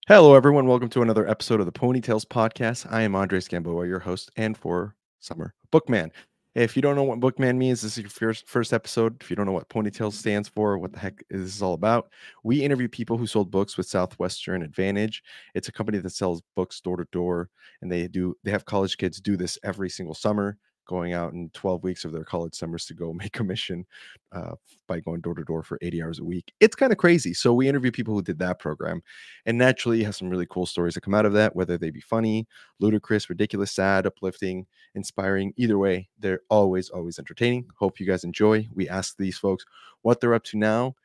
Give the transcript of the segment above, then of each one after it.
Hello, everyone. Welcome to another episode of the Ponytails Podcast. I am Andres Gamboa, your host, and for summer Bookman. If you don't know what Bookman means, this is your first episode. If you don't know what Ponytails stands for, what the heck is this all about, we interview people who sold books with Southwestern Advantage. It's a company that sells books door to door, and they have college kids do this every single summer, going out in 12 weeks of their college summers to go make a mission uh, by going door to door for 80 hours a week. It's kind of crazy. So we interview people who did that program. And naturally, you have some really cool stories that come out of that, whether they be funny, ludicrous, ridiculous, sad, uplifting, inspiring. Either way, they're always entertaining. Hope you guys enjoy. We ask these folks what they're up to now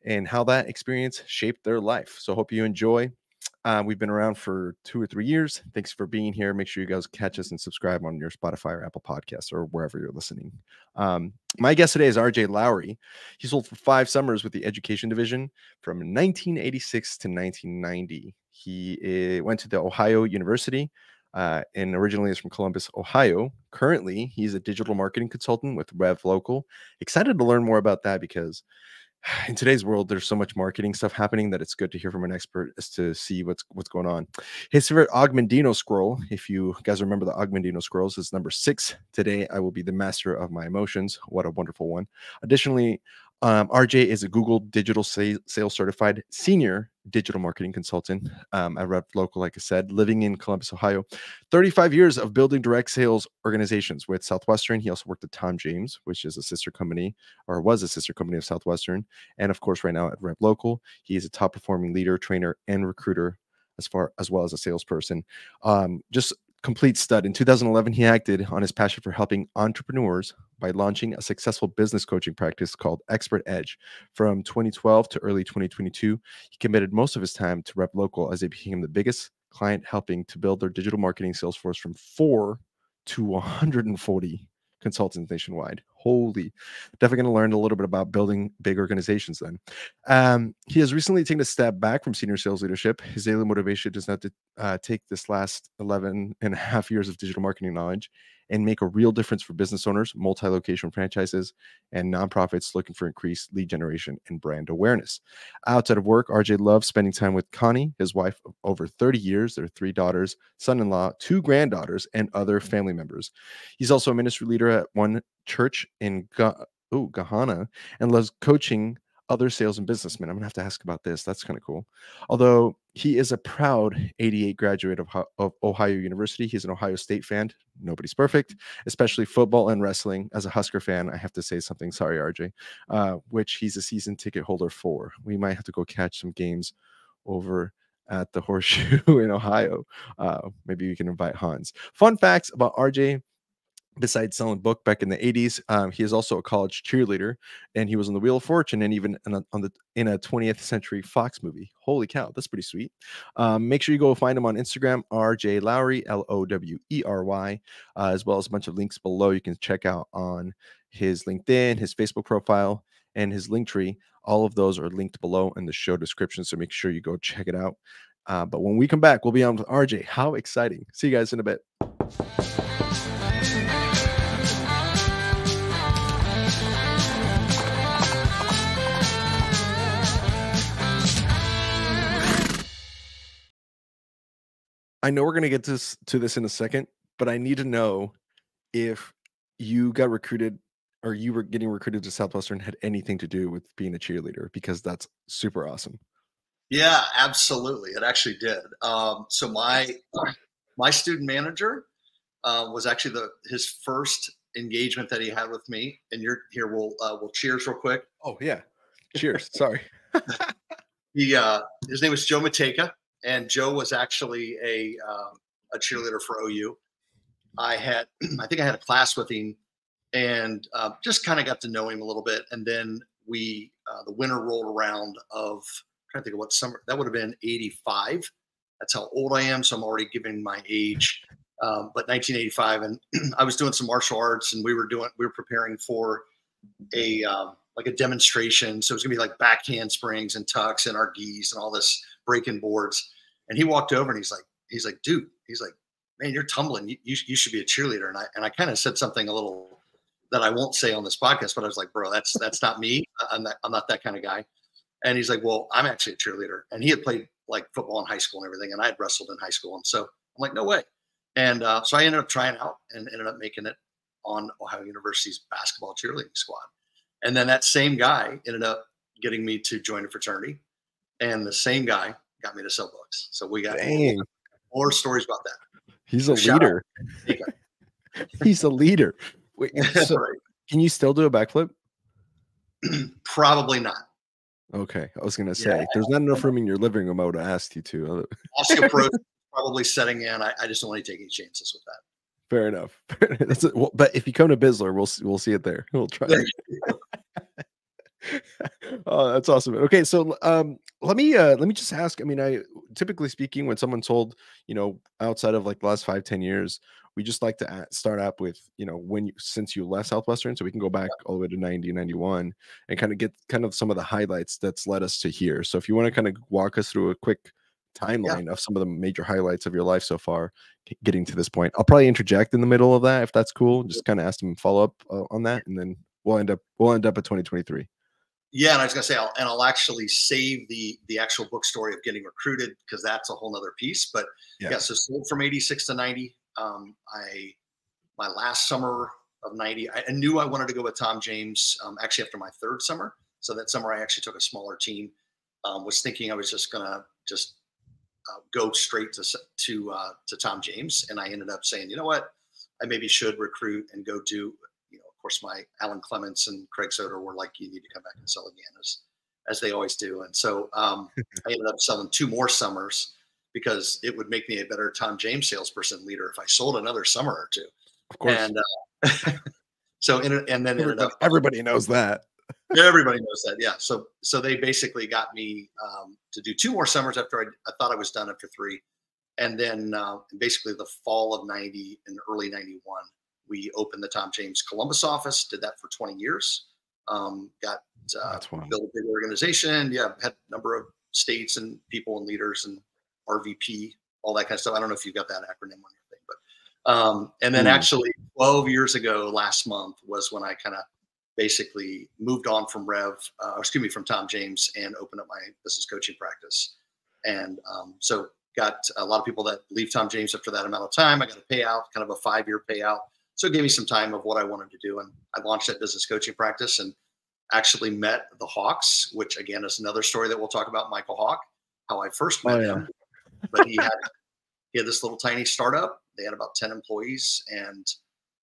and how that experience shaped their life. So hope you enjoy. We've been around for 2 or 3 years. Thanks for being here. Make sure you guys catch us and subscribe on your Spotify or Apple Podcasts or wherever you're listening. My guest today is RJ Lowery. He sold for 5 summers with the education division from 1986 to 1990. He went to the Ohio University and originally is from Columbus, Ohio. Currently, he's a digital marketing consultant with Rev Local. Excited to learn more about that because in today's world, there's so much marketing stuff happening that it's good to hear from an expert as to see what's going on. His favorite Augmentino scroll, if you guys remember the Augmentino scrolls, is number 6. Today, I will be the master of my emotions. What a wonderful one. Additionally, RJ is a Google Digital Sales Certified Senior Digital Marketing Consultant at Rev Local, like I said, living in Columbus, Ohio. 35 years of building direct sales organizations with Southwestern. He also worked at Tom James, which is a sister company, or was a sister company of Southwestern. And of course, right now at Rev Local, he is a top performing leader, trainer, and recruiter, as well as a salesperson. Just complete stud. In 2011, he acted on his passion for helping entrepreneurs by launching a successful business coaching practice called Expert Edge. From 2012 to early 2022, he committed most of his time to Rev Local as they became the biggest client, helping to build their digital marketing sales force from 4 to 140 consultants nationwide. Holy, definitely going to learn a little bit about building big organizations then. He has recently taken a step back from senior sales leadership. His daily motivation is not to take this last 11 and a half years of digital marketing knowledge and make a real difference for business owners, multi-location franchises, and nonprofits looking for increased lead generation and brand awareness. Outside of work, RJ loves spending time with Connie, his wife of over 30 years, their 3 daughters, son-in-law, 2 granddaughters, and other family members. He's also a ministry leader at one church in Gahana and loves coaching other sales and businessmen. I'm going to have to ask about this. That's kind of cool. Although he is a proud 88 graduate of Ohio University, he's an Ohio State fan. Nobody's perfect, especially football and wrestling. As a Husker fan, I have to say something. Sorry, RJ, which he's a season ticket holder for. We might have to go catch some games over at the Horseshoe in Ohio. Maybe we can invite Hans. Fun facts about RJ. Besides selling book back in the 80s, he is also a college cheerleader, and he was on the Wheel of Fortune and even in a 20th Century Fox movie. Holy cow, that's pretty sweet. Make sure you go find him on Instagram, RJ Lowery, Lowery, as well as a bunch of links below you can check out on his LinkedIn, his Facebook profile, and his Linktree. All of those are linked below in the show description, so make sure you go check it out. But when we come back, we'll be on with RJ. How exciting. See you guys in a bit. I know we're going to get to this in a second, but I need to know if you got recruited or you were getting recruited to Southwestern had anything to do with being a cheerleader, because that's super awesome. Yeah, absolutely. It actually did. So my student manager was actually his first engagement that he had with me. And you're here. We'll cheers real quick. Oh yeah, cheers. Sorry. His name was Joe Mateka, and Joe was actually a cheerleader for OU. I think I had a class with him, and just kind of got to know him a little bit. And then the winter rolled around of, I'm trying to think of what summer that would have been, 85. That's how old I am. So I'm already giving my age. But 1985, and I was doing some martial arts, and we were preparing for a demonstration. So it was gonna be like back handsprings and tucks and our gis and all this breaking boards. And he walked over and he's like, dude, man, you're tumbling. You should be a cheerleader. And I kind of said something a little that I won't say on this podcast, but I was like, bro, that's not me. I'm not that kind of guy. And he's like, well, I'm actually a cheerleader. And he had played like football in high school and everything, and I had wrestled in high school, and so I'm like, no way. And so I ended up trying out and ended up making it on Ohio University's basketball cheerleading squad. And then that same guy ended up getting me to join a fraternity, and the same guy got me to sell books. So we got Dang, more stories about that. he's So a shout out leader. to Jacob. He's a leader. Wait, so Right. can you still do a backflip? Probably not. Okay, I was gonna Yeah, say there's not enough room in your living room. I would have asked you to. osteoporosis probably setting in. I just don't want to take any chances with that. Fair enough. That's it. Well, but if you come to Bisler, we'll see it there. We'll try. There you go. Oh, that's awesome. Okay, so let me just ask. I mean, I typically speaking, when someone's told, outside of like the last 5-10 years, we just like to start up with, since you left Southwestern, so we can go back all the way to 90, 91 and kind of get kind of some of the highlights that's led us to here. So if you want to kind of walk us through a quick Yeah. timeline of some of the major highlights of your life so far, getting to this point. I'll probably interject in the middle of that if that's cool. Just kind of ask them follow up on that, and then we'll end up at 2023. Yeah, and I was gonna say, I'll actually save the actual book story of getting recruited because that's a whole nother piece. But Yeah. yeah, so sold from 86 to 90. I my last summer of 90, I knew I wanted to go with Tom James. Actually, after my third summer, so that summer I actually took a smaller team. Was thinking I was just gonna go straight to Tom James, and I ended up saying, you know what, I maybe should recruit and go do. Of course, my Alan Clements and Craig Soder were like, you need to come back and sell again, as they always do. And so I ended up selling 2 more summers because it would make me a better Tom James salesperson leader if I sold another summer or 2. Of course. And so and then ended up everybody knows that. everybody knows that. Yeah. So they basically got me to do 2 more summers after I thought I was done after 3. And then basically the fall of 90 and early 91, we opened the Tom James Columbus office, did that for 20 years. Got built a big organization. Yeah. Had a number of states and people and leaders and RVP, all that kind of stuff. I don't know if you've got that acronym on your thing, but and then actually 12 years ago, last month was when I kind of basically moved on from from Tom James and opened up my business coaching practice. And so got a lot of people that leave Tom James after that amount of time. I got a payout, kind of a 5-year payout. So it gave me some time of what I wanted to do. And I launched that business coaching practice and actually met the Hawks, which again is another story that we'll talk about, Michael Hawk, how I first met him. But he had this little tiny startup. They had about 10 employees and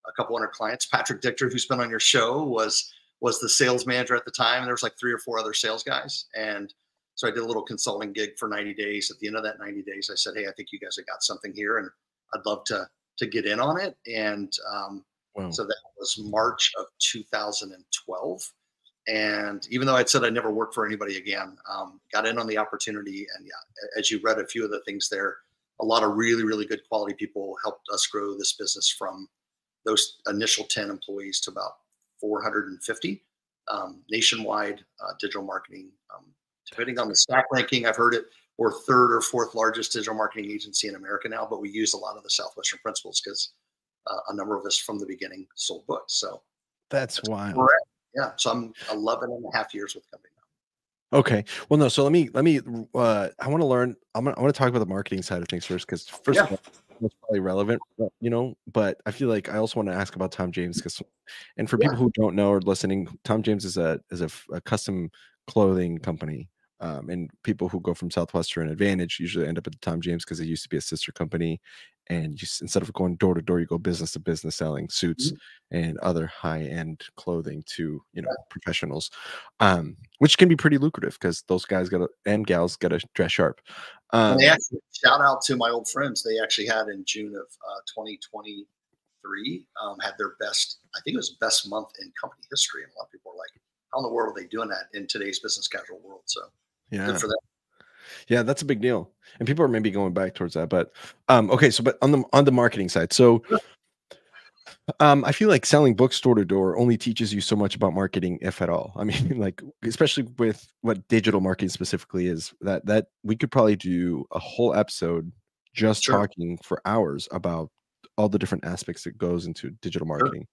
a couple hundred clients. Patrick Dichter, who's been on your show, was the sales manager at the time. And there was like 3 or 4 other sales guys. And so I did a little consulting gig for 90 days. At the end of that 90 days, I said, hey, I think you guys have got something here and I'd love to get in on it. And so that was March of 2012. And even though I'd said I'd never work for anybody again, got in on the opportunity. And yeah, as you read a few of the things there, a lot of really, really good quality people helped us grow this business from those initial 10 employees to about 450 nationwide digital marketing. Depending on the stack ranking, I've heard it, we're 3rd or 4th largest digital marketing agency in America now, but we use a lot of the Southwestern principles because a number of us from the beginning sold books. So that's wild. Correct. Yeah. So I'm 11 and a half years with the company now. Okay. Well, no. So let me. I want to learn. I want to talk about the marketing side of things first, because first of all, that's probably relevant, But I feel like I also want to ask about Tom James, and for people who don't know or listening, Tom James is a custom clothing company. And people who go from Southwestern Advantage usually end up at the Tom James because it used to be a sister company. And instead of going door to door, you go business to business selling suits and other high end clothing to professionals, which can be pretty lucrative because those guys and gals got to dress sharp. And they actually, shout out to my old friends. They actually had in June of 2023 had their best. I think it was best month in company history. And a lot of people are like, "How in the world are they doing that in today's business casual world?" So good for them. Yeah, that's a big deal. And people are maybe going back towards that. But okay, so but on the marketing side, so I feel like selling books door to door only teaches you so much about marketing, if at all. I mean, like, especially with what digital marketing specifically is, that we could probably do a whole episode just talking for hours about all the different aspects that goes into digital Sure. marketing.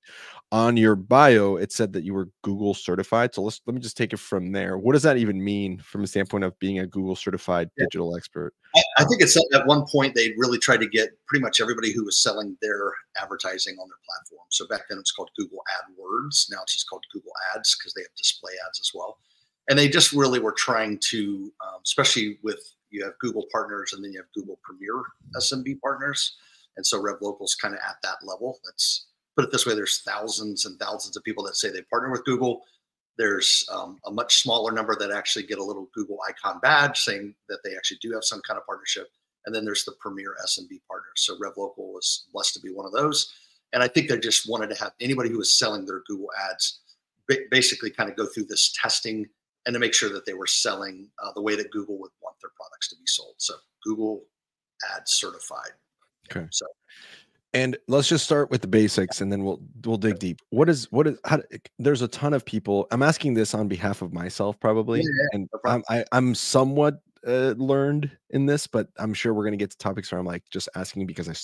On your bio, it said that you were Google certified. So let me just take it from there. What does that even mean from a standpoint of being a Google certified Yeah. digital expert? I think it's at one point they really tried to get pretty much everybody who was selling their advertising on their platform. So back then it was called Google AdWords. Now it's just called Google Ads because they have display ads as well. And they just really were trying to, especially with you have Google partners and then you have Google Premier SMB partners. And so Rev Local is kind of at that level. Let's put it this way: there's thousands and thousands of people that say they partner with Google. There's a much smaller number that actually get a little Google icon badge saying that they actually do have some kind of partnership. And then there's the premier SMB partners. So Rev Local was blessed to be one of those. And I think they just wanted to have anybody who was selling their Google ads basically kind of go through this testing and to make sure that they were selling the way that Google would want their products to be sold. So Google Ads certified. Okay. So And let's just start with the basics, and then we'll dig deep. What is there's a ton of people. I'm asking this on behalf of myself, probably, yeah, and no problem. I'm somewhat learned in this, but I'm sure we're gonna get to topics where I'm like just asking because I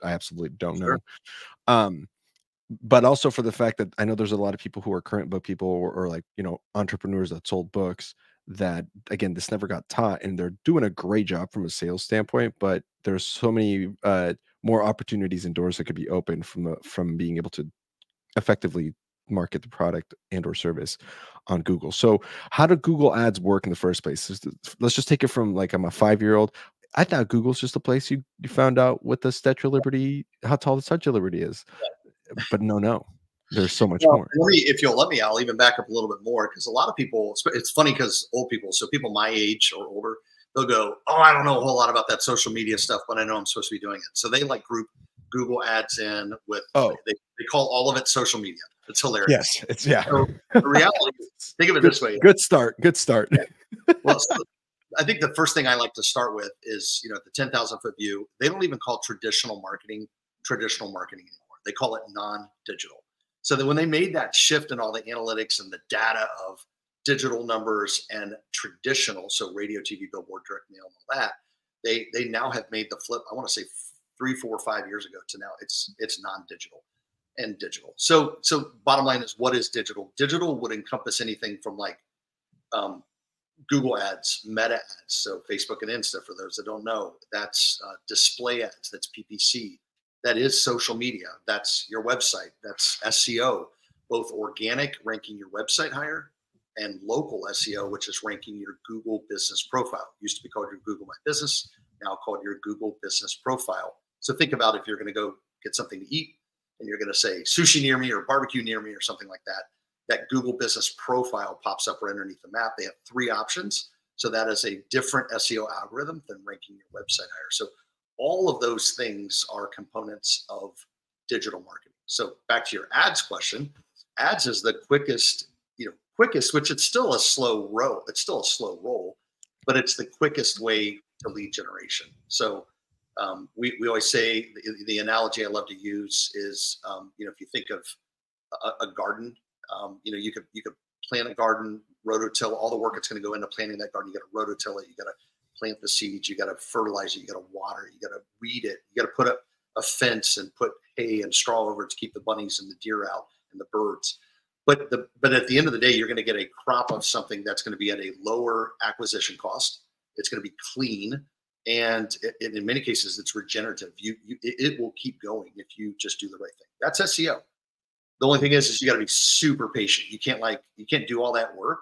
absolutely don't Sure. know. Um, but also for the fact that I know there's a lot of people who are current book people or like entrepreneurs that sold books that again this never got taught, and they're doing a great job from a sales standpoint, but there's so many more opportunities and doors that could be opened from being able to effectively market the product and or service on Google. So how do Google ads work in the first place? Let's just take it from like I'm a 5-year-old. I thought Google's just a place you found out what the Statue of Liberty, how tall the Statue of Liberty is. But no, there's so much Well, more. if you'll let me, I'll even back up a little bit more because a lot of people, it's funny because old people, so people my age or older, they'll go, "Oh, I don't know a whole lot about that social media stuff, but I know I'm supposed to be doing it." So they like group Google ads in with, Oh, they call all of it social media. It's hilarious. yes, it's yeah. So the reality is, think of it Good, this way. good start. Good start. Well, so I think the first thing I like to start with is, the 10,000-foot view. They don't even call traditional marketing anymore. They call it non-digital. So that when they made that shift in all the analytics and the data of digital numbers and traditional, so radio, TV, billboard, direct mail, and all that, they now have made the flip. I want to say 3, 4, 5 years ago to now it's non-digital and digital. So bottom line is, what is digital? Digital would encompass anything from like Google ads, meta ads, so Facebook and Insta, for those that don't know, that's display ads, that's PPC, that is social media, that's your website, that's SEO, both organic, ranking your website higher, and local SEO, which is ranking your Google business profile. Used to be called your Google My Business, now called your Google Business Profile. So think about if you're going to go get something to eat and you're going to say sushi near me or barbecue near me or something like that, that Google Business Profile pops up right underneath the map. They have 3 options. So that is a different SEO algorithm than ranking your website higher. So all of those things are components of digital marketing. So back to your ads question, ads is the quickest, which it's still a slow roll. It's still a slow roll, but it's the quickest way to lead generation. So we always say the analogy I love to use is, if you think of a garden, you could plant a garden, rototill, all the work it's going to go into planting that garden. You got to rototill it. You got to plant the seeds. You got to fertilize it. You got to water it. You got to weed it. You got to put up a fence and put hay and straw over it to keep the bunnies and the deer out and the birds. But at the end of the day, you're going to get a crop of something that's going to be at a lower acquisition cost. It's going to be clean, and in many cases, it's regenerative. It will keep going if you just do the right thing. That's SEO. The only thing is you got to be super patient. You can't do all that work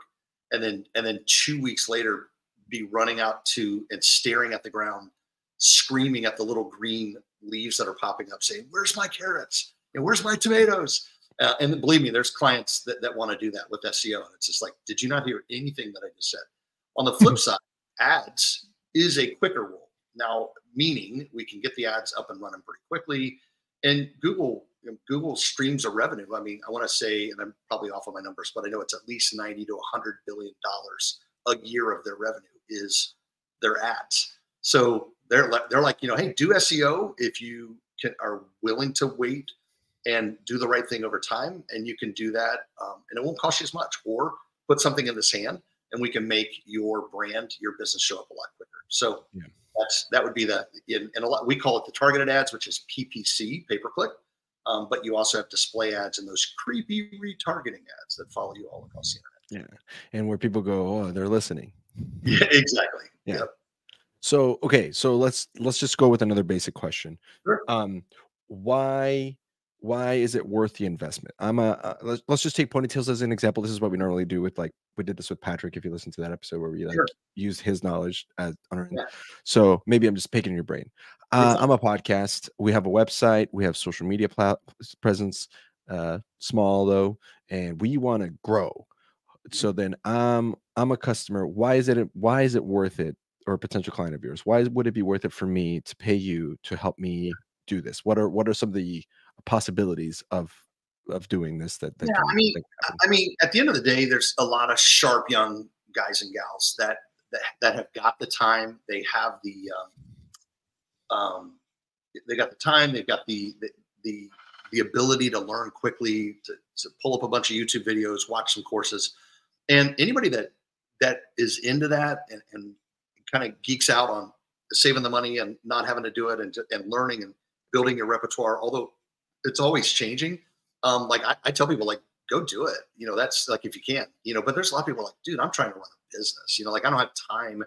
and then 2 weeks later be running out to and staring at the ground, screaming at the little green leaves that are popping up, saying, "Where's my carrots? And where's my tomatoes?" And believe me, there's clients that want to do that with SEO. And it's just like, did you not hear anything that I just said? On the flip side, ads is a quicker roll. Now, meaning we can get the ads up and running pretty quickly. And Google streams of revenue. I mean, I want to say, and I'm probably off of my numbers, but I know it's at least 90 to 100 billion dollars a year of their revenue is their ads. So they're like, hey, do SEO if you are willing to wait and do the right thing over time, and you can do that, and it won't cost you as much. Or put something in this hand, and we can make your brand, your business show up a lot quicker. So that would be in a lot, we call it the targeted ads, which is PPC, pay per click. But you also have display ads and those creepy retargeting ads that follow you all across the Yeah. And where people go, oh, they're listening. internet. Yeah, exactly. Yeah. Yep. So, okay, so let's just go with another basic question. Sure. Um, why why is it worth the investment? Let's just take ponytails as an example. This is what we normally do with like we did this with Patrick. If you listen to that episode where we like Sure. used his knowledge as on our end. Yeah. So maybe I'm just picking your brain. You're fine. I'm a podcast. We have a website. We have social media presence, small though, and we want to grow. So then I'm a customer. Why is it worth it, or a potential client of yours? Why would it be worth it for me to pay you to help me do this? What are some of the possibilities of doing this Yeah, that can happen? at the end of the day, there's a lot of sharp young guys and gals that have got the time. They have they got the time. They've got the ability to learn quickly, to pull up a bunch of YouTube videos, watch some courses, and anybody that is into that and kind of geeks out on saving the money and not having to do it and learning and building your repertoire, although it's always changing. Like I tell people, like, go do it. That's like if you can, but there's a lot of people like, dude, I'm trying to run a business. Like I don't have time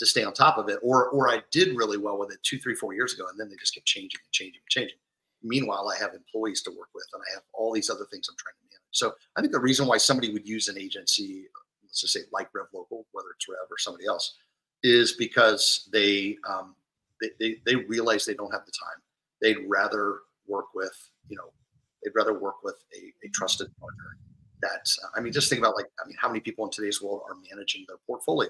to stay on top of it. Or I did really well with it 2, 3, 4 years ago, and then they just kept changing and changing and changing. Meanwhile, I have employees to work with and I have all these other things I'm trying to manage. So I think the reason why somebody would use an agency, let's just say like Rev Local, whether it's Rev or somebody else, is because they realize they don't have the time. They'd rather work with, a trusted partner. Just think about, like, how many people in today's world are managing their portfolio?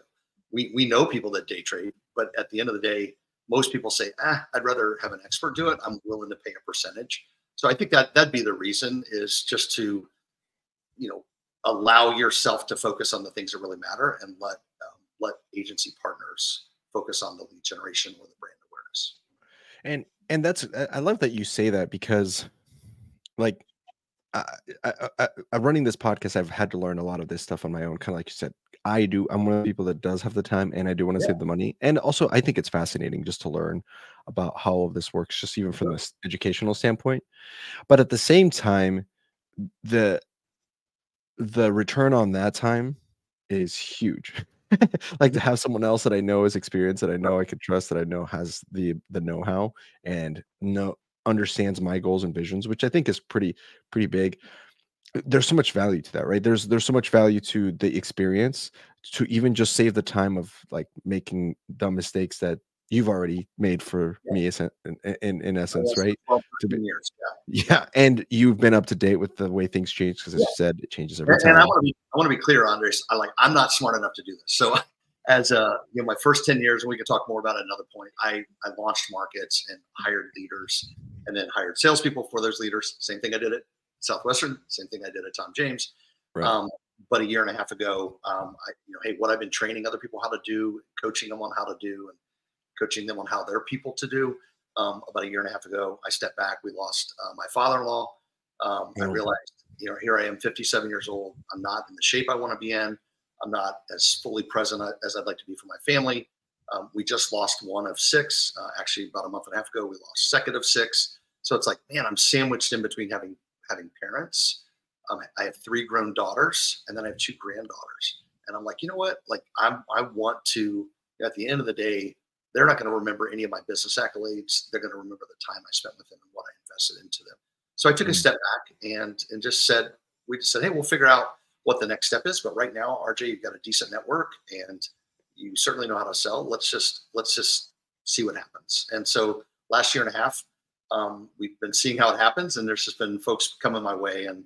We know people that day trade, but at the end of the day, most people say, I'd rather have an expert do it. I'm willing to pay a percentage. So I think that'd be the reason, is just to, allow yourself to focus on the things that really matter, and let agency partners focus on the lead generation or the brand awareness. And that's I love that you say that because like running this podcast, I've had to learn a lot of this stuff on my own. Kind of like you said, I'm one of the people that does have the time, and I do want to Yeah. save the money. And also, I think it's fascinating just to learn about how all of this works, just even from this educational standpoint. But at the same time, the the return on that time is huge. Like to have someone else that I know is experienced, that I know I can trust, that I know has the know-how and understands my goals and visions, which I think is pretty big. There's so much value to that, right? There's so much value to the experience, to even just save the time of like making dumb mistakes that you've already made for Yeah. me, in essence, For right? 12, To be 13 years. Yeah, and you've been up to date with the way things change because, as Yeah. you said, it changes every And I time. want to be clear, Andres. I'm not smart enough to do this. So, my first 10 years, and we can talk more about it at another point. I launched markets and hired leaders, and then hired salespeople for those leaders. Same thing I did at Southwestern. Same thing I did at Tom James. Right. But a year and a half ago, hey, what I've been training other people how to do, coaching them on how to do, and coaching them on how they're people to do. About a year and a half ago, I stepped back. We lost my father-in-law. I Oh, realized, here I am, 57 years old. I'm not in the shape I want to be in. I'm not as fully present as I'd like to be for my family. We just lost one of 6. Actually, about a month and a half ago, we lost second of 6. So it's like, man, I'm sandwiched in between having parents. I have 3 grown daughters, and then I have 2 granddaughters. And I'm like, you know what? Like, I want to. At the end of the day, they're not going to remember any of my business accolades. They're going to remember the time I spent with them and what I invested into them. So I took a mm, step back and we just said, hey, we'll figure out what the next step is. But right now, RJ, you've got a decent network and you certainly know how to sell. Let's just see what happens. And so last year and a half, we've been seeing how it happens, and there's just been folks coming my way, and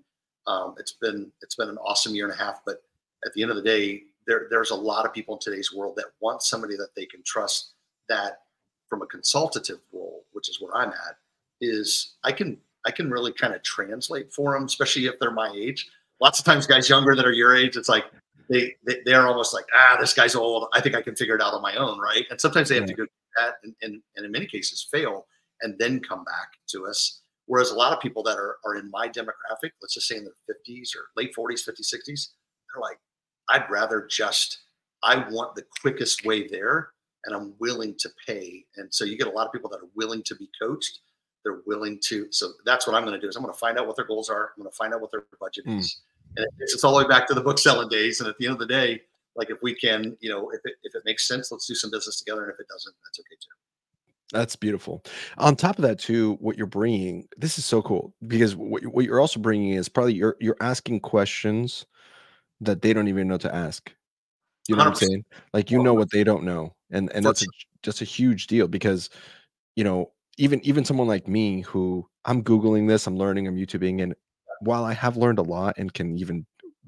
it's been an awesome year and a half. But at the end of the day, there's a lot of people in today's world that want somebody that they can trust, that from a consultative role, which is where I'm at, is I can really kind of translate for them, especially if they're my age. Lots of times guys younger that are your age, it's like they're almost like, this guy's old. I think I can figure it out on my own, right? And sometimes they have to right. go through that and in many cases fail and then come back to us. Whereas a lot of people that are in my demographic, let's just say in their 50s or late 40s, 50s, 60s, they're like, I want the quickest way there. and I'm willing to pay. And so you get a lot of people that are willing to be coached. They're willing to. So that's what I'm going to do is I'm going to find out what their goals are. I'm going to find out what their budget is. And it's all the way back to the book selling days. And at the end of the day, like if we can, if it makes sense, let's do some business together. And if it doesn't, that's okay too. That's beautiful. On top of that too, what you're bringing, this is so cool because what you're also bringing is probably you're asking questions that they don't even know to ask. You know what I'm 100%. saying? Like, you know what 100%. they don't know. And For that's a huge deal because, even someone like me who I'm Googling this, I'm learning, I'm YouTubing, and while I have learned a lot and can even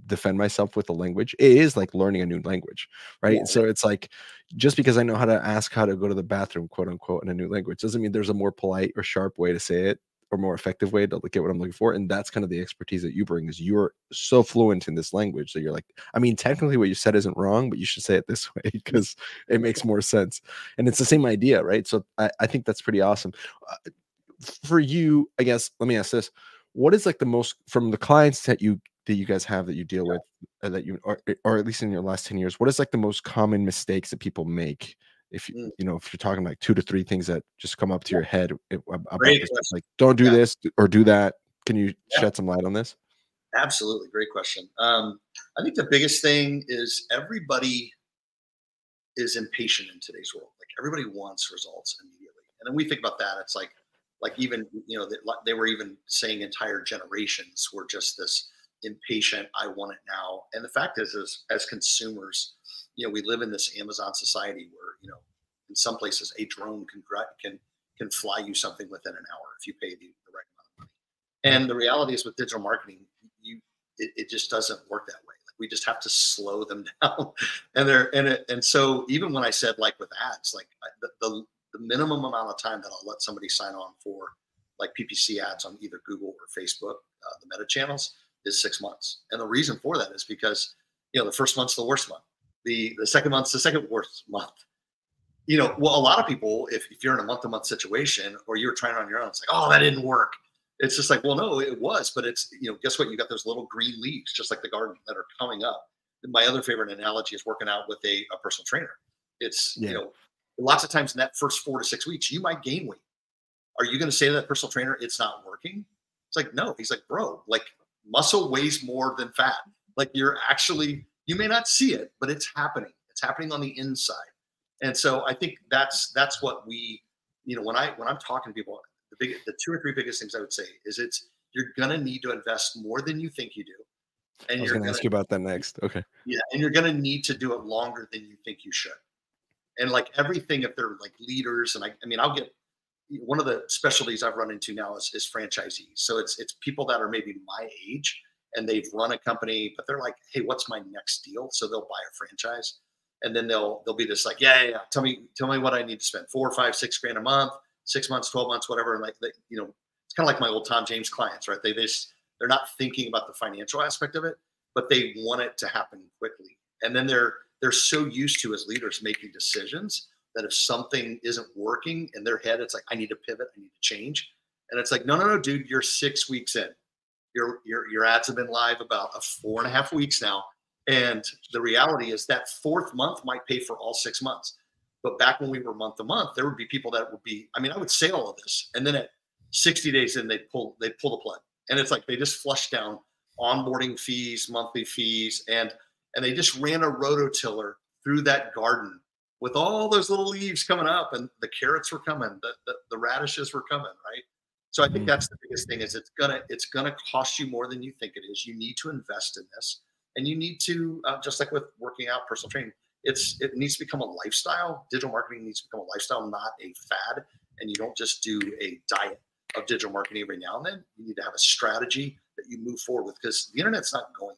defend myself with the language, it is like learning a new language, right? Yeah, And so it's like just because I know how to ask how to go to the bathroom, quote unquote, in a new language doesn't mean there's a more polite or sharp way to say it or more effective way to get what I'm looking for. And that's kind of the expertise that you bring is you're so fluent in this language that you're like, I mean, technically what you said isn't wrong, but you should say it this way because it makes more sense. And it's the same idea, right? So I think that's pretty awesome. For you, I guess, let me ask this. What is like the most from the clients that you guys have that you deal with that you or at least in your last 10 years, what is like the most common mistakes that people make? If Mm, if you're talking like 2 to 3 things that just come up to your head about great this, question. like don't do Yeah, this or do that. Can you yeah, shed some light on this? absolutely. Great question. I think the biggest thing is everybody is impatient in today's world. Like everybody wants results immediately. And then we think about that. It's like even, they were even saying entire generations were just this impatient, I want it now. And the fact is as consumers, we live in this Amazon society where, in some places a drone can fly you something within an hour if you pay the right amount of money. And the reality is with digital marketing, it just doesn't work that way. Like we just have to slow them down. And so even when I said like with ads, like the minimum amount of time that I'll let somebody sign on for like PPC ads on either Google or Facebook, the meta channels is 6 months. And the reason for that is because, the first month's the worst month. The second month's the second worst month. Well, a lot of people, if you're in a month-to-month situation or you're trying it on your own, it's like, oh, that didn't work. It's just like, well, no, it was, but it's, guess what? You got those little green leaves, just like the garden that are coming up. My other favorite analogy is working out with a personal trainer. It's, Yeah. lots of times in that first 4 to 6 weeks, you might gain weight. Are you going to say to that personal trainer, it's not working? It's like, no. He's like, bro, like muscle weighs more than fat. Like you may not see it, but it's happening. It's happening on the inside. And so I think that's what we, when I'm talking to people, the 2 or 3 biggest things I would say is you're gonna need to invest more than you think you do, I and was you're going to gonna ask you about that next. Okay. and you're gonna need to do it longer than you think you should. And like everything, if they're like leaders, and I mean, I'll get one of the specialties I've run into now is franchisees. So it's people that are maybe my age and they've run a company, but they're like, hey, what's my next deal? So they'll buy a franchise, and then they'll be just like, yeah. Tell me what I need to spend 4, 5, 6 grand a month, 6 months, 12 months, whatever. And like it's kind of like my old Tom James clients, right? They're not thinking about the financial aspect of it, but they want it to happen quickly. And then they're so used to as leaders making decisions that if something isn't working in their head, it's like, I need to pivot, I need to change. And it's like, no, dude, you're 6 weeks in. Your ads have been live about 4.5 weeks now. And the reality is that fourth month might pay for all 6 months. But back when we were month to month, there would be people that would be, I would say all of this. And then at 60 days in, they'd pull the plug. And it's like they just flushed down onboarding fees, monthly fees, and they just ran a rototiller through that garden with all those little leaves coming up, and the carrots were coming, the radishes were coming, right? So I think that's the biggest thing is it's gonna cost you more than you think it is. You need to invest in this, and you need to just like with working out, personal training, it needs to become a lifestyle. Digital marketing needs to become a lifestyle, not a fad. And you don't just do a diet of digital marketing every now and then. You need to have a strategy that you move forward with because the internet's not going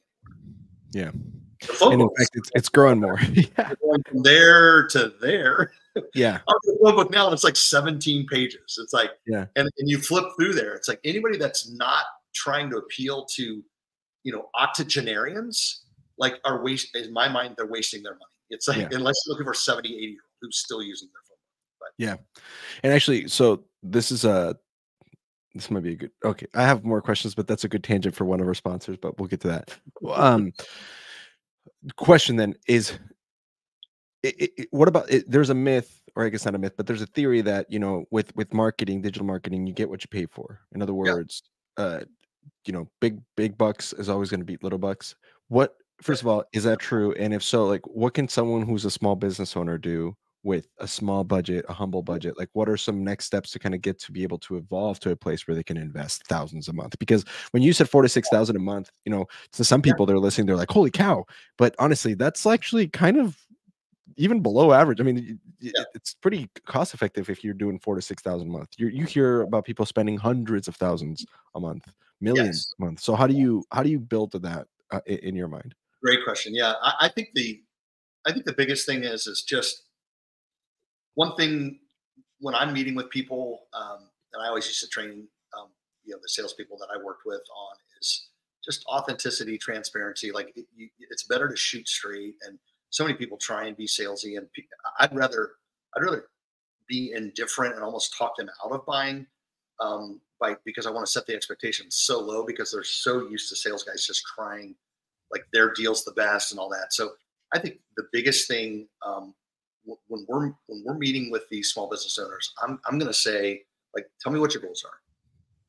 Yeah. anywhere. The And in phone fact, it's growing more. Yeah. going from there to there. Yeah. I'm in the phone book now, and it's like 17 pages. It's like, Yeah. and you flip through there. It's like anybody that's not trying to appeal to, octogenarians, like in my mind, they're wasting their money. It's like, Yeah. unless you're looking for 70, 80-year-old who's still using their phone. But Yeah. And actually, so this might be a good okay. I have more questions, but that's a good tangent for one of our sponsors, but we'll get to that. Question then is what about it? There's a myth, or I guess not a myth, but there's a theory that, with marketing, digital marketing, you get what you pay for. In other Yeah. words, uh, big bucks is always going to beat little bucks. What, Right. first of all, is that true? And if so, like, what can someone who's a small business owner do with a small budget, a humble budget? Like, what are some next steps to kind of get to be able to evolve to a place where they can invest thousands a month? Because when you said 4 to 6 thousand a month, to some Yeah. people they're listening, they're like, "Holy cow!" But honestly, that's actually kind of even below average. I mean, Yeah. it's pretty cost effective if you're doing 4 to 6 thousand a month. You hear about people spending hundreds of thousands a month, millions Yes. a month. So how do you build to that in your mind? Great question. Yeah. I think the biggest thing is just one thing when I'm meeting with people, and I always used to train, the salespeople that I worked with on is just authenticity, transparency. Like it's better to shoot straight. And so many people try and be salesy, and I'd rather, I'd rather be indifferent and almost talk them out of buying, because I want to set the expectations so low because they're so used to sales guys just trying like their deal's the best and all that. So I think the biggest thing, when we're meeting with these small business owners, I'm going to say, like, tell me what your goals are,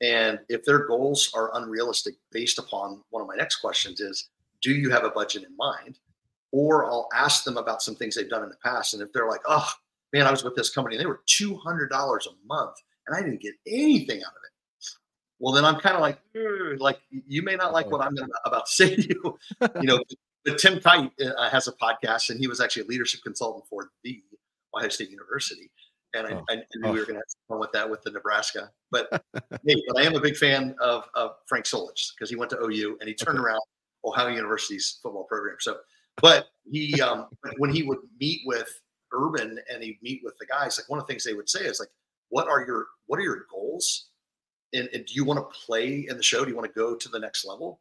and if their goals are unrealistic, based upon one of my next questions is, do you have a budget in mind? Or I'll ask them about some things they've done in the past, and if they're like, oh man, I was with this company, and they were $200 a month, and I didn't get anything out of it. Well, then I'm kind of like, like you may not like Uh-oh. what I'm about to say to you. You know, but Tim Kite has a podcast, and he was actually a leadership consultant for the Ohio State University. And I, Oh, I knew we oh. were going to have some fun with that with the Nebraska. But hey, but I am a big fan of Frank Solich because he went to OU and he turned Okay. around Ohio University's football program. So, but when he would meet with Urban and he'd meet with the guys, like one of the things they would say is like, what are your goals? And do you want to play in the show? Do you want to go to the next level?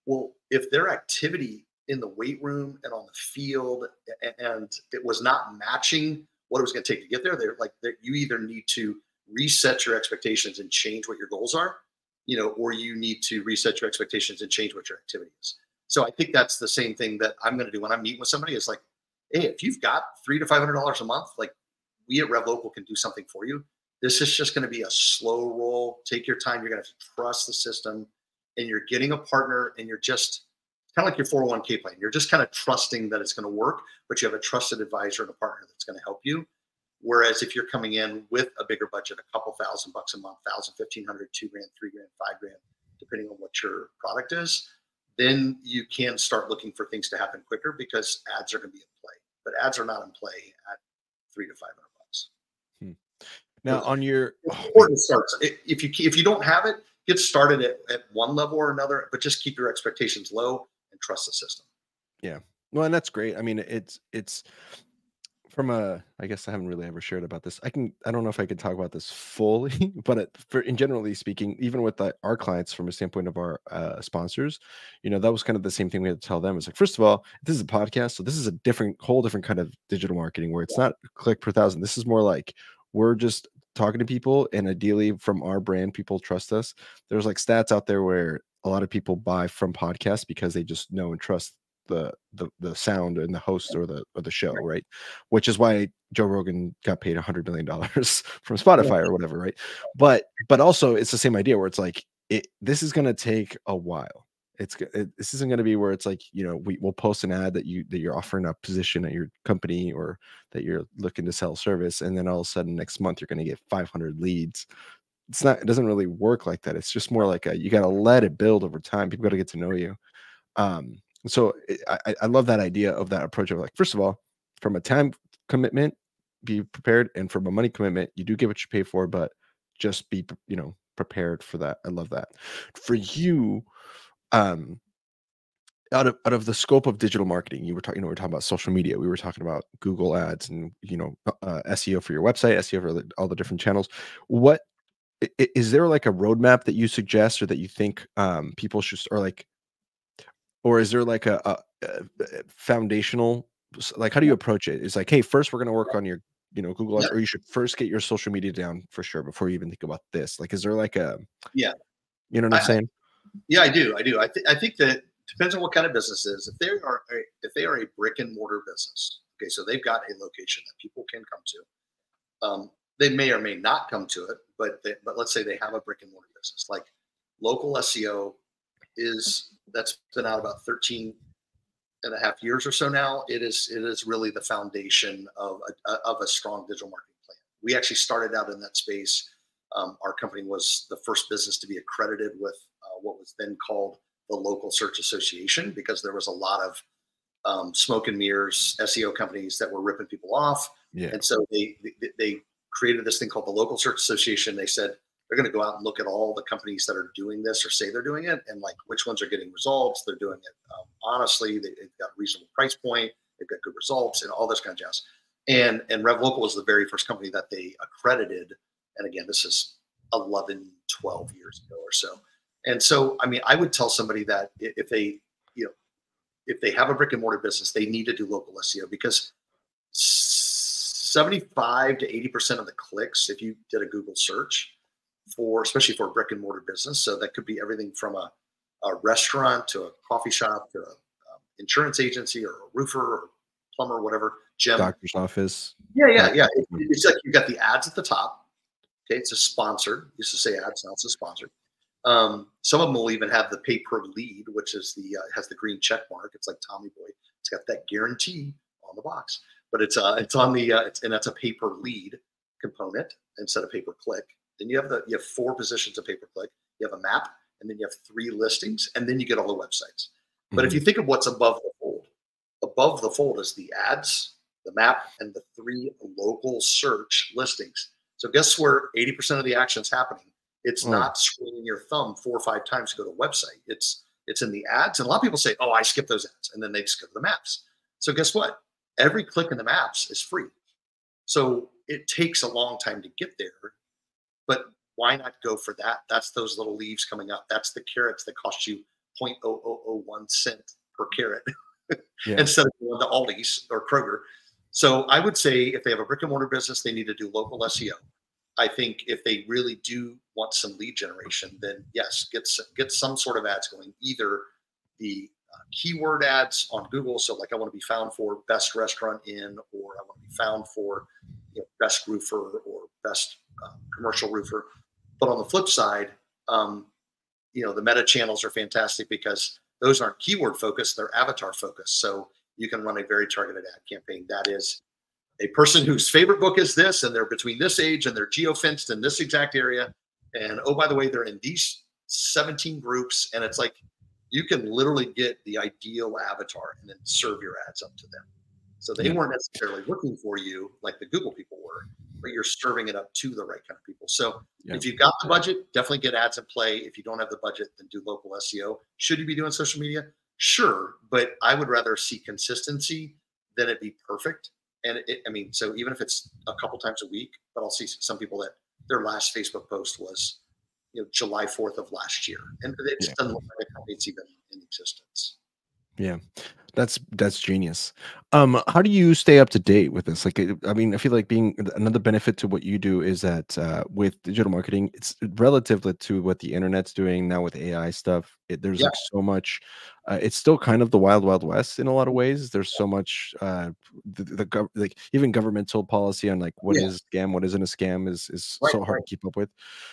Well, if their activity in the weight room and on the field and it was not matching what it was going to take to get there, they're like, you either need to reset your expectations and change what your goals are, or you need to reset your expectations and change what your activity is. So I think that's the same thing that I'm going to do when I'm meeting with somebody. Is like, hey, if you've got $300 to $500 a month, like we at Rev Local can do something for you. This is just going to be a slow roll. Take your time. You're going to have to trust the system, and you're getting a partner, and you're just kind of like your 401k plan. You're just kind of trusting that it's going to work, but you have a trusted advisor and a partner that's going to help you. Whereas if you're coming in with a bigger budget, a couple $1,000 a month, 1,000, 1,500, 2 grand, 3 grand, 5 grand, depending on what your product is, then you can start looking for things to happen quicker because ads are going to be in play. But ads are not in play at 300 to 500 bucks. Hmm. So Now on your it's oh man, important to start. If you don't have it, get started at one level or another, but just keep your expectations low and trust the system. yeah. Well, and that's great. I mean, it's from a, I guess I haven't really ever shared about this. I don't know if I could talk about this fully, but for in generally speaking, even with our clients from a standpoint of our sponsors, that was kind of the same thing we had to tell them. It's like, first of all, this is a podcast, so this is a whole different kind of digital marketing where it's not click per thousand. This is more like we're just talking to people, and ideally from our brand, people trust us. There's like stats out there where a lot of people buy from podcasts because they just know and trust the sound and the host or the show, right? Which is why Joe Rogan got paid $100 million from Yeah. Spotify or whatever, right? But also it's the same idea where it's like this is going to take a while. This isn't going to be where it's like, we'll post an ad that you're offering a position at your company or that you're looking to sell service, and then all of a sudden next month you're going to get 500 leads. It doesn't really work like that. It's just more like you got to let it build over time. People got to get to know you. So I love that idea of that approach of like, first of all, from a time commitment, be prepared, and from a money commitment, you do get what you pay for, but just be prepared for that. I love that. For you, um, out of the scope of digital marketing, you were talking, we're talking about social media. We were talking about Google ads and SEO for your website, SEO for all the different channels. What is there like a roadmap that you suggest or that you think people should, or like, or is there like a foundational, like, how do you approach it? It's like, hey, first we're going to work on your, Google Yeah. ads, or you should first get your social media down for sure before you even think about this. Like, is there like Yeah. you know what I'm I, saying? yeah, I do. I do. I think that depends on what kind of business it is. If they are a brick and mortar business, Okay, so they've got a location that people can come to. They may or may not come to it, but let's say they have a brick and mortar business. Like local SEO that's been out about 13.5 years or so now. It is really the foundation of a strong digital marketing plan. We actually started out in that space. Our company was the first business to be accredited with what was then called the Local Search Association, because there was a lot of smoke and mirrors SEO companies that were ripping people off. Yeah. And so they created this thing called the Local Search Association. They said they're going to go out and look at all the companies that are doing this or say they're doing it, and like which ones are getting results. They're doing it honestly. They've got a reasonable price point. They've got good results and all this kind of jazz. And Rev Local was the very first company that they accredited. And again, this is 11, 12 years ago or so. And so, I mean, I would tell somebody that if they have a brick and mortar business, they need to do local SEO, because 75 to 80% of the clicks, if you did a Google search especially for a brick and mortar business, so that could be everything from a restaurant to a coffee shop to a insurance agency or a roofer or plumber, whatever, gym. Doctor's office. Yeah. It's like you've got the ads at the top. Okay, it's a sponsored. Used to say ads, now it's a sponsored. Some of them will even have the pay per lead, which is has the green check mark. It's like Tommy Boy. It's got that guarantee on the box, but it's on the and that's a pay per lead component instead of pay per click. Then you have 4 positions of pay per click. You have a map, and then you have 3 listings, and then you get all the websites. But if you think of what's above the fold is the ads, the map, and the 3 local search listings. So guess where 80% of the action's happening? It's not scrolling your thumb 4 or 5 times to go to a website. It's in the ads. And a lot of people say, oh, I skip those ads. And then they just go to the maps. So guess what? Every click in the maps is free. So it takes a long time to get there. But why not go for that? That's those little leaves coming up. That's the carrots that cost you 0.0001 cent per carrot instead of going to Aldi's or Kroger. So I would say if they have a brick and mortar business, they need to do local SEO. I think if they really do want some lead generation, then yes, get some sort of ads going. Either the keyword ads on Google, so like I want to be found for best restaurant in, or I want to be found for best roofer or best commercial roofer. But on the flip side, the meta channels are fantastic because those aren't keyword focused; they're avatar focused. So you can run a very targeted ad campaign. That is a person whose favorite book is this, and they're between this age, and they're geo-fenced in this exact area. And oh, by the way, they're in these 17 groups. And it's like you can literally get the ideal avatar and then serve your ads up to them. So they weren't necessarily looking for you like the Google people were, but you're serving it up to the right kind of people. So if you've got the budget, definitely get ads in play. If you don't have the budget, then do local SEO. Should you be doing social media? Sure. But I would rather see consistency than it be perfect. And so even if it's a couple times a week, but I'll see some people that their last Facebook post was, July 4th of last year. And it just doesn't look like it's even in existence. Yeah, that's genius. How do you stay up to date with this? Like, I mean, I feel like being another benefit to what you do is that with digital marketing, it's relative to what the internet's doing now with AI stuff. There's like so much. It's still kind of the wild, wild west in a lot of ways. There's so much. Like even governmental policy on like what is scam, what isn't a scam is so hard to keep up with.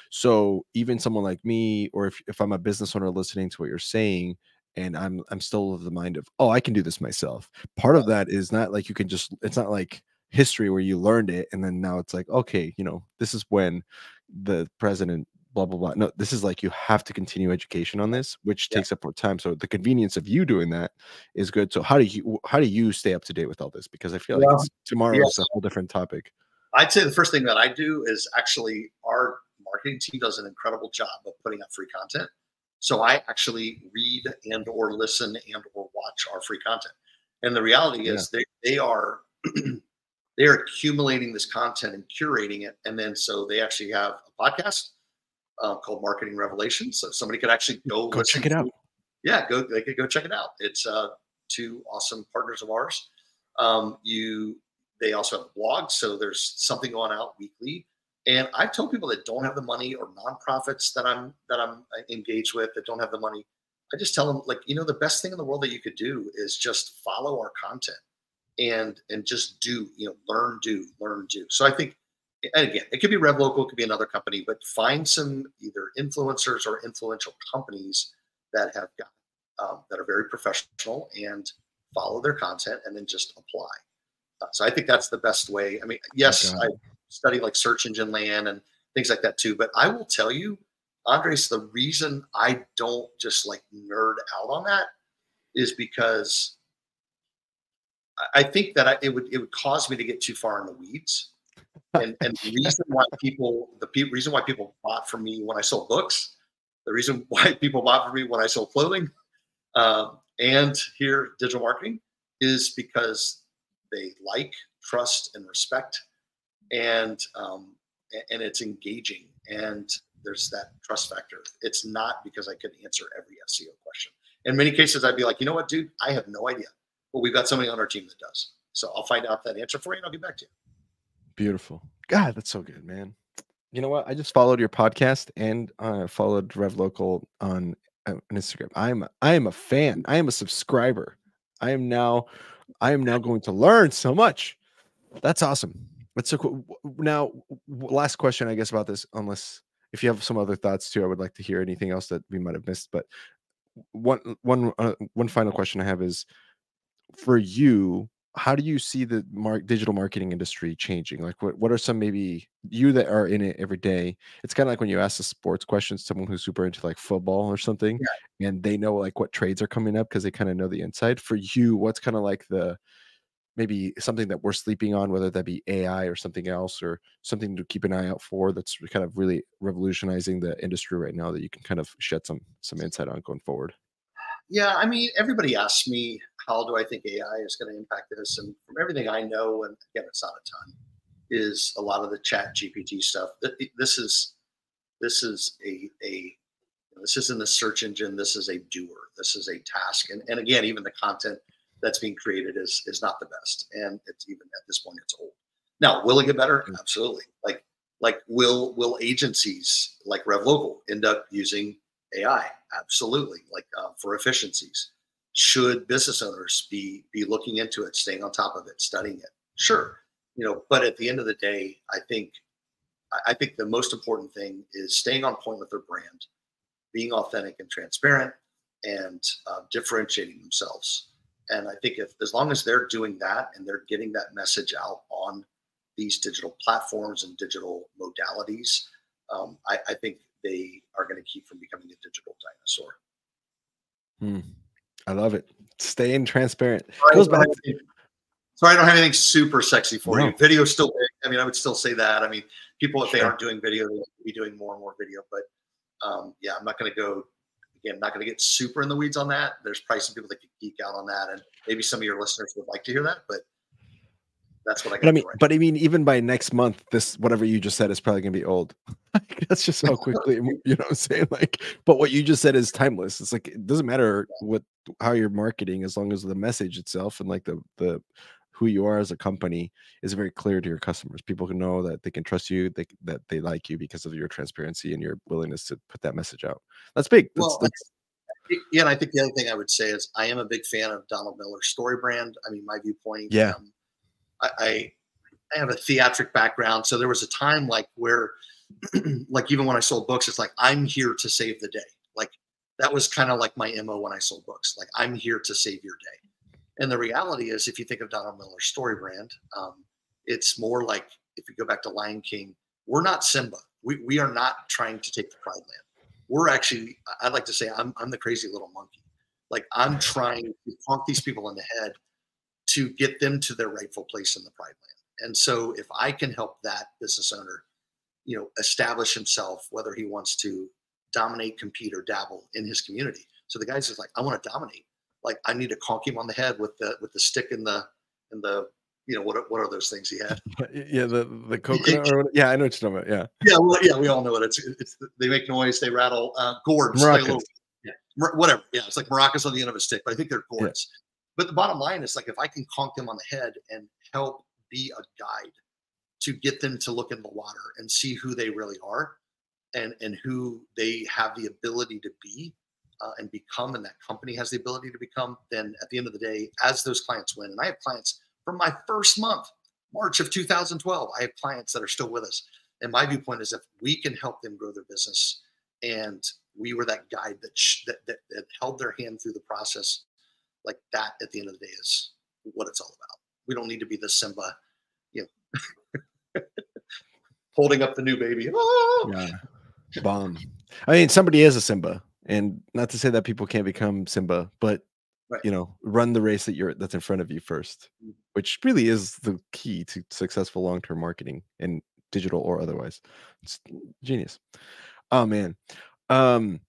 So even someone like me, or if I'm a business owner listening to what you're saying, and I'm still of the mind of, oh, I can do this myself. Part of that is not like it's not like history where you learned it and then now it's like, okay, this is when the president blah blah blah. No, this is like you have to continue education on this, which takes up more time. So the convenience of you doing that is good. So how do you stay up to date with all this? Because I feel like tomorrow is a whole different topic. I'd say the first thing that I do is actually our marketing team does an incredible job of putting out free content. So I actually read and or listen and or watch our free content. And the reality is they are they're accumulating this content and curating it. And then so they actually have a podcast called Marketing Revelations. So somebody could actually go check it out. They could go check it out. It's 2 awesome partners of ours. They also have blogs. So there's something going out weekly. And I've told people that don't have the money, or nonprofits that I'm engaged with that don't have the money, I just tell them, like, the best thing in the world that you could do is just follow our content. and just do, learn, do. So I think, and again, it could be Rev Local, it could be another company, but find some either influencers or influential companies that have got that are very professional, and follow their content and then just apply. So I think that's the best way. I mean, yes, Got I it. study like search engine land and things like that too, but I will tell you, Andres, the reason I don't just like nerd out on that is because I think that it would cause me to get too far in the weeds. And the reason why reason why people bought from me when I sold books, the reason why people bought from me when I sold clothing, and here digital marketing, is because they like, trust, and respect, and it's engaging, and there's that trust factor. It's not because I could answer every SEO question. In many cases, I'd be like, you know what, dude, I have no idea, but we've got somebody on our team that does. So I'll find out that answer for you, and I'll get back to you. Beautiful. God, that's so good, man. You know what? I just followed your podcast and followed Rev Local on Instagram. I am a fan. I am a subscriber. I am now I am now going to learn so much. That's awesome. That's so cool. Now, last question, I guess, about this, unless if you have some other thoughts too, I would like to hear anything else that we might have missed. But one final question I have is for you, how do you see the digital marketing industry changing? Like, what are some, maybe you that are in it every day? It's kind of like when you ask the sports questions, someone who's super into like football or something, Yeah. and they know like what trades are coming up because they kind of know the inside. For you, what's kind of like the maybe something that we're sleeping on, whether that be AI or something else, or something to keep an eye out for that's kind of really revolutionizing the industry right now that you can kind of shed some insight on going forward? Yeah, I mean, everybody asks me, how do I think AI is going to impact this? And from everything I know, and again, it's not a ton, is a lot of the chat GPT stuff. This is a this isn't a search engine. This is a doer. This is a task. And again, even the content that's being created is not the best. And it's even at this point, it's old. Now, will it get better? Mm. Absolutely. Like will agencies like Rev Local end up using AI? Absolutely. Like for efficiencies. Should business owners be looking into it, staying on top of it, studying it? Sure. But at the end of the day, I think the most important thing is staying on point with their brand, being authentic and transparent, and differentiating themselves. And I think if as long as they're doing that and they're getting that message out on these digital platforms and digital modalities, I think they are going to keep from becoming a digital dinosaur. Hmm. I love it. Staying transparent Sorry, I goes don't back have to, anything, sorry, I don't have anything super sexy for you. no. Video's still big. I mean, I would still say that. I mean, people, if they Sure. aren't doing video, they need to be doing more and more video. But yeah, I'm not going to go, again, not going to get super in the weeds on that. There's probably some people that could geek out on that, and maybe some of your listeners would like to hear that, but that's what I But I got mean, for right but I mean, even by next month, this whatever you just said is probably gonna be old. Like, that's just how quickly, you know what I'm saying? Like, but what you just said is timeless. It's like it doesn't matter how you're marketing as long as the message itself and like the who you are as a company is very clear to your customers. People can know that they can trust you, that they like you because of your transparency and your willingness to put that message out. That's big. Well, That's yeah, and I think the other thing I would say is I am a big fan of Donald Miller's story brand. I mean, my viewpoint. yeah. I, I I have a theatric background, so there was a time like where, like even when I sold books, it's like I'm here to save the day. Like that was kind of like my mo when I sold books. Like I'm here to save your day. And the reality is, if you think of Donald Miller's story brand, it's more like if you go back to Lion King, we're not Simba. We are not trying to take the Pride Land. We're actually, I'd like to say, I'm the crazy little monkey. Like I'm trying to punk these people in the head to get them to their rightful place in the Pride Land. And so, if I can help that business owner, establish himself, whether he wants to dominate, compete, or dabble in his community. So the guy's just like, I want to dominate. Like I need to conk him on the head with the stick and the what are those things he had? Yeah, the coconut or yeah, I know what you're talking about. Yeah, well, yeah, we all know it. It's they make noise, they rattle, Yeah. gourds, like a Maracas. little, yeah, whatever. Yeah, it's like maracas on the end of a stick, but I think they're Yeah. gourds. But the bottom line is like if I can conk them on the head and help be a guide to get them to look in the water and see who they really are, and who they have the ability to be, and become, and that company has the ability to become, then at the end of the day, as those clients win, and I have clients from my first month, March of 2012. I have clients that are still with us. And my viewpoint is if we can help them grow their business and we were that guide that held their hand through the process, like that at the end of the day is what it's all about. We don't need to be the Simba, you know, holding up the new baby. Oh! Yeah. Bomb. I mean, somebody is a Simba, and not to say that people can't become Simba, but Right. run the race that's in front of you first, which really is the key to successful long-term marketing and digital or otherwise. It's genius. Oh man. Um,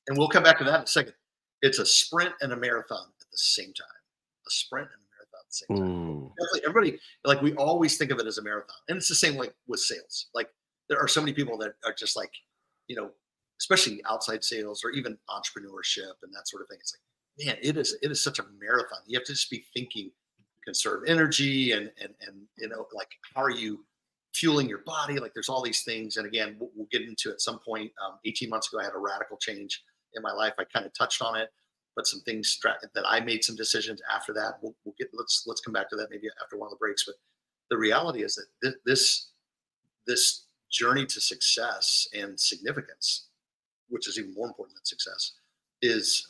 And we'll come back to that in a second. It's a sprint and a marathon at the same time. A sprint and a marathon at the same time. ooh, Definitely, everybody, like, we always think of it as a marathon, and it's the same like with sales. Like, there are so many people that are just like, you know, especially outside sales or even entrepreneurship and that sort of thing. It's like, man, it is such a marathon. You have to just be thinking, conserve energy, and like, how are you fueling your body? Like, there's all these things, and again, we'll get into at some point. 18 months ago, I had a radical change in my life. I kind of touched on it, but some things that I made some decisions after that. We'll get let's come back to that maybe after one of the breaks. But the reality is that this journey to success and significance, which is even more important than success, is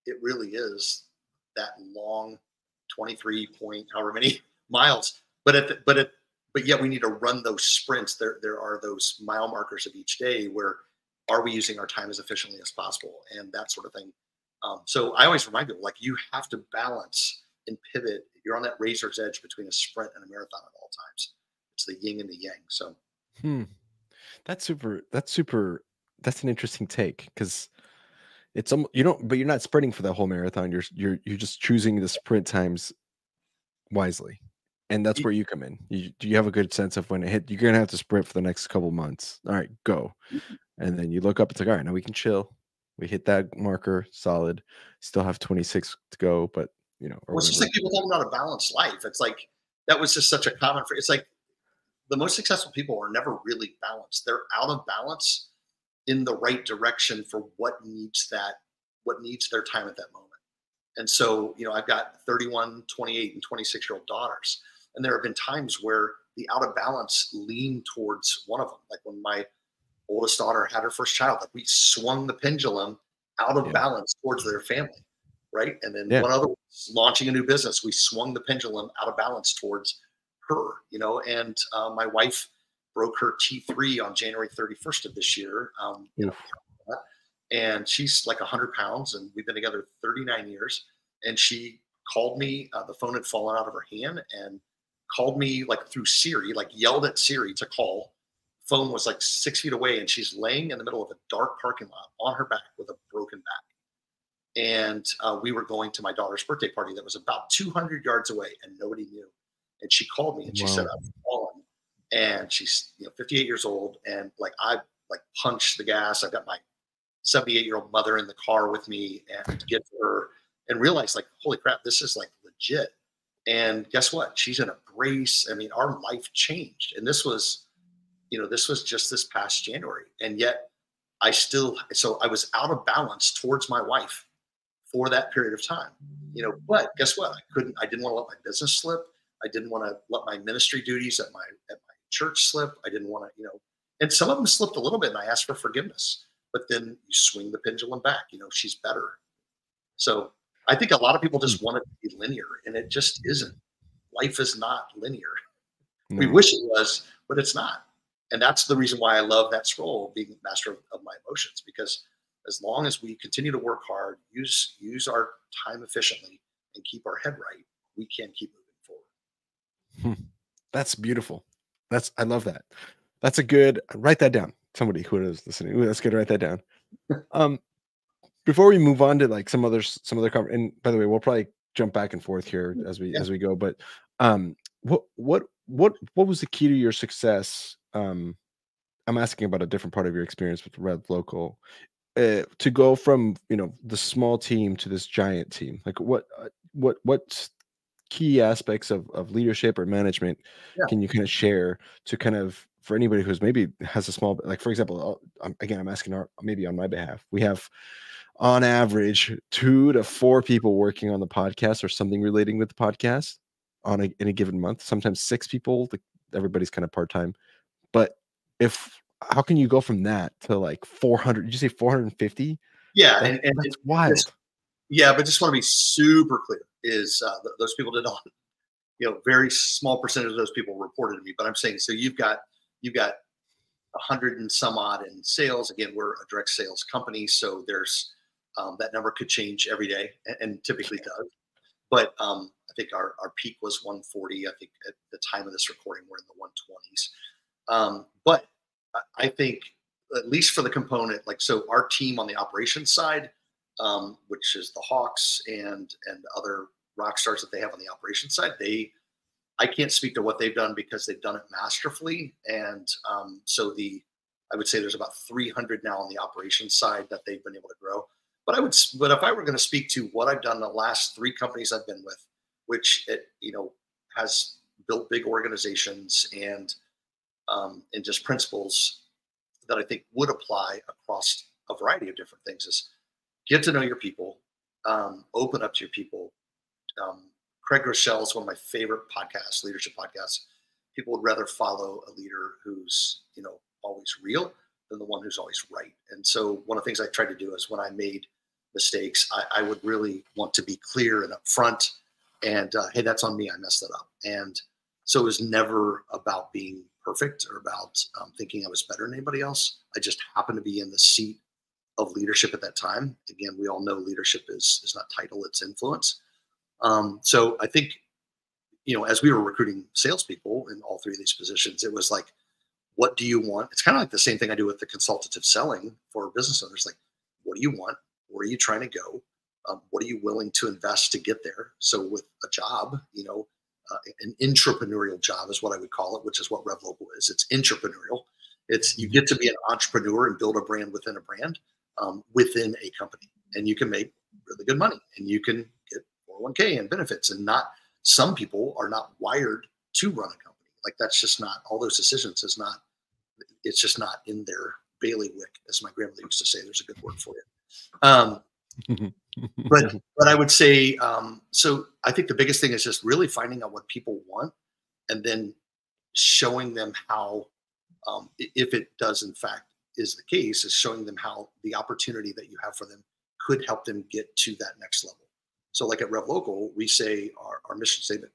it really is that long 23 point however many miles. But yet we need to run those sprints. There are those mile markers of each day where are we using our time as efficiently as possible and that sort of thing. So I always remind people, like, you have to balance and pivot. You're on that razor's edge between a sprint and a marathon at all times. It's the yin and the yang. So hmm. That's super. That's an interesting take because but you're not sprinting for the whole marathon. You're just choosing the sprint times wisely. And that's y- where you come in. Do you have a good sense of when it hit? You're gonna have to sprint for the next couple months. All right, go. And then you look up, it's like, all right, now we can chill. We hit that marker, solid. Still have 26 to go, but or well, it's just whatever. like people talking about a balanced life. It's like that was just such a common phrase. It's like the most successful people are never really balanced. They're out of balance in the right direction for what needs their time at that moment. And so, I've got 31, 28, and 26-year-old daughters. And there have been times where the out of balance leaned towards one of them. Like when my oldest daughter had her first child, like, we swung the pendulum out of Yeah. balance towards their family. Right. And then Yeah. one other was launching a new business. We swung the pendulum out of balance towards her, and my wife broke her T3 on January 31st of this year. Oof. And she's like 100 pounds, and we've been together 39 years. And she called me. The phone had fallen out of her hand, and called me like through Siri, like yelled at Siri to call. Phone was like 6 feet away, and she's laying in the middle of a dark parking lot on her back with a broken back. And we were going to my daughter's birthday party that was about 200 yards away, and nobody knew. And she called me and she said, Wow. "I've fallen." And she's 58 years old, and like, I like punched the gas. I've got my 78-year-old mother in the car with me, and to get to her and realize, like, holy crap, this is like legit. And guess what? She's in a brace. I mean, our life changed. And this was just this past January. And yet so I was out of balance towards my wife for that period of time. But guess what? I didn't want to let my business slip. I didn't want to let my ministry duties at my church slip. I didn't want to, and some of them slipped a little bit, and I asked for forgiveness. But then you swing the pendulum back. She's better. So I think a lot of people Hmm. just want it to be linear, and it just isn't. Life is not linear. We No. wish it was, but it's not. And that's the reason why I love that scroll, being master of my emotions, because as long as we continue to work hard, use our time efficiently, and keep our head right, we can keep moving forward. Hmm. That's beautiful. I love that. That's a good write that down. Somebody who is listening. Ooh, that's good. Write that down. Um, Before we move on to like some other and by the way, we'll probably jump back and forth here as we Yeah. as we go. But what was the key to your success? I'm asking about a different part of your experience with Rev Local. To go from the small team to this giant team, like what key aspects of leadership or management Yeah. can you kind of share to kind of for anybody who's maybe has a small, like for example, again, I'm asking maybe on my behalf. We have on average 2 to 4 people working on the podcast or something relating with the podcast in a given month. Sometimes 6 people. Everybody's kind of part-time. But how can you go from that to like 400? Did you say 450? Yeah, That's wild. But just want to be super clear: is those people did not, very small percentage of those people reported to me. But I'm saying, so you've got 100 and some odd in sales. Again, we're a direct sales company, so there's that number could change every day, and typically does. But I think our peak was 140. I think at the time of this recording, we're in the 120s. But I think, at least for the component, so our team on the operations side, which is the Hawks and other rock stars that they have on the operations side, I can't speak to what they've done because they've done it masterfully. And I would say there's about 300 now on the operations side that they've been able to grow. But if I were going to speak to what I've done the last 3 companies I've been with, which has built big organizations and just principles that I think would apply across a variety of different things, is get to know your people, open up to your people. Craig Rochelle is one of my favorite podcasts, leadership podcasts. People would rather follow a leader who's, always real than the one who's always right. And so one of the things I tried to do is when I made mistakes, I would really want to be clear and upfront and, hey, that's on me. I messed that up. And so it was never about being perfect or about thinking I was better than anybody else. I just happened to be in the seat of leadership at that time. Again, we all know leadership is not title, it's influence. So I think, as we were recruiting salespeople in all 3 of these positions, it was like, what do you want? It's kind of like the same thing I do with the consultative selling for business owners. Like, what do you want? Where are you trying to go? What are you willing to invest to get there? So with a job, an entrepreneurial job is what I would call it, which is what Rev Local is. It's entrepreneurial. It's you get to be an entrepreneur and build a brand within a brand, within a company, and you can make really good money, and you can get 401k and benefits. And some people are not wired to run a company. Like, that's just not, all those decisions it's just not in their bailiwick, as my grandmother used to say. There's a good word for it. But I would say, so I think the biggest thing is just really finding out what people want, and then showing them how, if it does in fact is the case, is showing them how the opportunity that you have for them could help them get to that next level. So like at Rev Local, we say our mission statement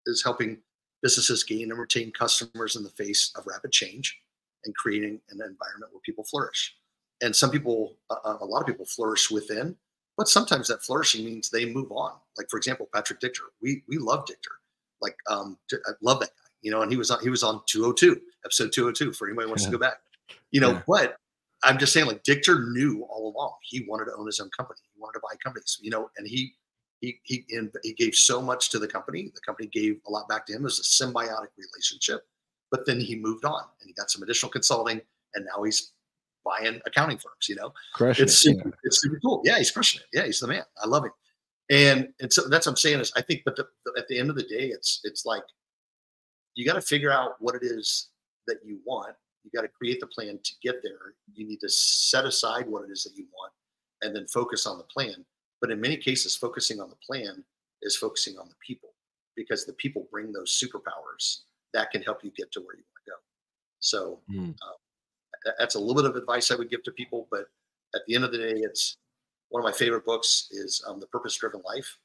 is helping businesses gain and retain customers in the face of rapid change and creating an environment where people flourish. And some people, a lot of people flourish within, but sometimes that flourishing means they move on. Like, for example, Patrick Dichter. We love Dichter. Like, I love that guy, and he was on 202, episode 202, for anybody who wants to go back, but I'm just saying, like, Dichter knew all along he wanted to own his own company. He wanted to buy companies, and he gave so much to the company. The company gave a lot back to him. It was a symbiotic relationship. But then he moved on and he got some additional consulting, and now he's buying accounting firms. It's super cool. Yeah, he's crushing it. Yeah, he's the man. I love him. And so that's what I'm saying is, I think, but at the end of the day, it's like, you got to figure out what it is that you want. You got to create the plan to get there. You need to set aside what it is that you want and then focus on the plan. But in many cases, focusing on the plan is focusing on the people, because the people bring those superpowers that can help you get to where you want to go. So that's a little bit of advice I would give to people. But at the end of the day, it's one of my favorite books is The Purpose-Driven Life.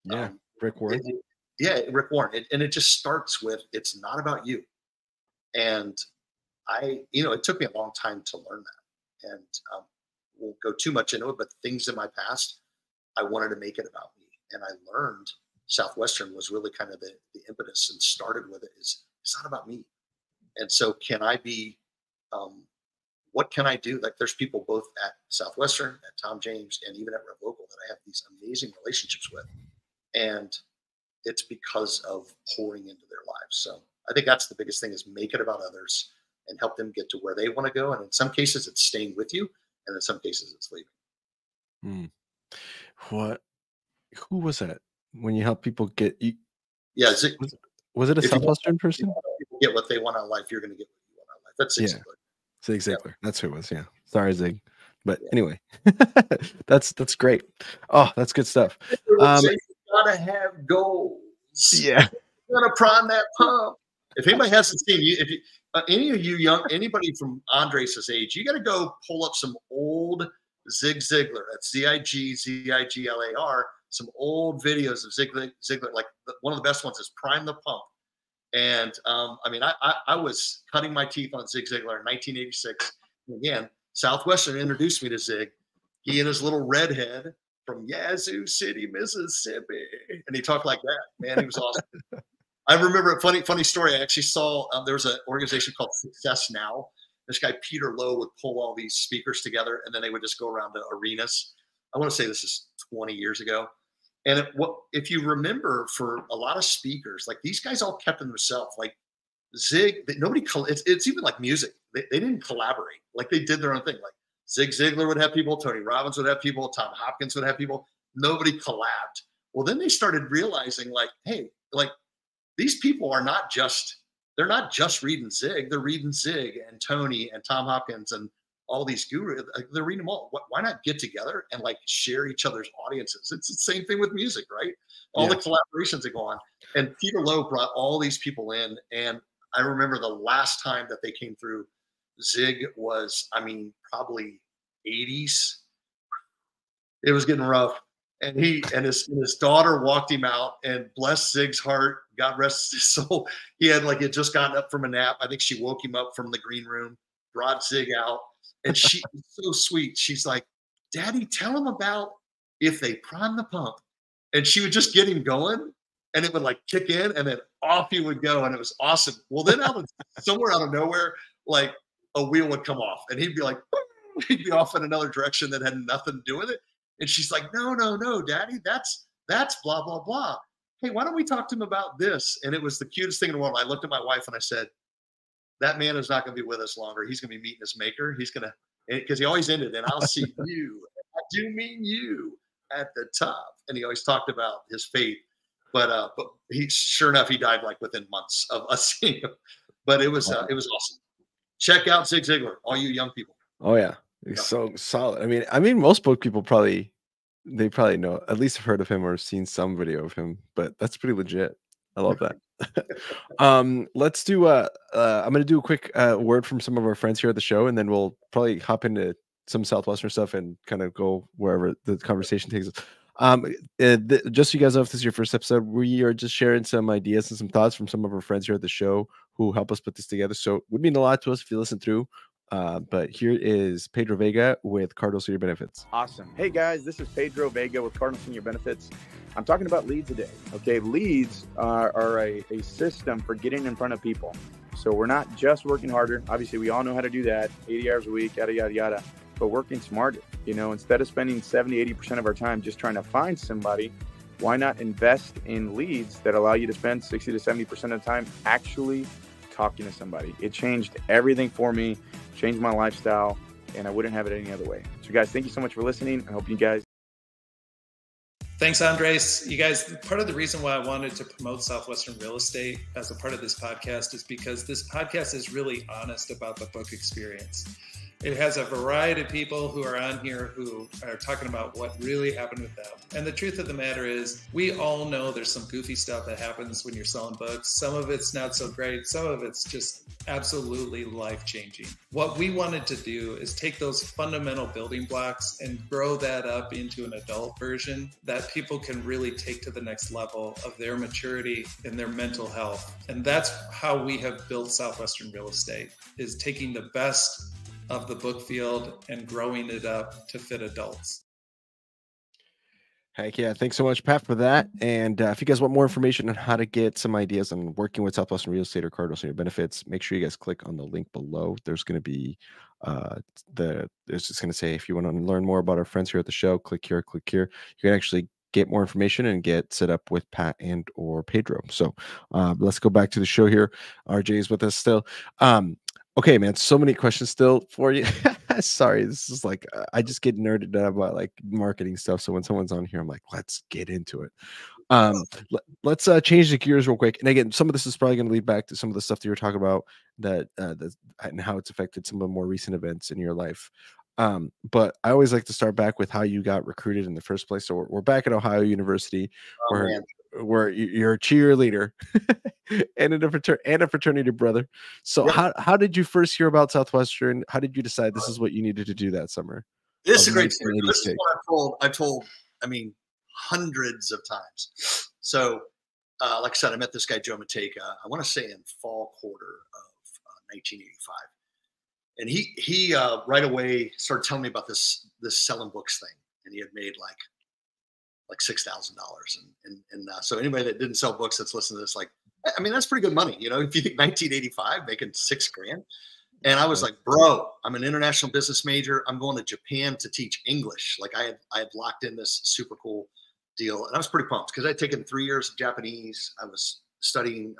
Yeah, Rick Warren. Rick Warren. And it just starts with, it's not about you. And it took me a long time to learn that. And won't go too much into it, but things in my past, I wanted to make it about me. And I learned Southwestern was really kind of the impetus, and started with it is, it's not about me. And so can I be, what can I do? Like, there's people both at Southwestern, at Tom James, and even at Rev Local that I have these amazing relationships with. And it's because of pouring into their lives. So I think that's the biggest thing, is make it about others and help them get to where they want to go. And in some cases it's staying with you, and in some cases it's leaving. Who was that when you help people get you? Yeah. Was it a Southwestern person? People get what they want out of life, you're going to get what you want out of life. That's Zig Zigler. Zig Zigler. That's who it was. Yeah. Sorry, Zig. But anyway, that's great. Oh, that's good stuff. You gotta have goals. Yeah. You gotta prime that pump. If anybody hasn't seen you, if you, any of you anybody from Andres' age, you got to go pull up some old Zig Ziglar. That's Zigziglar. Some old videos of Zig Ziglar. Like one of the best ones is "Prime the Pump." And I mean, I was cutting my teeth on Zig Ziglar in 1986. And again, Southwestern introduced me to Zig. He and his little redhead from Yazoo City, Mississippi, and he talked like that. Man, he was awesome. I remember a funny story. I actually saw there was an organization called Success Now. This guy Peter Lowe would pull all these speakers together, and then they would just go around to arenas. I want to say this is 20 years ago. And if you remember, for a lot of speakers, like these guys all kept to themselves. Like Zig, nobody. It's even like music. They didn't collaborate. Like they did their own thing. Like Zig Ziglar would have people, Tony Robbins would have people, Tom Hopkins would have people. Nobody collabed. Well, then they started realizing, like, hey, like, these people are not just, they're not just reading Zig, they're reading Zig and Tony and Tom Hopkins and all these gurus. They're reading them all. Why not get together and like share each other's audiences? It's the same thing with music, right? All the collaborations that go on. And Peter Lowe brought all these people in. And I remember the last time that they came through, Zig was, I mean, probably 80s. It was getting rough. And he and his daughter walked him out, and bless Zig's heart, God rest his soul. He had just gotten up from a nap. I think she woke him up from the green room, brought Zig out, and she was so sweet. She's like, "Daddy, tell him about if they prime the pump." And she would just get him going, and it would like kick in, and then off he would go, and it was awesome. Well, then somewhere out of nowhere, like a wheel would come off, and he'd be like, he'd be off in another direction that had nothing to do with it. And she's like, no, Daddy, that's blah, blah, blah. Hey, why don't we talk to him about this? And it was the cutest thing in the world. I looked at my wife and I said, that man is not going to be with us longer. He's going to be meeting his maker. He's going to, because he always ended, and I'll see you. I do mean you at the top. And he always talked about his faith. But he, sure enough, he died like within months of us seeing him. But it was awesome. Check out Zig Ziglar, all you young people. Oh yeah. He's so solid. I mean, most book people probably know, at least have heard of him or seen some video of him, but that's pretty legit. I love that. Let's do I'm gonna do a quick word from some of our friends here at the show, and then we'll probably hop into some Southwestern stuff and kind of go wherever the conversation takes us. Just so you guys know, if this is your first episode, we are just sharing some ideas and some thoughts from some of our friends here at the show who help us put this together. So it would mean a lot to us if you listen through. But here is Pedro Vega with Cardinal Senior Benefits. Awesome. Hey guys, this is Pedro Vega with Cardinal Senior Benefits. I'm talking about leads today. Okay, leads are a system for getting in front of people. So we're not just working harder. Obviously, we all know how to do that, 80 hours a week, yada, yada, yada. But working smarter. Instead of spending 70, 80% of our time just trying to find somebody, why not invest in leads that allow you to spend 60 to 70% of the time actually talking to somebody? It changed everything for me, changed my lifestyle, and I wouldn't have it any other way. So guys, thank you so much for listening. I hope you guys. Thanks, Andres. You guys, part of the reason why I wanted to promote Southwestern Real Estate as a part of this podcast is because this podcast is really honest about the book experience. It has a variety of people who are on here who are talking about what really happened with them. And the truth of the matter is, we all know there's some goofy stuff that happens when you're selling books. Some of it's not so great. Some of it's just absolutely life-changing. What we wanted to do is take those fundamental building blocks and grow that up into an adult version that people can really take to the next level of their maturity and their mental health. And that's how we have built Southwestern Real Estate, is taking the best of the book field and growing it up to fit adults. Heck yeah. Thanks so much, Pat, for that. And if you guys want more information on how to get some ideas on working with Southwestern Real Estate or Cardinal Senior Benefits, make sure you guys click on the link below. There's going to be it's just going to say, if you want to learn more about our friends here at the show, click here, click here. You can actually get more information and get set up with Pat and or Pedro. So let's go back to the show here. RJ is with us still. Okay, man, so many questions still for you. Sorry, this is like, I just get nerded out about like marketing stuff. So when someone's on here, I'm like, let's get into it. Let's change the gears real quick. And again, some of this is probably going to lead back to some of the stuff that you were talking about, that and how it's affected some of the more recent events in your life. But I always like to start back with how you got recruited in the first place. So we're back at Ohio University, Oh, where man. you're a cheerleader and a fraternity brother. So Yep. how did you first hear about Southwestern? How did you decide this is what you needed to do that summer This of is a great story. This is 1986? what I told, I mean, hundreds of times. So, like I said, I met this guy, Joe Mateka, I want to say in fall quarter of 1985. And he right away started telling me about this selling books thing. And he had made like $6,000. And so anybody that didn't sell books that's listening to this, like, I mean, that's pretty good money. You know, if you think 1985, making $6,000. And I was like, bro, I'm an international business major. I'm going to Japan to teach English. Like I had locked in this super cool deal. And I was pretty pumped because I'd taken 3 years of Japanese. I was studying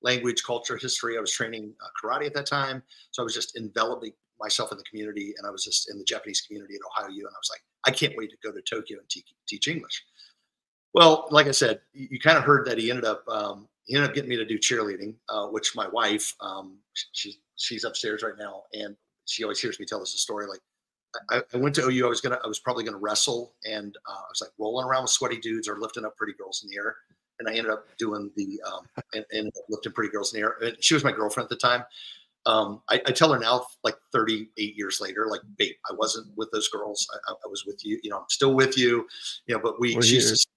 language, culture, history. I was training karate at that time. So I was just enveloping myself in the community. And I was just in the Japanese community at Ohio U. And I was like, I can't wait to go to Tokyo and teach English. Well, like I said, you kind of heard that he ended up getting me to do cheerleading, which my wife, she's upstairs right now, and she always hears me tell this story. Like I went to OU, I was probably gonna wrestle, and I was like rolling around with sweaty dudes or lifting up pretty girls in the air, and I ended up doing and ended up lifting pretty girls in the air. And she was my girlfriend at the time. I tell her now, like 38 years later, like, babe, I wasn't with those girls. I was with you. You know, I'm still with you. You know, but she's just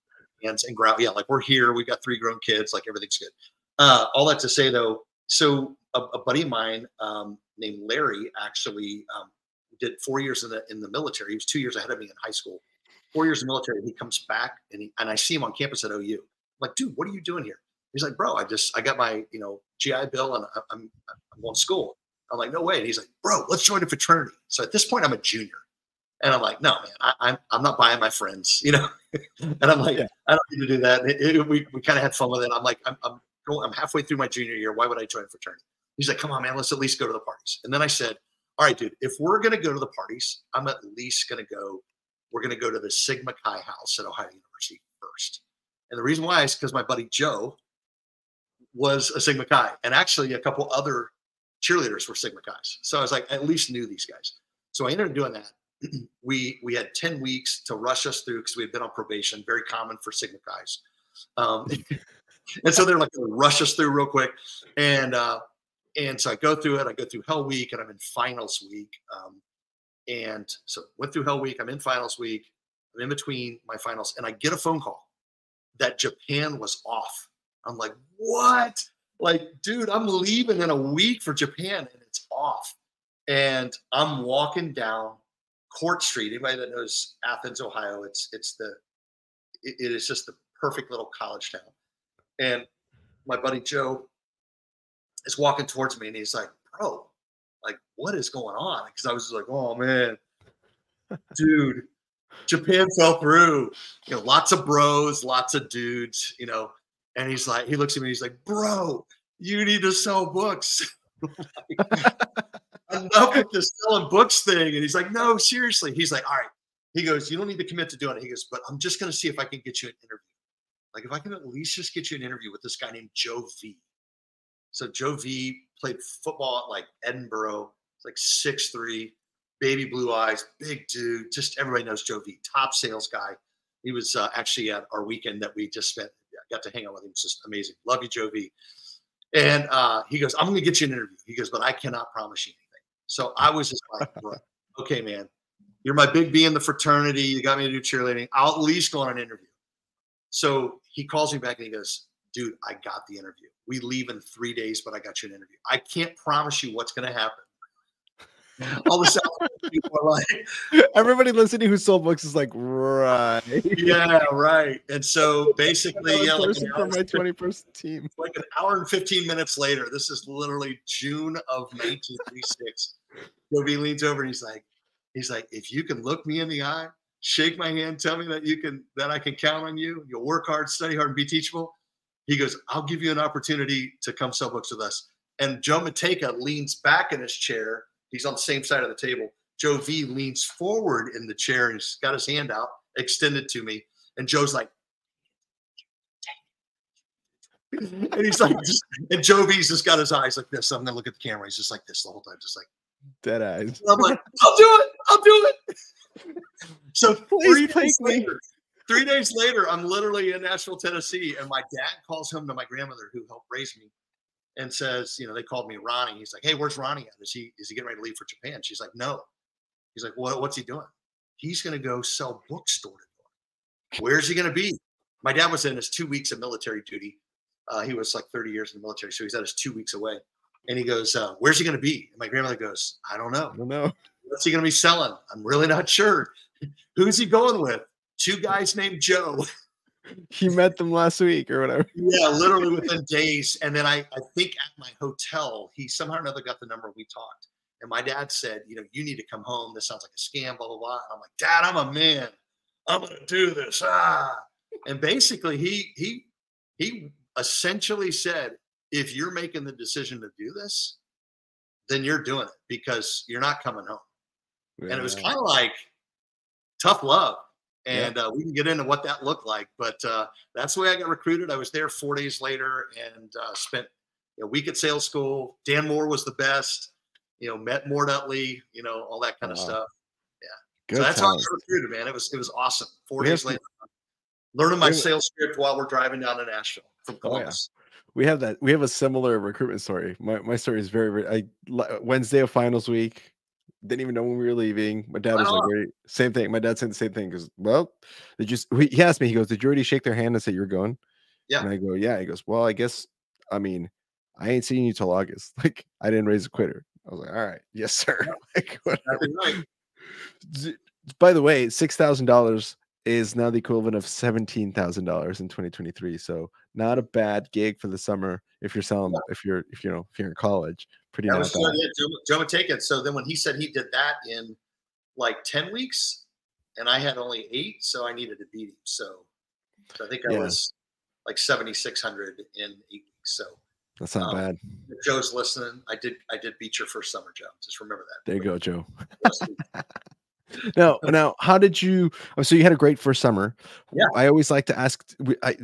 hands and ground. Yeah, like we're here. We've got 3 grown kids. Like everything's good. All that to say, though, so a buddy of mine named Larry actually did 4 years in the military. He was 2 years ahead of me in high school. 4 years in the military. He comes back and I see him on campus at OU. I'm like, dude, what are you doing here? He's like, bro, I got my GI Bill and I'm going to school. I'm like, no way. And he's like, bro, let's join a fraternity. So at this point, I'm a junior. And I'm like, no, man, I'm not buying my friends, you know. And I'm like, yeah. I don't need to do that. We kind of had fun with it. I'm like, I'm halfway through my junior year. Why would I join a fraternity? He's like, come on, man, let's at least go to the parties. And then I said, all right, dude, if we're going to go to the parties, I'm at least going to go. We're going to go to the Sigma Chi house at Ohio University first. And the reason why is because my buddy Joe was a Sigma Chi, and actually a couple other cheerleaders were Sigma Chi's. So I was like, I at least knew these guys. So I ended up doing that. We had 10 weeks to rush us through because we had been on probation, very common for Sigma Chi's. And so they're like, rush us through real quick. And so I go through it. I go through Hell Week, and I'm in finals week. And so went through Hell Week. I'm in finals week. I'm in between my finals, and I get a phone call that Japan was off. I'm like, what? Like, dude, I'm leaving in a week for Japan, and it's off. And I'm walking down Court Street. Anybody that knows Athens, Ohio, it is just the perfect little college town. And my buddy Joe is walking towards me, and he's like, bro, like, what is going on? Because I was just like, oh man, dude, Japan fell through. You know, lots of bros, lots of dudes, you know. And he's like, he looks at me, he's like, bro, you need to sell books. Enough with this selling books thing. And he's like, no, seriously. He's like, all right. He goes, you don't need to commit to doing it. He goes, but I'm just going to see if I can get you an interview. Like, if I can at least just get you an interview with this guy named Joe V. So Joe V played football at like Edinburgh. It's like 6'3", baby blue eyes, big dude. Just everybody knows Joe V, top sales guy. He was actually at our weekend that we just spent. Got to hang out with him. It's just amazing. Love you, Joe V. And he goes, I'm going to get you an interview. He goes, but I cannot promise you anything. So I was just like, okay, man, you're my big B in the fraternity. You got me to do cheerleading. I'll at least go on an interview. So he calls me back and he goes, dude, I got the interview. We leave in 3 days, but I got you an interview. I can't promise you what's going to happen. All the people are like, everybody listening who sold books is like, right. Yeah, right. And so basically, yeah, like from my 20-person team. Like an hour and 15 minutes later, this is literally June of 1986. Toby leans over and he's like, if you can look me in the eye, shake my hand, tell me that I can count on you. You'll work hard, study hard, and be teachable. He goes, I'll give you an opportunity to come sell books with us. And Joe Mateka leans back in his chair. He's on the same side of the table. Joe V leans forward in the chair and he's got his hand out, extended to me. And Joe's like, and he's like, and Joe V's just got his eyes like this. So I'm going to look at the camera. He's just like this the whole time, just like, Dead eyes. And I'm like, I'll do it. I'll do it. So Please 3 days later, I'm literally in Nashville, Tennessee, and my dad calls home to my grandmother who helped raise me and says, they called me Ronnie. He's like, hey, where's Ronnie at? Is he getting ready to leave for Japan? She's like, no. He's like, what's he doing? He's going to go sell bookstore to door. Where's he going to be? My dad was in his 2 weeks of military duty. He was like 30 years in the military, so he's at his 2 weeks away. And he goes, where's he going to be? And my grandmother goes, I don't know. What's he going to be selling? I'm really not sure. Who's he going with? 2 guys named Joe. He met them last week or whatever. Yeah, literally within days. And then I think at my hotel, he somehow or another got the number. We talked. And my dad said, you need to come home. This sounds like a scam, blah, blah, blah. And I'm like, Dad, I'm a man. I'm going to do this. And basically, he essentially said, if you're making the decision to do this, then you're doing it because you're not coming home. Yeah. And it was kind of like tough love. And we can get into what that looked like. But that's the way I got recruited. I was there 4 days later and spent a week at sales school. Dan Moore was the best. Met Mort Utley, all that kind of stuff. Yeah. Good so that's how I got recruited, man. It was awesome. 4 days later, learning my sales script while we're driving down to Nashville from Columbus. We have that. We have a similar recruitment story. My story is very Wednesday of finals week. Didn't even know when we were leaving. My dad was like, same thing. My dad said the same thing. Because, he asked me, he goes, did you already shake their hand and say you're going? Yeah. And I go, yeah. He goes, well, I guess, I ain't seeing you till August. Like, I didn't raise a quitter. I was like, all right. Yes, sir. Like, right. By the way, $6,000 is now the equivalent of $17,000 in 2023. So not a bad gig for the summer if you're selling, if you're in college. Pretty that not was bad. Good. Yeah, Joe would take it. So then when he said he did that in like 10 weeks and I had only 8, so I needed to beat him. So I think I was like 7,600 in 8 weeks. So that's not bad. If Joe's listening, I did beat your first summer, Joe. Just remember that. There you go, Joe. Now, how did you? So you had a great first summer. Yeah. I always like to ask.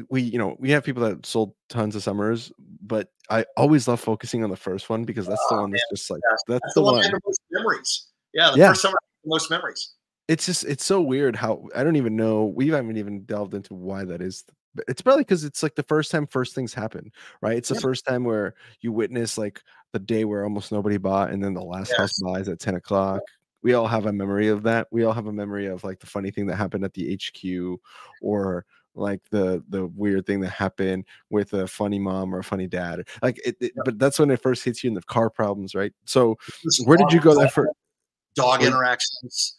We have people that sold tons of summers, but I always love focusing on the first one because that's the one that's just like that's the one. I have the most memories. Yeah, the first summer I have the most memories. It's so weird how I don't even know. We haven't even delved into why that is. But it's probably because it's like the first time first things happen, right? It's the first time where you witness like the day where almost nobody bought, and then the last house buys at 10 o'clock. We all have a memory of that. We all have a memory of like the funny thing that happened at the HQ, or like the weird thing that happened with a funny mom or a funny dad. Like but that's when it first hits you in the car problems, right? So where did you go there for dog interactions?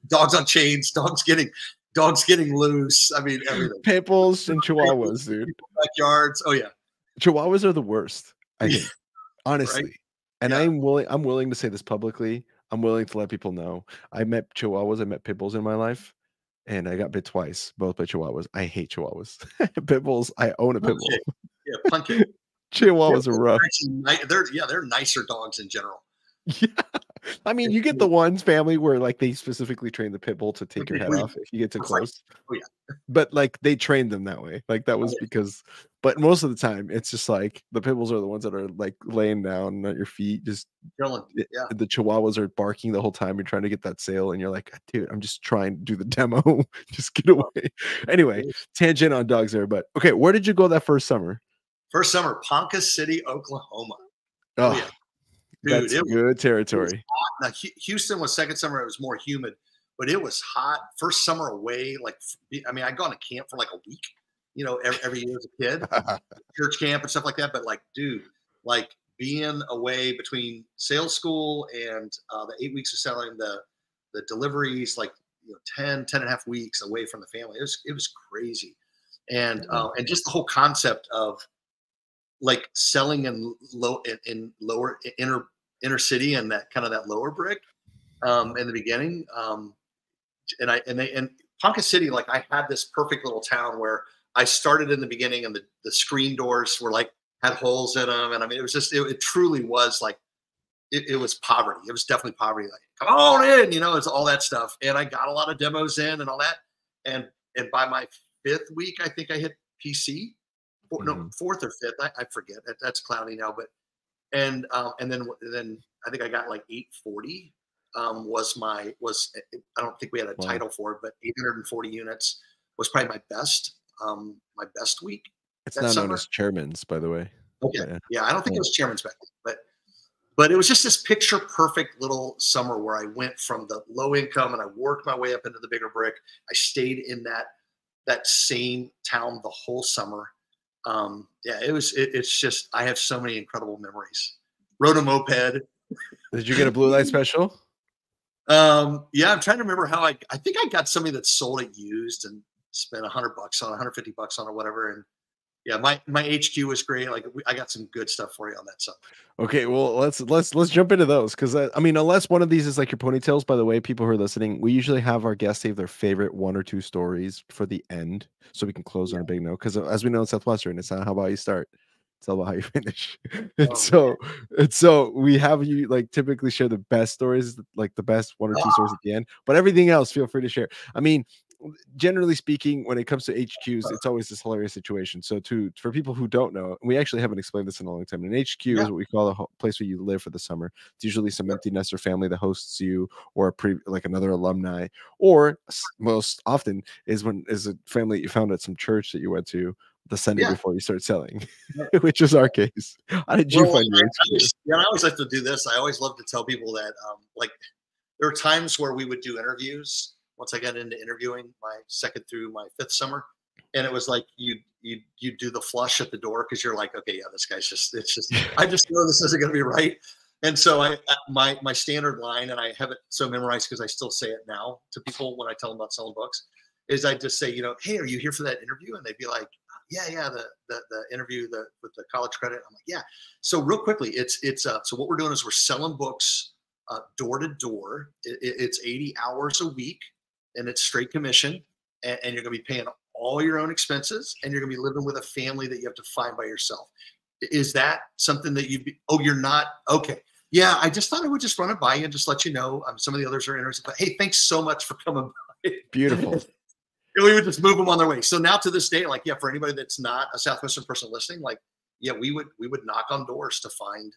Dogs on chains, dogs getting loose. I mean, everything. Pit bulls and chihuahuas, dude. Backyards. Oh yeah. Chihuahuas are the worst, I think. Honestly. Right? And I'm willing to say this publicly. I'm willing to let people know. I met chihuahuas, I met pit bulls in my life, and I got bit twice, both by chihuahuas. I hate chihuahuas. Pit bulls, I own a pit bull. Yeah, punky. Chihuahuas are rough. They're nicer dogs in general. Yeah. I mean, you get the ones family where like they specifically train the pit bull to take your head off if you get too close. Oh yeah. But like they trained them that way. Like that was because, but most of the time it's just like the pit bulls are the ones that are like laying down at your feet, just chilling. Yeah. The chihuahuas are barking the whole time. You're trying to get that sale, and you're like, dude, I'm just trying to do the demo. Just get away. Anyway, tangent on dogs there, but okay, where did you go that first summer? First summer, Ponca City, Oklahoma. Oh yeah. Dude, that's good territory. Now, Houston was second summer. It was more humid, but it was hot. First summer away, I'd gone to camp for like a week, every year as a kid, church camp and stuff like that. But like, dude, like being away between sales school and the 8 weeks of selling the deliveries, like 10 and a half weeks away from the family. It was crazy. And just the whole concept of like selling in lower inner city and that kind of that lower brick in the beginning. And Ponca City, like I had this perfect little town where I started in the beginning and the screen doors were like, had holes in them. And I mean, it was just, it truly was like, it was poverty. It was definitely poverty. Like, come on in, it's all that stuff. And I got a lot of demos in and all that. And by my 5th week, I think I hit PC. No, 4th or 5th. I forget. That's cloudy now, but and then I think I got like 840. I don't think we had a title for it, but 840 units was probably my best week It's that now known summer. as Chairman's, by the way. Okay, yeah, I don't think it was Chairman's back then, but it was just this picture perfect little summer where I went from the low income and I worked my way up into the bigger brick. I stayed in that same town the whole summer. Yeah, it's just, I have so many incredible memories. Rode a moped. Did you get a blue light special? Yeah, I'm trying to remember how I think I got somebody that sold it used and spent $100 on, $150 on or whatever. And yeah, my HQ was great. Like I got some good stuff for you on that summer. Okay, well, let's jump into those, because I mean, unless one of these is like your ponytails, by the way, people who are listening, we usually have our guests save their favorite 1 or 2 stories for the end, so we can close on a big note. Because as we know in Southwestern, it's not how about you start, it's all about how you finish. And so we have you like typically share the best stories, like the best 1 or 2 stories at the end, but everything else, feel free to share. I mean, generally speaking, when it comes to HQs, it's always this hilarious situation. So for people who don't know, we actually haven't explained this in a long time. An HQ is what we call a place where you live for the summer. It's usually some empty nester family that hosts you, or like another alumni, or most often is a family you found at some church that you went to the Sunday before you start selling, which is our case. How did you find your HQ? I always like to do this. I always love to tell people that like there are times where we would do interviews. Once I got into interviewing my 2nd through my 5th summer, and it was like you do the flush at the door because you're like, okay, yeah, this guy's I just know this isn't going to be right. And so my standard line, and I have it so memorized because I still say it now to people when I tell them about selling books, is I just say, hey, are you here for that interview? And they'd be like, yeah, the interview with the college credit. I'm like, yeah. So real quickly, so what we're doing is we're selling books door to door. It's 80 hours a week. And it's straight commission, and you're going to be paying all your own expenses, and you're going to be living with a family that you have to find by yourself. Is that something that you're not? Okay. Yeah. I just thought I would just run it by you and just let you know. Some of the others are interested, but hey, thanks so much for coming by. Beautiful. And we would just move them on their way. So now to this day, like, yeah, for anybody that's not a Southwestern person listening, like, yeah, we would knock on doors to find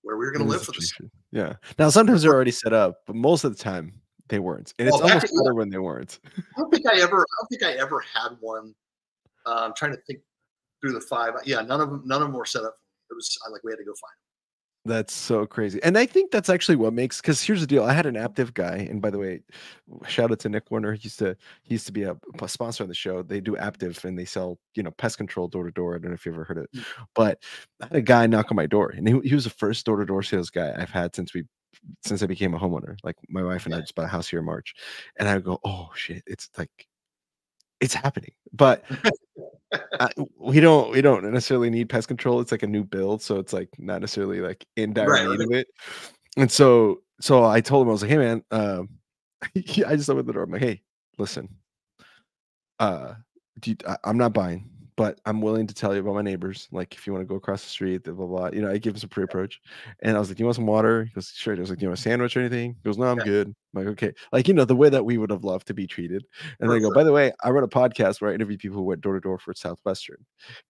where we were going to live for this. Yeah. Now, sometimes they're already set up, but most of the time, they weren't, and it's almost better when they weren't. I don't think I ever had one. I'm trying to think through the 5. Yeah, none of them were set up. It was like we had to go find them. That's so crazy, and I think that's actually what makes. Because here's the deal: I had an Aptive guy, and by the way, shout out to Nick Warner. He used to be a sponsor on the show. They do Aptive, and they sell pest control door to door. I don't know if you ever heard it, but I had a guy knock on my door, and he was the first door to door sales guy I've had since I became a homeowner. Like my wife and I just bought a house here in March, and I would go, oh shit, it's happening. But we don't necessarily need pest control. It's like a new build, so it's like not necessarily like in dire need of it. And so I told him, I was like, hey man, I just opened the door. I'm like, hey, listen, I'm not buying, but I'm willing to tell you about my neighbors. Like, if you want to go across the street, blah, blah, blah. I give him some pre-approach. And I was like, you want some water? He goes, sure. I was like, you want a sandwich or anything? He goes, no, I'm good. I'm like, okay. Like, the way that we would have loved to be treated. And then I go, by the way, I run a podcast where I interview people who went door to door for Southwestern.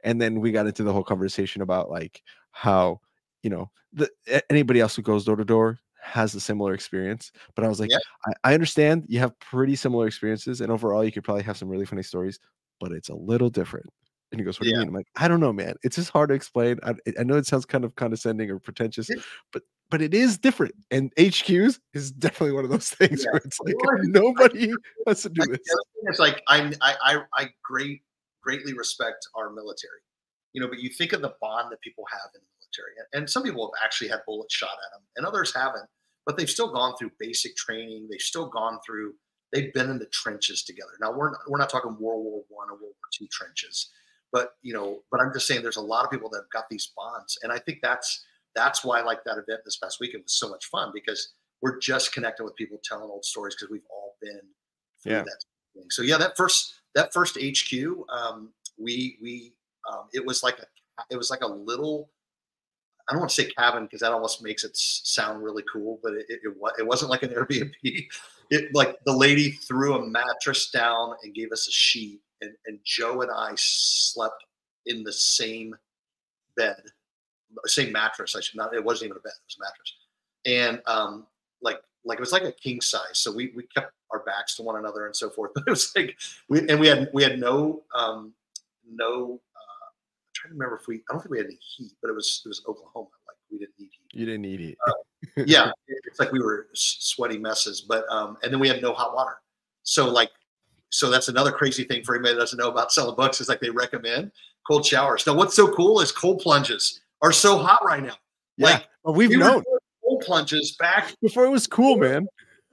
And then we got into the whole conversation about like how, anybody else who goes door to door has a similar experience. But I was like, I understand you have pretty similar experiences, and overall you could probably have some really funny stories, but it's a little different. And he goes, what do you mean? I'm like, I don't know, man. It's just hard to explain. I know it sounds kind of condescending or pretentious, but it is different. And HQs is definitely one of those things where it's like nobody wants to do this. It's like I greatly respect our military, but you think of the bond that people have in the military, and some people have actually had bullets shot at them, and others haven't, but they've still gone through basic training. They've been in the trenches together. Now we're not talking World War I or World War II trenches, but I'm just saying there's a lot of people that have got these bonds, and I think that's why like that event this past weekend was so much fun, because we're just connecting with people telling old stories because we've all been through that thing. So yeah, that first HQ, it was like a little, I don't want to say cabin because that almost makes it sound really cool, but it wasn't like an Airbnb. It like the lady threw a mattress down and gave us a sheet, and Joe and I slept in the same bed same mattress. I should not. It wasn't even a bed. It was a mattress, and like it was like a king size. So we kept our backs to one another and so forth. But it was like we had no no. I'm trying to remember if I don't think we had any heat, but it was Oklahoma. Like we didn't need heat. You didn't need heat. Yeah, it's like we were sweaty messes. But and then we had no hot water. So that's another crazy thing for anybody that doesn't know about selling books is like they recommend cold showers. Now, what's so cool is cold plunges are so hot right now. Yeah, like we've known cold plunges back before it was cool, man.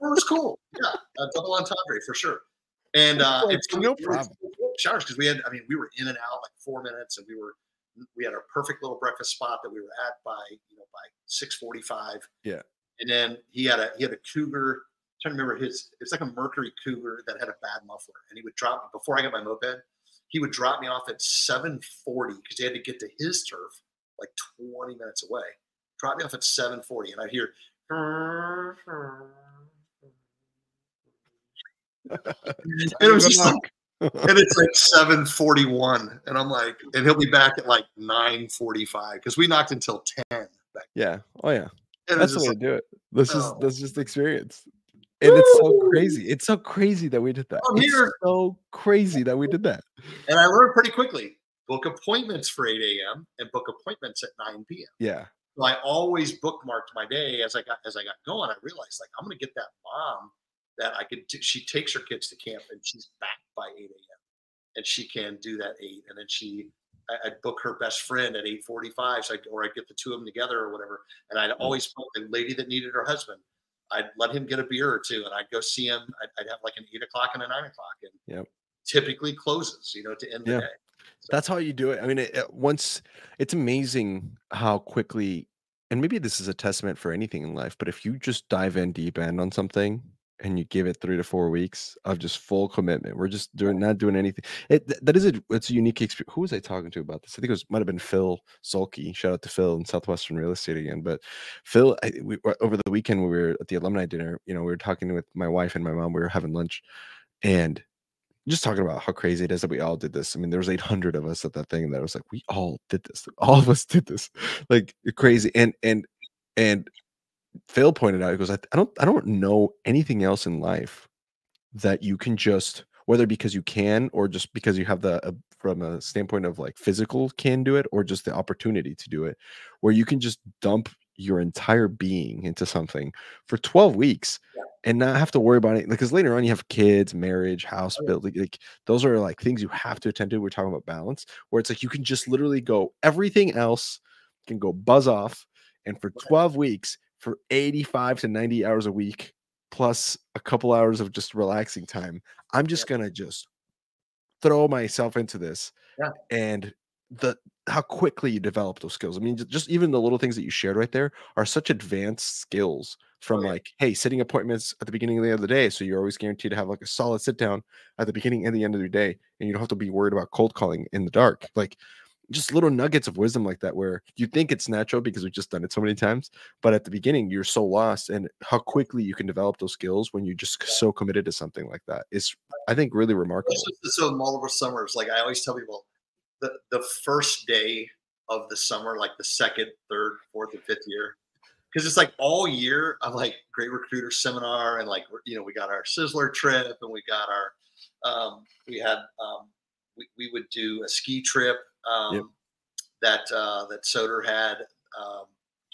It was cool. Yeah, double entendre for sure. And it's no problem. Showers because we were in and out like 4 minutes, and we had our perfect little breakfast spot that we were at by 6:45. Yeah, and then he had a Cougar. I'm trying to remember it's like a Mercury Cougar that had a bad muffler, and he would drop me before I got my moped. He would drop me off at 7:40 because he had to get to his turf like 20 minutes away. Drop me off at 7:40, and I'd hear. And it was just like, and it's like 7:41, and I'm like, and he'll be back at like 9:45 because we knocked until 10. Yeah. Oh yeah. And That's the way like, to do it. That's just the experience. And it's so crazy. It's so crazy that we did that. It's so crazy that we did that. And I learned pretty quickly, book appointments for 8 a.m. and book appointments at 9 p.m. Yeah. So I always bookmarked my day as I got going. I realized like I'm gonna get that mom that I could do. She takes her kids to camp and she's back by 8 a.m. and she can do that 8. And then I'd book her best friend at 8:45. So I'd get the two of them together or whatever. And I'd always book the lady that needed her husband. I'd let him get a beer or two, and I'd go see him. I'd have like an 8 o'clock and a 9 o'clock, and typically closes, to end the day. So that's how you do it. I mean, once it's amazing how quickly, and maybe this is a testament for anything in life, but if you just dive in deep end on something and you give it 3 to 4 weeks of just full commitment, we're just not doing anything. It's a unique experience. Who was I talking to about this? I think might have been Phil Sulky. Shout out to Phil in Southwestern Real Estate again. But Phil, over the weekend when we were at the alumni dinner, we were talking with my wife and my mom. We were having lunch, and just talking about how crazy it is that we all did this. I mean, there was 800 of us at that thing that was like, we all did this. All of us did this, like crazy. And Phil pointed out, he goes, I don't know anything else in life that you can just, whether because you can or just because you have from a standpoint of like physical can do it, or just the opportunity to do it, where you can just dump your entire being into something for 12 weeks and not have to worry about it. Because later on you have kids, marriage, house building, like those are like things you have to attend to. We're talking about balance, where it's like you can just literally go, everything else can go buzz off, and for 12 weeks, for 85 to 90 hours a week, plus a couple hours of just relaxing time, I'm just gonna just throw myself into this. And how quickly you develop those skills. I mean, just even the little things that you shared right there are such advanced skills from like, hey, setting appointments at the beginning of the end of the day, so you're always guaranteed to have like a solid sit down at the beginning and the end of your day, and you don't have to be worried about cold calling in the dark. Like just little nuggets of wisdom like that, where you think it's natural because we've just done it so many times, but at the beginning you're so lost, and how quickly you can develop those skills when you're just so committed to something like that is, I think, really remarkable. So multiple summers, like I always tell people, the first day of the summer, like the second, third, fourth, and fifth year, because it's like all year of like Great Recruiter Seminar, and like we got our Sizzler trip, and we got our we would do a ski trip that Soder had. Oh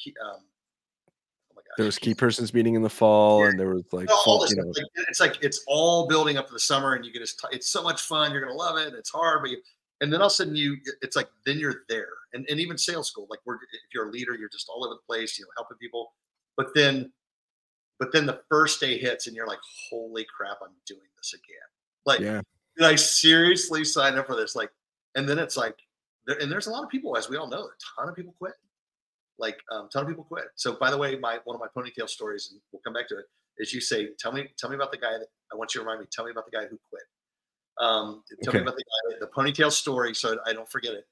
my gosh. There was key persons meeting in the fall, and there was like, it's like it's all building up to the summer, and you can it's so much fun. You're gonna love it. It's hard, but and then all of a sudden it's like then you're there, and even sales school, like if you're a leader, you're just all over the place, helping people. But then the first day hits, and you're like, holy crap, I'm doing this again. Like, did I seriously sign up for this? Like, and then it's like, there's a lot of people, as we all know, a ton of people quit. Like, a ton of people quit. So, by the way, one of my ponytail stories, and we'll come back to it, is you say, tell me about the guy that I want you to remind me. Tell me about the guy who quit. Tell me about the ponytail story, so I don't forget it.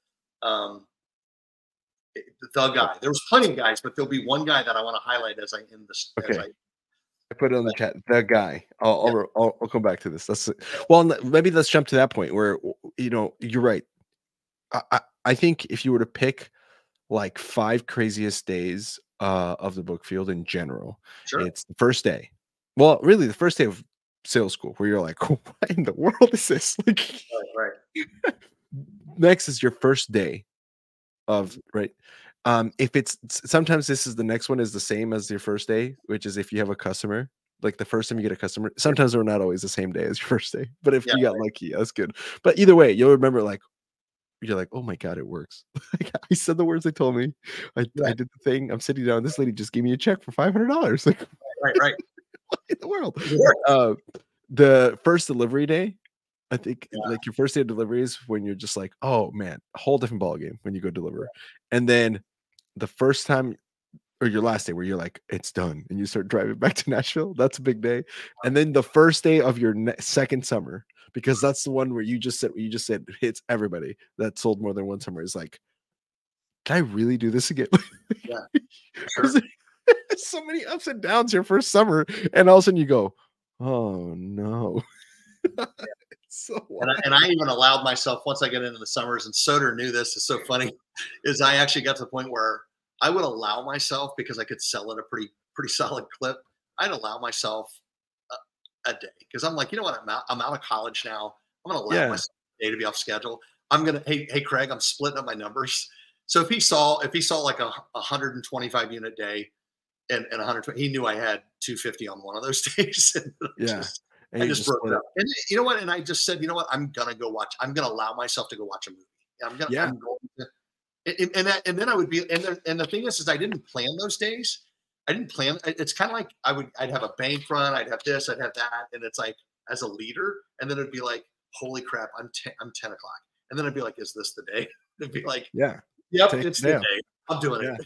The guy. There was plenty of guys, but there'll be one guy that I want to highlight as I end this. Okay. I put it on the chat. The guy. I'll come back to this. That's well. Maybe let's jump to that point where you're right. I think if you were to pick like 5 craziest days of the book field in general. Sure. It's the first day. Well, really the first day of sales school where you're like, what in the world is this? Like Right. next is your first day of right. If it's sometimes this is the next one is the same as your first day, which is if you have a customer, like the first time you get a customer, sometimes they're not always the same day as your first day. But if Yeah, you got lucky, that's good. But either way, you'll remember like you're like, oh my God, it works. Like, I said the words they told me. I Yeah. did the thing. I'm sitting down. This lady just gave me a check for $500. Like, Right. what in the world? Sure. The first delivery day, I think Yeah. like your first day of delivery is when you're just like, oh man, a whole different ballgame when you go deliver. And then the first time or your last day where you're like, it's done, and you start driving back to Nashville. That's a big day. And then the first day of your second summer, because that's the one where you just said hits everybody that sold more than one summer is like, can I really do this again? Yeah. Sure. So many ups and downs your first summer, and all of a sudden you go, oh no. So And I even allowed myself once I get into the summers, and Soder knew this. It's so funny, is I actually got to the point where I would allow myself because I could sell at a pretty solid clip. I'd allow myself a day because I'm like, you know what? I'm out of college now. I'm going to allow myself a day to be off schedule. I'm gonna hey Craig, I'm splitting up my numbers. So if he saw like a 125 unit day and 120, he knew I had 250 on one of those days. And I just broke it up. And you know what? And I just said, you know what? I'm gonna allow myself to go watch a movie. I'm going to. And then I would be, and the thing is I didn't plan those days. I didn't plan. It's kind of like I'd have a bank run. I'd have this, I'd have that. And it's like, as a leader, and then it'd be like, holy crap, I'm 10 o'clock. And then I'd be like, is this the day? It'd be like, yep, it's the day. I'm doing it.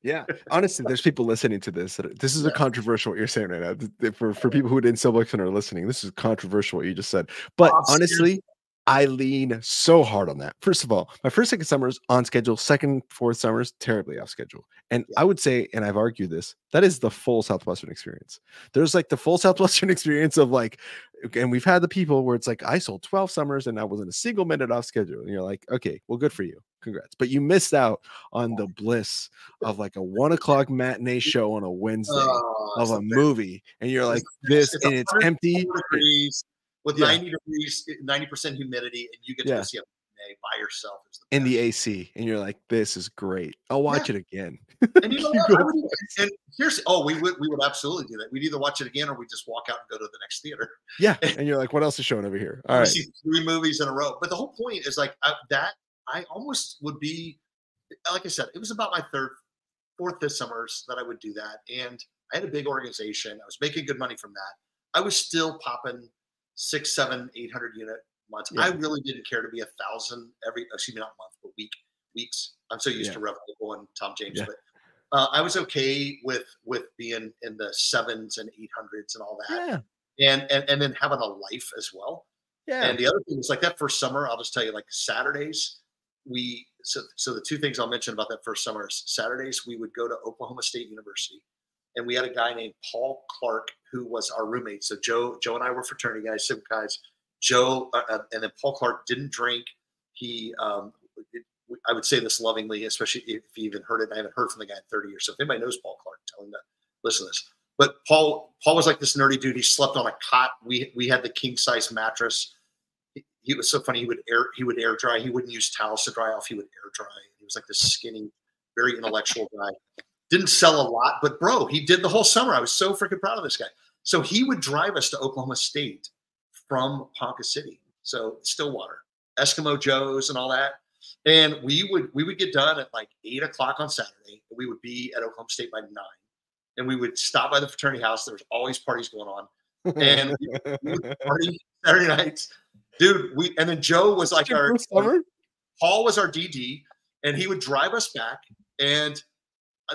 Yeah. Honestly, there's people listening to this. This is a controversial what you're saying right now. For people who didn't sell books and are listening, this is controversial what you just said. But honestly, I lean so hard on that. First of all, my first, second summers on schedule, second, fourth summers, terribly off schedule. And I would say, and I've argued this, that is the full Southwestern experience. There's like the full Southwestern experience of like, and we've had the people where it's like, I sold 12 summers and I wasn't a single minute off schedule. And you're like, okay, well, good for you. Congrats. But you missed out on the bliss of like a 1 o'clock matinee show on a Wednesday of a movie. And you're like, this, and it's empty. Degrees. With 90 degrees, 90% humidity, and you get to go see a matinee by yourself. In the AC, and you're like, "This is great. I'll watch it again." And you know what? We would absolutely do that. We'd either watch it again or we just walk out and go to the next theater. Yeah, and you're like, "What else is showing over here?" All right, see 3 movies in a row. But the whole point is like I almost would be, like I said, it was about my 4th, 5th summers that I would do that, and I had a big organization. I was making good money from that. I was still popping 600, 700, 800 unit months. I really didn't care to be 1,000 not month, but weeks. I'm so used to Rev Local and Tom James, but I was okay with being in the 7s and 800s and all that. And then having a life as well. And the other thing is like that first summer, I'll just tell you, like Saturdays, so the 2 things I'll mention about that first summer is Saturdays, we would go to Oklahoma State University. And we had a guy named Paul Clark who was our roommate. So Joe and I were fraternity guys, civic guys. Joe and then Paul Clark didn't drink. He, I would say this lovingly, especially if you even heard it. I haven't heard from the guy in 30 years. So if anybody knows Paul Clark, tell him to listen to this. But Paul was like this nerdy dude. He slept on a cot. We had the king size mattress. He was so funny. He would air dry. He wouldn't use towels to dry off. He would air dry. He was like this skinny, very intellectual guy. Didn't sell a lot, but bro, he did the whole summer. I was so freaking proud of this guy. So he would drive us to Oklahoma State from Ponca City. So Stillwater, Eskimo Joe's and all that. And we would get done at like 8 o'clock on Saturday. And we would be at Oklahoma State by 9. And we would stop by the fraternity house. There was always parties going on. And we would party Saturday nights. Dude, and then Joe was like Paul was our DD, and he would drive us back. And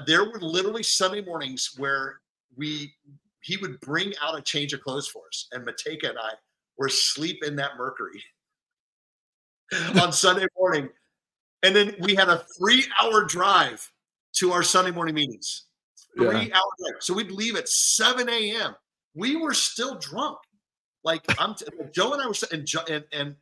there were literally Sunday mornings where he would bring out a change of clothes for us, and Mateka and I were asleep in that Mercury on Sunday morning. And then we had a 3-hour drive to our Sunday morning meetings. 3-hour drive. So we'd leave at 7 a.m. We were still drunk. Like Joe and I were,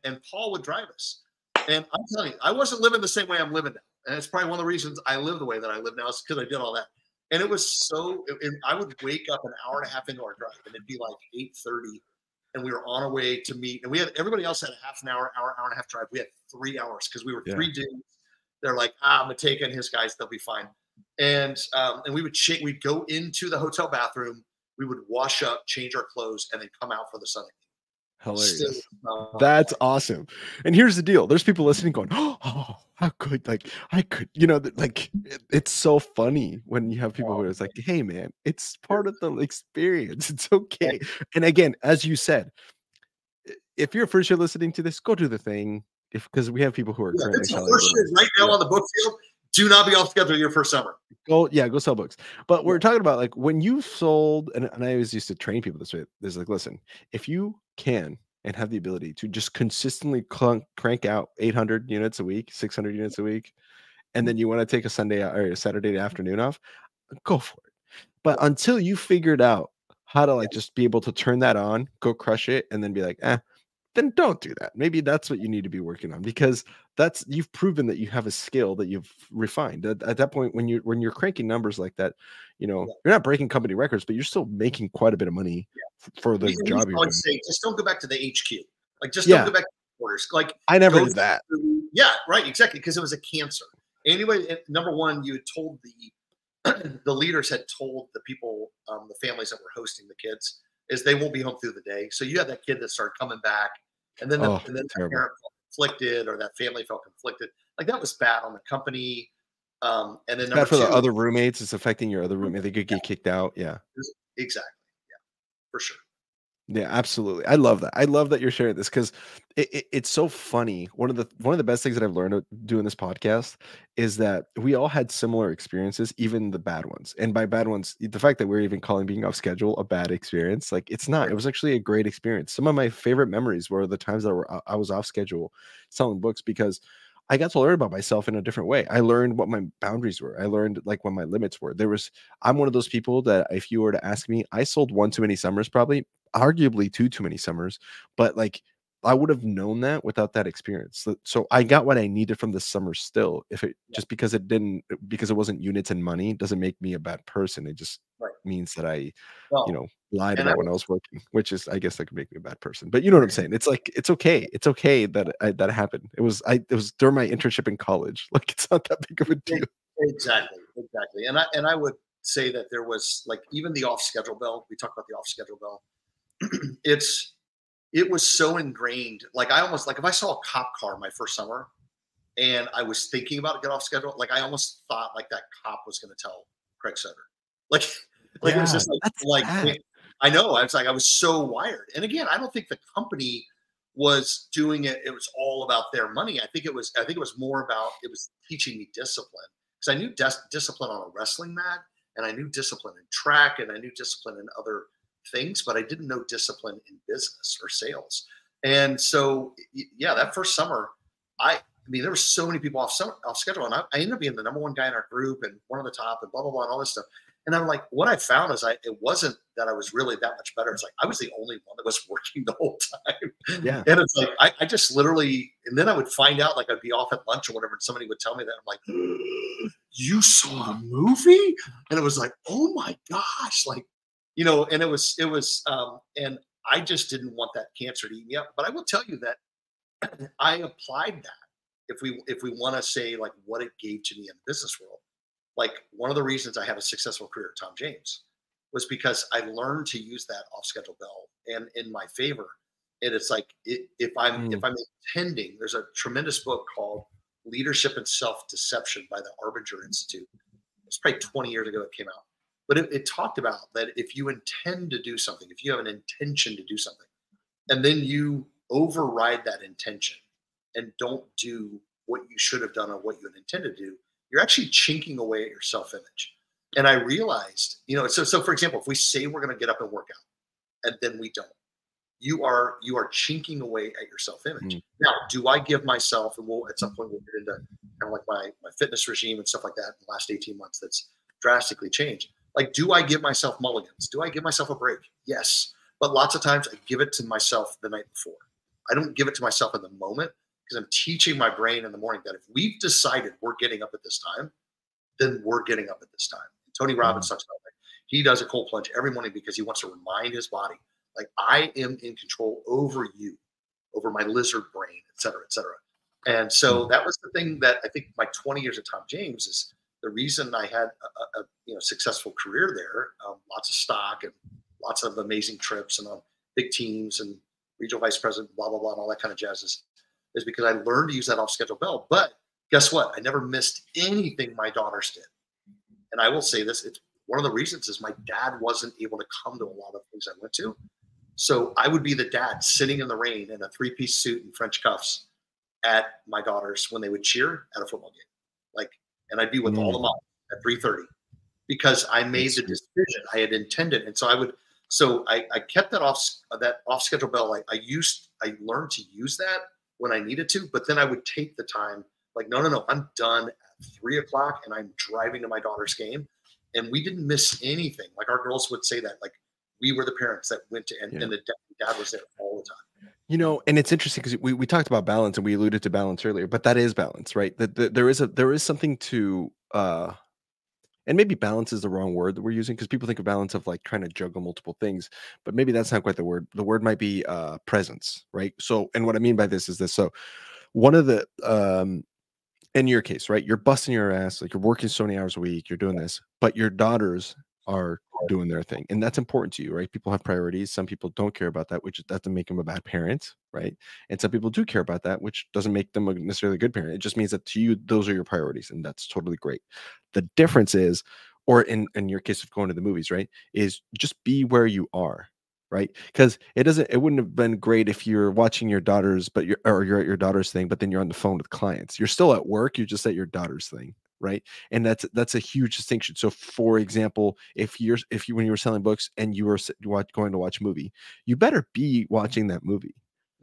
and Paul would drive us. And I'm telling you, I wasn't living the same way I'm living now. And it's probably one of the reasons I live the way that I live now, is because I did all that. And it was so, I would wake up an hour and a half into our drive, and it'd be like 8:30, and we were on our way to meet. And we had, everybody else had a half an hour, hour and a half drive. We had 3 hours because we were three dudes. They're like, Mateka and his guys, they'll be fine. And we'd go into the hotel bathroom, we would wash up, change our clothes, and then come out for the Sunday. Hilarious. That's awesome. And here's the deal. There's people listening going, oh, how good, like I could, you know, like it's so funny when you have people who it's like, hey man, it's part of the experience. It's okay. And again, as you said, if you're first year listening to this, go do the thing. Because we have people who are currently selling right now on the bookfield, do not be off schedule your first summer. Go sell books. But we're talking about like when you sold, and I always used to train people this way. There's like, listen, if you can and have the ability to just consistently crank out 800 units a week, 600 units a week, and then you want to take a Sunday or a Saturday afternoon off, go for it. But until you figured out how to like just be able to turn that on, go crush it, and then be like, then don't do that. Maybe that's what you need to be working on, because you've proven that you have a skill that you've refined. At that point, when you're cranking numbers like that, you know, you're not breaking company records, but you're still making quite a bit of money for the job you're doing. Say, just don't go back to the HQ. Like, just don't go back to the quarters. Like, I never did that. Yeah, right, exactly, because it was a cancer. Anyway, number one, you had told the leaders had told the people, the families that were hosting the kids, is they won't be home through the day. So you had that kid that started coming back, and then the parent felt conflicted, or that family felt conflicted. Like, that was bad on the company. And then bad for the other roommates. It's affecting your other roommate. They could get kicked out. Yeah, exactly. Yeah, for sure. Yeah, absolutely. I love that. I love that you're sharing this, because it's so funny. One of the best things that I've learned doing this podcast is that we all had similar experiences, even the bad ones. And by bad ones, the fact that we're even calling being off schedule a bad experience, like, it's not. It was actually a great experience. Some of my favorite memories were the times that I was off schedule selling books, because I got to learn about myself in a different way. I learned what my boundaries were. I learned like what my limits were. I'm one of those people that if you were to ask me, I sold one too many summers, probably, arguably two many summers, but like I would have known that without that experience. So I got what I needed from the summer still. Just because it wasn't units and money doesn't make me a bad person. It just means that I, lied about when I was working, which is, I guess, that could make me a bad person. But you know what I'm saying? It's like, it's okay. It's okay that that happened. It was during my internship in college. Like, it's not that big of a deal. Exactly. And I would say that there was, like, even the off schedule bill. We talked about the off schedule bill. It was so ingrained. Like, I almost, like, if I saw a cop car my first summer and I was thinking about get off schedule, like, I almost thought like that cop was going to tell Craig Sutter. Like it was just like I know. I was like, I was so wired. And again, I don't think the company was doing it. It was all about their money. I think it was more about, it was teaching me discipline, because I knew discipline on a wrestling mat, and I knew discipline in track, and I knew discipline in other things, but I didn't know discipline in business or sales. And so, yeah, that first summer, I mean, there were so many people off schedule, and I ended up being the number one guy in our group and one of the top, and blah, blah, blah, and all this stuff. And I'm like, what I found is it wasn't that I was really that much better. It's like, I was the only one that was working the whole time. Yeah. And it's like, I just literally, and then I would find out, like, I'd be off at lunch or whatever, and somebody would tell me that. I'm like, you saw a movie? And it was like, oh my gosh. Like, and it was, and I just didn't want that cancer to eat me up. But I will tell you that I applied that. If we want to say, like, what it gave to me in the business world, like, one of the reasons I had a successful career at Tom James was because I learned to use that off schedule bill and in my favor. And it's like, if I'm intending, there's a tremendous book called Leadership and Self-Deception by the Arbinger Institute. It's probably 20 years ago it came out. But it talked about that if you intend to do something, if you have an intention to do something, and then you override that intention and don't do what you should have done or what you had intended to do, you're actually chinking away at your self-image. And I realized, so for example, if we say we're going to get up and work out, and then we don't, you are chinking away at your self-image. Now, do I give myself, and at some point we'll get into kind of like my fitness regime and stuff like that in the last 18 months that's drastically changed. Like, do I give myself mulligans? Do I give myself a break? Yes. But lots of times I give it to myself the night before. I don't give it to myself in the moment. because I'm teaching my brain in the morning that if we've decided we're getting up at this time, then we're getting up at this time. Tony Robbins talks about that. He does a cold plunge every morning because he wants to remind his body, like, I am in control over you, over my lizard brain, et cetera, et cetera. And so that was the thing that I think my 20 years at Tom James is the reason I had a successful career there. Lots of stock and lots of amazing trips and on big teams and regional vice president, blah, blah, blah, and all that kind of jazz is because I learned to use that off-schedule bell. But guess what? I never missed anything my daughters did. And I will say this, it's one of the reasons is my dad wasn't able to come to a lot of things I went to. So I would be the dad sitting in the rain in a 3-piece suit and French cuffs at my daughters when they would cheer at a football game. Like, and I'd be with all the moms at 3:30 because I made the decision I had intended. And so I kept that off schedule bell. I learned to use that when I needed to, but then I would take the time like, no, I'm done at 3 o'clock and I'm driving to my daughter's game. And we didn't miss anything. Like our girls would say that, like we were the parents that went to, and the dad was there all the time. You know, and it's interesting because we talked about balance and we alluded to balance earlier, but that is balance, right? That there is something to, and maybe balance is the wrong word that we're using because people think of balance of like trying to juggle multiple things, but maybe that's not quite the word. The word might be presence, right? So, and what I mean by this is this. So one of the, in your case, right, you're busting your ass, like you're working so many hours a week, you're doing this, but your daughters are doing their thing. And that's important to you, right? People have priorities. Some people don't care about that, which doesn't make them a bad parent, right? And some people do care about that, which doesn't make them necessarily a good parent. It just means that to you, those are your priorities. And that's totally great. The difference is, or in your case of going to the movies, right, is just be where you are. Right. Because it wouldn't have been great if you're watching your daughters, but you're at your daughter's thing, but then you're on the phone with clients. You're still at work. You're just at your daughter's thing. Right. And that's a huge distinction. So for example, if you when you were selling books and you were going to watch a movie, you better be watching that movie.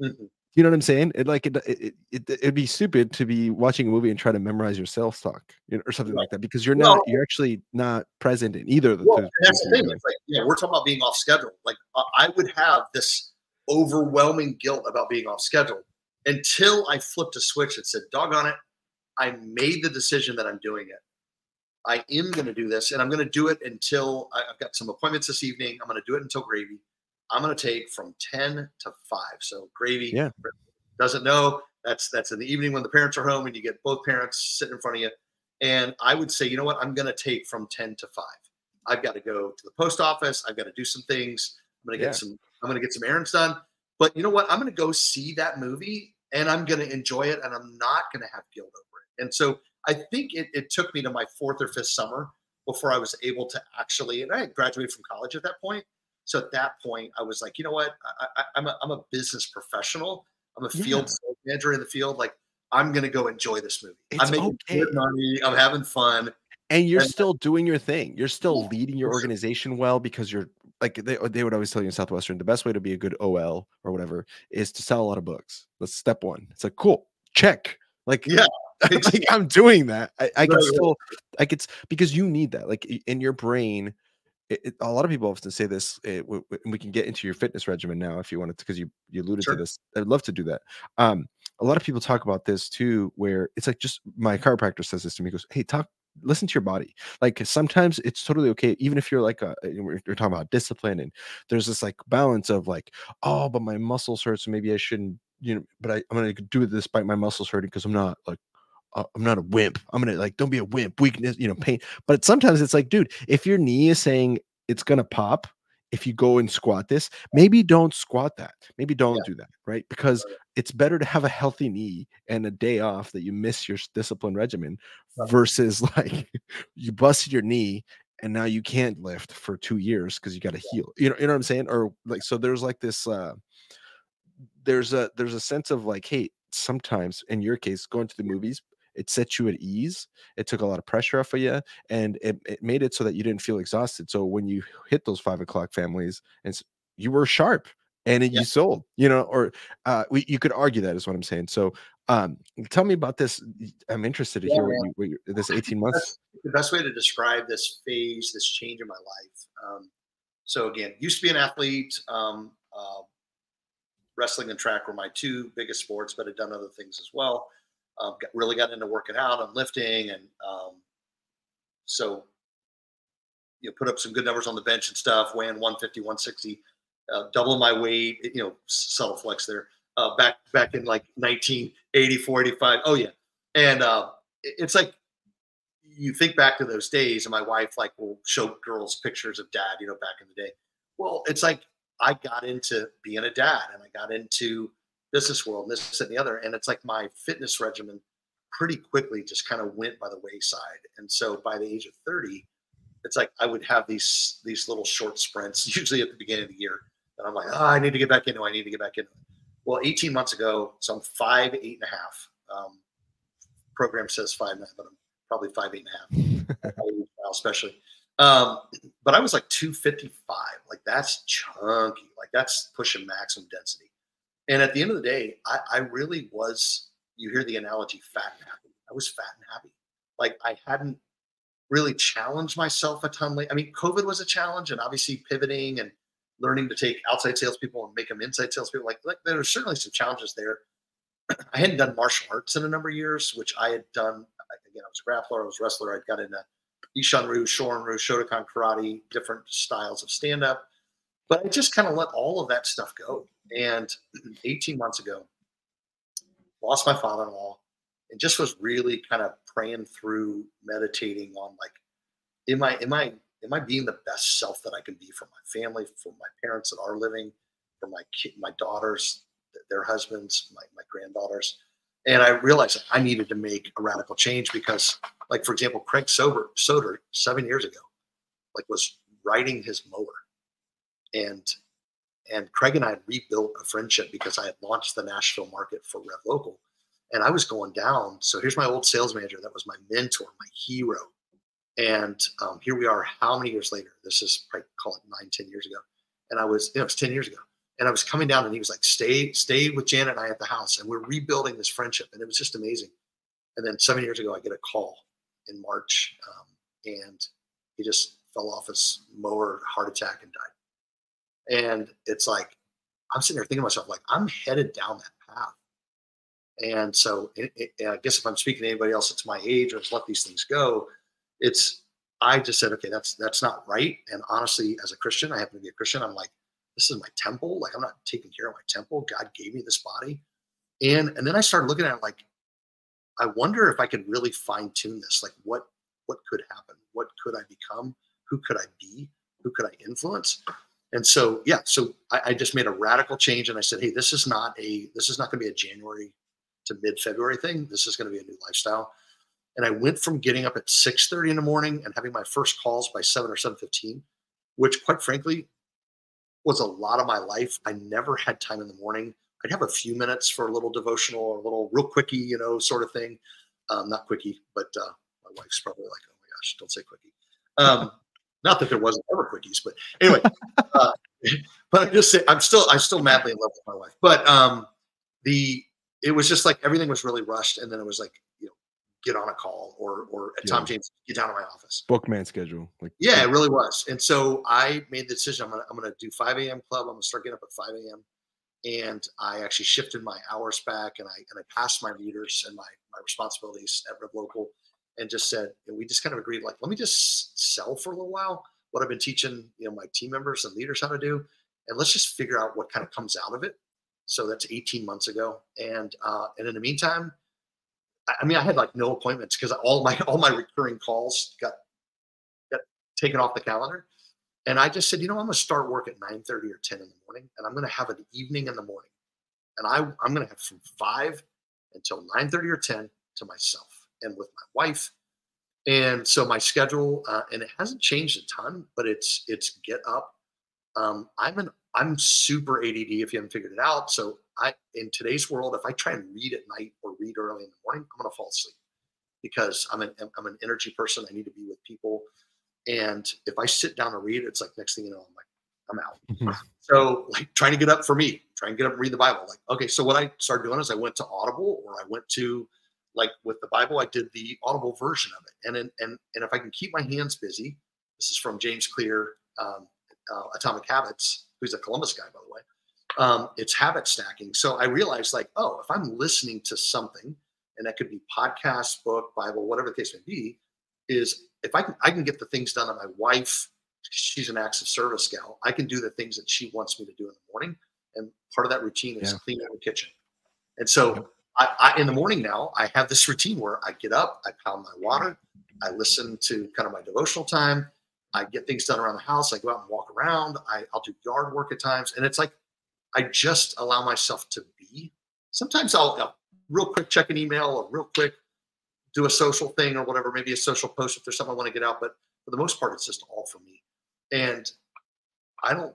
Mm-hmm. You know what I'm saying? It'd be stupid to be watching a movie and try to memorize your sales talk, or something like that, because you're actually not present in either of the two. That's the thing. It's like, we're talking about being off schedule. Like I would have this overwhelming guilt about being off schedule until I flipped a switch and said, doggone it, I made the decision that I'm doing it. I am going to do this, and I'm going to do it until I've got some appointments this evening. I'm going to do it until gravy. I'm going to take from 10 to 5. So gravy doesn't know that's in the evening when the parents are home and you get both parents sitting in front of you. And I would say, you know what? I'm going to take from 10 to 5. I've got to go to the post office. I've got to do some things. I'm going to get some errands done. But you know what? I'm going to go see that movie and I'm going to enjoy it. And I'm not going to have guilt over it. And so I think it took me to my 4th or 5th summer before I was able to actually, and I had graduated from college at that point. So at that point, I was like, you know what? I'm a business professional. I'm a field sales manager in the field. Like, I'm going to go enjoy this movie. I'm making good money. I'm having fun. And you're still doing your thing. You're still leading your organization well because you're like, they would always tell you in Southwestern, the best way to be a good OL or whatever is to sell a lot of books. That's step one. It's like, cool, check. Like, like I'm doing that. I can still, like, it's because you need that. Like in your brain, a lot of people often say this, we can get into your fitness regimen now if you wanted to, because you alluded to this. I'd love to do that. A lot of people talk about this too, where it's like, just my chiropractor says this to me, he goes, hey, listen to your body. Like sometimes it's totally okay, even if you're like you're talking about discipline and there's this like balance of like, oh, but my muscles hurt, so maybe I shouldn't, but I'm gonna do this despite my muscles hurting because I'm not a wimp. I'm gonna like, don't be a wimp, weakness, pain. But sometimes it's like, dude, if your knee is saying it's gonna pop, if you go and squat this, maybe don't squat that. Maybe don't do that, right? Because it's better to have a healthy knee and a day off that you miss your discipline regimen versus like you busted your knee and now you can't lift for 2 years because you got to heal. You know what I'm saying? Or like, so there's like this, there's a sense of like, hey, sometimes in your case, going to the movies, it set you at ease. It took a lot of pressure off of you, and it made it so that you didn't feel exhausted. So when you hit those 5 o'clock families, and you were sharp, and you sold, or you could argue that is what I'm saying. So tell me about this. I'm interested to hear what this 18 months. The best way to describe this phase, this change in my life. So again, used to be an athlete. wrestling and track were my two biggest sports, but I'd done other things as well. Really got into working out and lifting, and so put up some good numbers on the bench and stuff, weighing 150, 160, doubling my weight, subtle flex there, back in like 1984, 85. Oh yeah. And it's like, you think back to those days, and my wife like will show girls pictures of dad, back in the day. Well, it's like I got into being a dad, and I got into business world and this and the other. And it's like my fitness regimen pretty quickly just kind of went by the wayside. And so by the age of 30, it's like I would have these little short sprints, usually at the beginning of the year. And I'm like, oh, I need to get back into it. I need to get back into it. Well, 18 months ago, so I'm 5'8.5". Program says 5'9", but I'm probably 5'8.5", especially. But I was like 255. Like that's chunky. Like that's pushing maximum density. And at the end of the day, I really was, you hear the analogy fat and happy. I was fat and happy. Like I hadn't really challenged myself a ton. I mean, COVID was a challenge, and obviously pivoting and learning to take outside salespeople and make them inside salespeople. Like there are certainly some challenges there. I hadn't done martial arts in a number of years, which I had done. Again, I was a grappler, I was a wrestler. I'd got into Ishanryu, Shorin-ryu, Shotokan karate, different styles of stand-up. But I just kind of let all of that stuff go. And 18 months ago, lost my father-in-law, and just was really kind of praying through, meditating on like, am I being the best self that I can be for my family, for my parents that are living, for my daughters, their husbands, my granddaughters. And I realized that I needed to make a radical change because, like, for example, Craig Soder 7 years ago, like was riding his mower, and Craig and I had rebuilt a friendship because I had launched the Nashville market for Rev Local, and I was going down. So here's my old sales manager that was my mentor, my hero. And here we are, how many years later? This is probably, call it 9-10 years ago. And I was, it was 10 years ago. And I was coming down, and he was like, stay with Janet and I at the house. And we're rebuilding this friendship. And it was just amazing. And then 7 years ago, I get a call in March, and he just fell off his mower, heart attack, and died. And it's like, I'm sitting there thinking to myself, like, I'm headed down that path. And so I guess if I'm speaking to anybody else that's my age or has let these things go, I just said, okay, that's not right. And honestly, as a Christian, I happen to be a Christian. I'm like, this is my temple. Like, I'm not taking care of my temple. God gave me this body. And then I started looking at it like, I wonder if I could really fine tune this. Like what could happen? What could I become? Who could I be? Who could I influence? And so, yeah, so I just made a radical change, and I said, hey, this is not going to be a January to mid-February thing. This is going to be a new lifestyle. And I went from getting up at 6:30 in the morning and having my first calls by 7 or 7:15, which quite frankly was a lot of my life. I never had time in the morning. I'd have a few minutes for a little devotional or a little real quickie, sort of thing. Not quickie, but my wife's probably like, oh my gosh, don't say quickie. Not that there wasn't ever quickies, but anyway, but I just say I'm still madly in love with my wife. But it was just like everything was really rushed, and then it was like, get on a call or at Tom James, get down to my office. Bookman schedule. Like, yeah, it really was. And so I made the decision, I'm gonna do 5 a.m. club. I'm gonna start getting up at 5 a.m. And I actually shifted my hours back, and I passed my leaders and my responsibilities at Rev Local, and just said, and we just kind of agreed, like, let me just sell for a little while what I've been teaching, my team members and leaders how to do, and let's just figure out what kind of comes out of it. So that's 18 months ago. And in the meantime, I had like no appointments because all my recurring calls got taken off the calendar. And I just said, I'm going to start work at 9:30 or 10 in the morning, and I'm going to have an evening in the morning. And I'm going to have from 5 until 9:30 or 10 to myself and with my wife. And so my schedule, and it hasn't changed a ton, but it's get up. I'm super ADD if you haven't figured it out. So in today's world, if I try and read at night or read early in the morning, I'm going to fall asleep because I'm an energy person. I need to be with people. And if I sit down and read, it's like next thing you know, I'm out. Mm-hmm. So like trying to get up for me, trying to get up and read the Bible. Like, okay, so what I started doing is I went to Audible, or I went to, like, with the Bible, I did the Audible version of it. And if I can keep my hands busy, this is from James Clear, Atomic Habits, who's a Columbus guy, by the way. It's habit stacking. So I realized like, oh, if I'm listening to something, and that could be podcast, book, Bible, whatever the case may be, is if I can get the things done that my wife, she's an acts of service gal. I can do the things that she wants me to do in the morning. And part of that routine is cleaning the kitchen. And so I in the morning now, I have this routine where I get up, I pound my water, I listen to kind of my devotional time, I get things done around the house, I go out and walk around, I'll do yard work at times. And it's like, I just allow myself to be. Sometimes I'll real quick check an email or real quick do a social thing or whatever, maybe a social post if there's something I want to get out. But for the most part, it's just all for me. And I don't,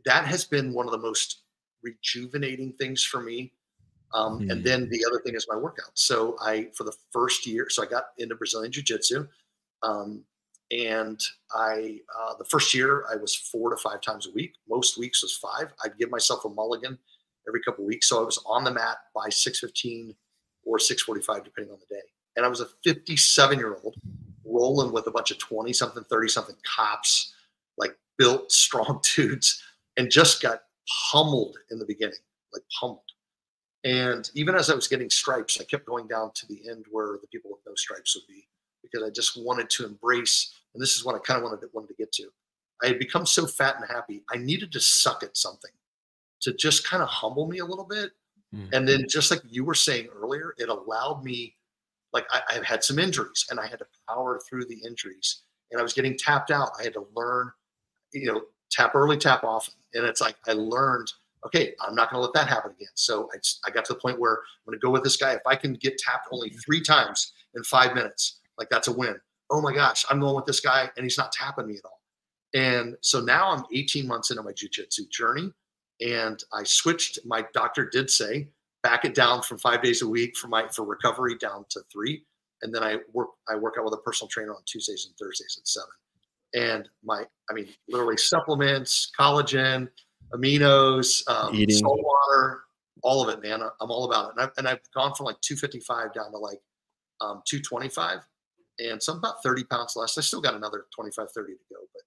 that has been one of the most rejuvenating things for me. And then the other thing is my workout. So for the first year, so I got into Brazilian Jiu-Jitsu. And the first year I was 4 to 5 times a week. Most weeks was 5. I'd give myself a mulligan every couple of weeks. So I was on the mat by 6:15 or 6:45, depending on the day. And I was a 57-year-old rolling with a bunch of 20-something, 30-something cops, like built, strong dudes, and just got pummeled in the beginning, like pummeled. And even as I was getting stripes, I kept going down to the end where the people with no stripes would be, because I just wanted to embrace, and this is what I kind of wanted to get to. I had become so fat and happy, I needed to suck at something to just kind of humble me a little bit. And then just like you were saying earlier, it allowed me, like I've had some injuries and I had to power through the injuries, and I was getting tapped out. I had to learn, tap early, tap often. And it's like, I learned, okay, I'm not going to let that happen again. So I got to the point where I'm going to go with this guy. If I can get tapped only 3 times in 5 minutes, like that's a win. Oh my gosh, I'm going with this guy and he's not tapping me at all. And so now I'm 18 months into my jiu-jitsu journey, and I switched. My doctor did say, back it down from 5 days a week for recovery down to 3. And then I work out with a personal trainer on Tuesdays and Thursdays at 7. And literally supplements, collagen, aminos, eating, salt water, all of it, man. I'm all about it. And I've gone from like 255 down to like 225, and so I'm about 30 pounds less. I still got another 25, 30 to go. But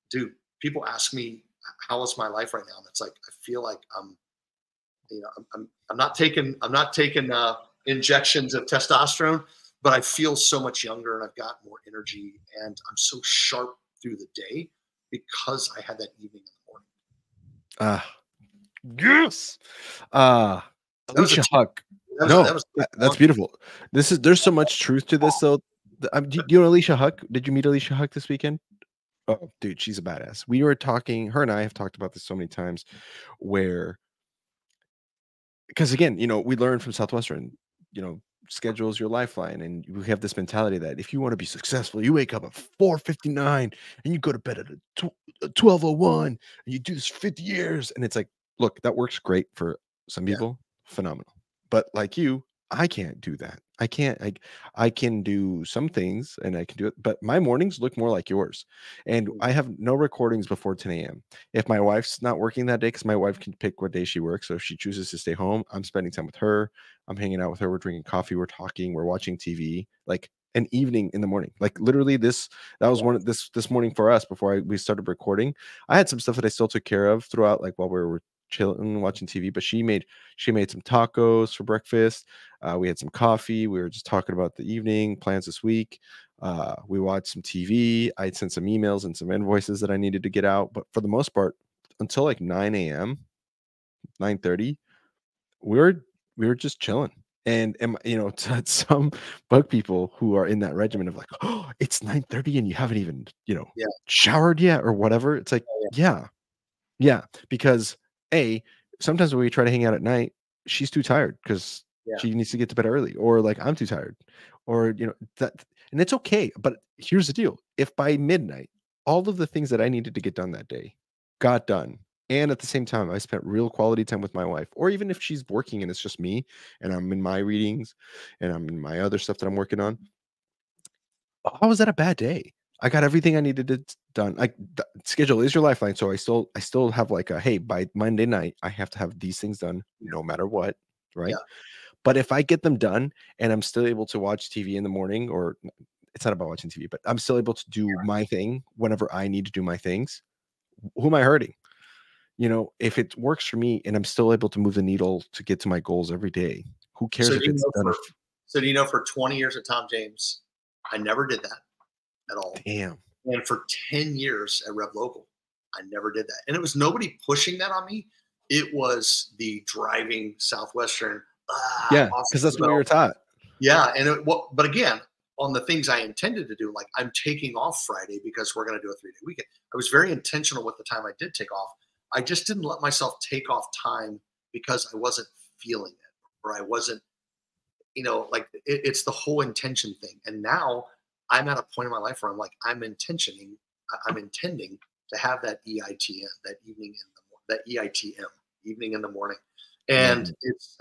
dude, people ask me, how is my life right now? And it's like, I feel like I'm not taking injections of testosterone, but I feel so much younger and I've got more energy and I'm so sharp through the day because I had that evening in the morning. Yes. Alicia Huck. That's beautiful. There's so much truth to this though. Do you know Alicia Huck? Did you meet Alicia Huck this weekend? Oh, dude, she's a badass. We were talking, her and I have talked about this so many times, because again, we learned from Southwestern, schedule is your lifeline, and we have this mentality that if you want to be successful, you wake up at 4:59 and you go to bed at 12:01 and you do this for 50 years. And it's like, look, that works great for some people, phenomenal. But like you, I can't do that. I can do some things and I can do it, but my mornings look more like yours. And I have no recordings before 10 a.m. If my wife's not working that day, because my wife can pick what day she works. So if she chooses to stay home, I'm spending time with her. I'm hanging out with her. We're drinking coffee. We're talking. We're watching TV. Like an evening in the morning. Like literally that was one of this morning for us before we started recording. I had some stuff that I still took care of throughout, like while we were chilling watching TV, but she made some tacos for breakfast. We had some coffee. We were just talking about the evening plans this week. We watched some TV. I sent some emails and some invoices that I needed to get out. But for the most part, until like 9 a.m., 9:30, we were just chilling. And to some bug people who are in that regimen of like, oh, it's 9:30 and you haven't even showered yet or whatever. It's like, yeah, because sometimes when we try to hang out at night, she's too tired because she needs to get to bed early, or like I'm too tired, or that, and it's okay. But here's the deal: if by midnight all of the things that I needed to get done that day got done, and at the same time I spent real quality time with my wife, or even if she's working and it's just me and I'm in my readings and I'm in my other stuff that I'm working on, how was that a bad day? I got everything I needed to done. Like schedule is your lifeline. So I still have like hey, by Monday night, I have to have these things done no matter what. Right. Yeah. But if I get them done and I'm still able to watch TV in the morning, or it's not about watching TV, but I'm still able to do my thing whenever I need to do my things, who am I hurting? you know, if it works for me and I'm still able to move the needle to get to my goals every day, who cares if it's done? So do you know, for 20 years at Tom James, I never did that at all. Damn. And for 10 years at Rev Local, I never did that. And it was nobody pushing that on me. It was the driving Southwestern. Yeah, because that's what we were taught. Yeah. And but again, on the things I intended to do, like I'm taking off Friday because we're going to do a 3-day weekend. I was very intentional with the time I did take off. I just didn't let myself take off time because I wasn't feeling it, or I wasn't, you know, like it's the whole intention thing. And now I'm at a point in my life where I'm like, I'm intending to have that EITM, that evening in the morning, that EITM, evening in the morning. And it's,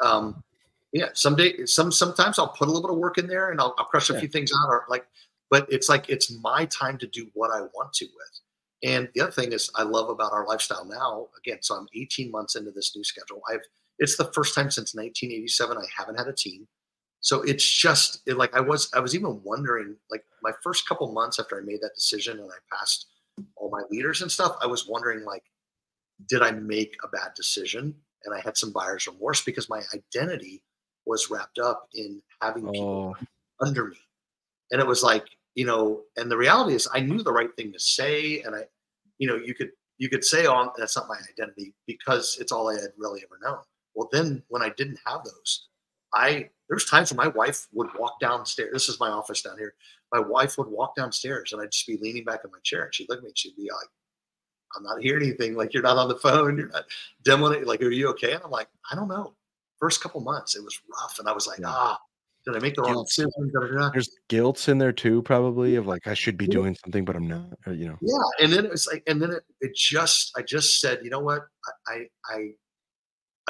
yeah, sometimes I'll put a little bit of work in there and I'll crush a few things out, or like, but it's like, it's my time to do what I want to with. And the other thing is I love about our lifestyle now, again, so I'm 18 months into this new schedule. It's the first time since 1987 I haven't had a team. So it's just like I was even wondering, like my first couple months after I made that decision and I passed all my leaders and stuff, I was wondering, like, did I make a bad decision? And I had some buyer's remorse because my identity was wrapped up in having people under me. And it was like, you know, and the reality is I knew the right thing to say. And you could say, oh, that's not my identity because it's all I had really ever known. Well, then when I didn't have those, there's times when my wife would walk downstairs. This is my office down here. My wife would walk downstairs and I'd just be leaning back in my chair and she'd look at me and she'd be like, I'm not hearing anything. Like, you're not on the phone. You're not demoing it. Like, are you okay? And I'm like, I don't know. First couple months, it was rough. And I was like, did I make the wrong decision? There's guilt in there too, probably, of like, I should be doing something, but I'm not, or, you know? Yeah. And then it was like, and then I just said, you know what? I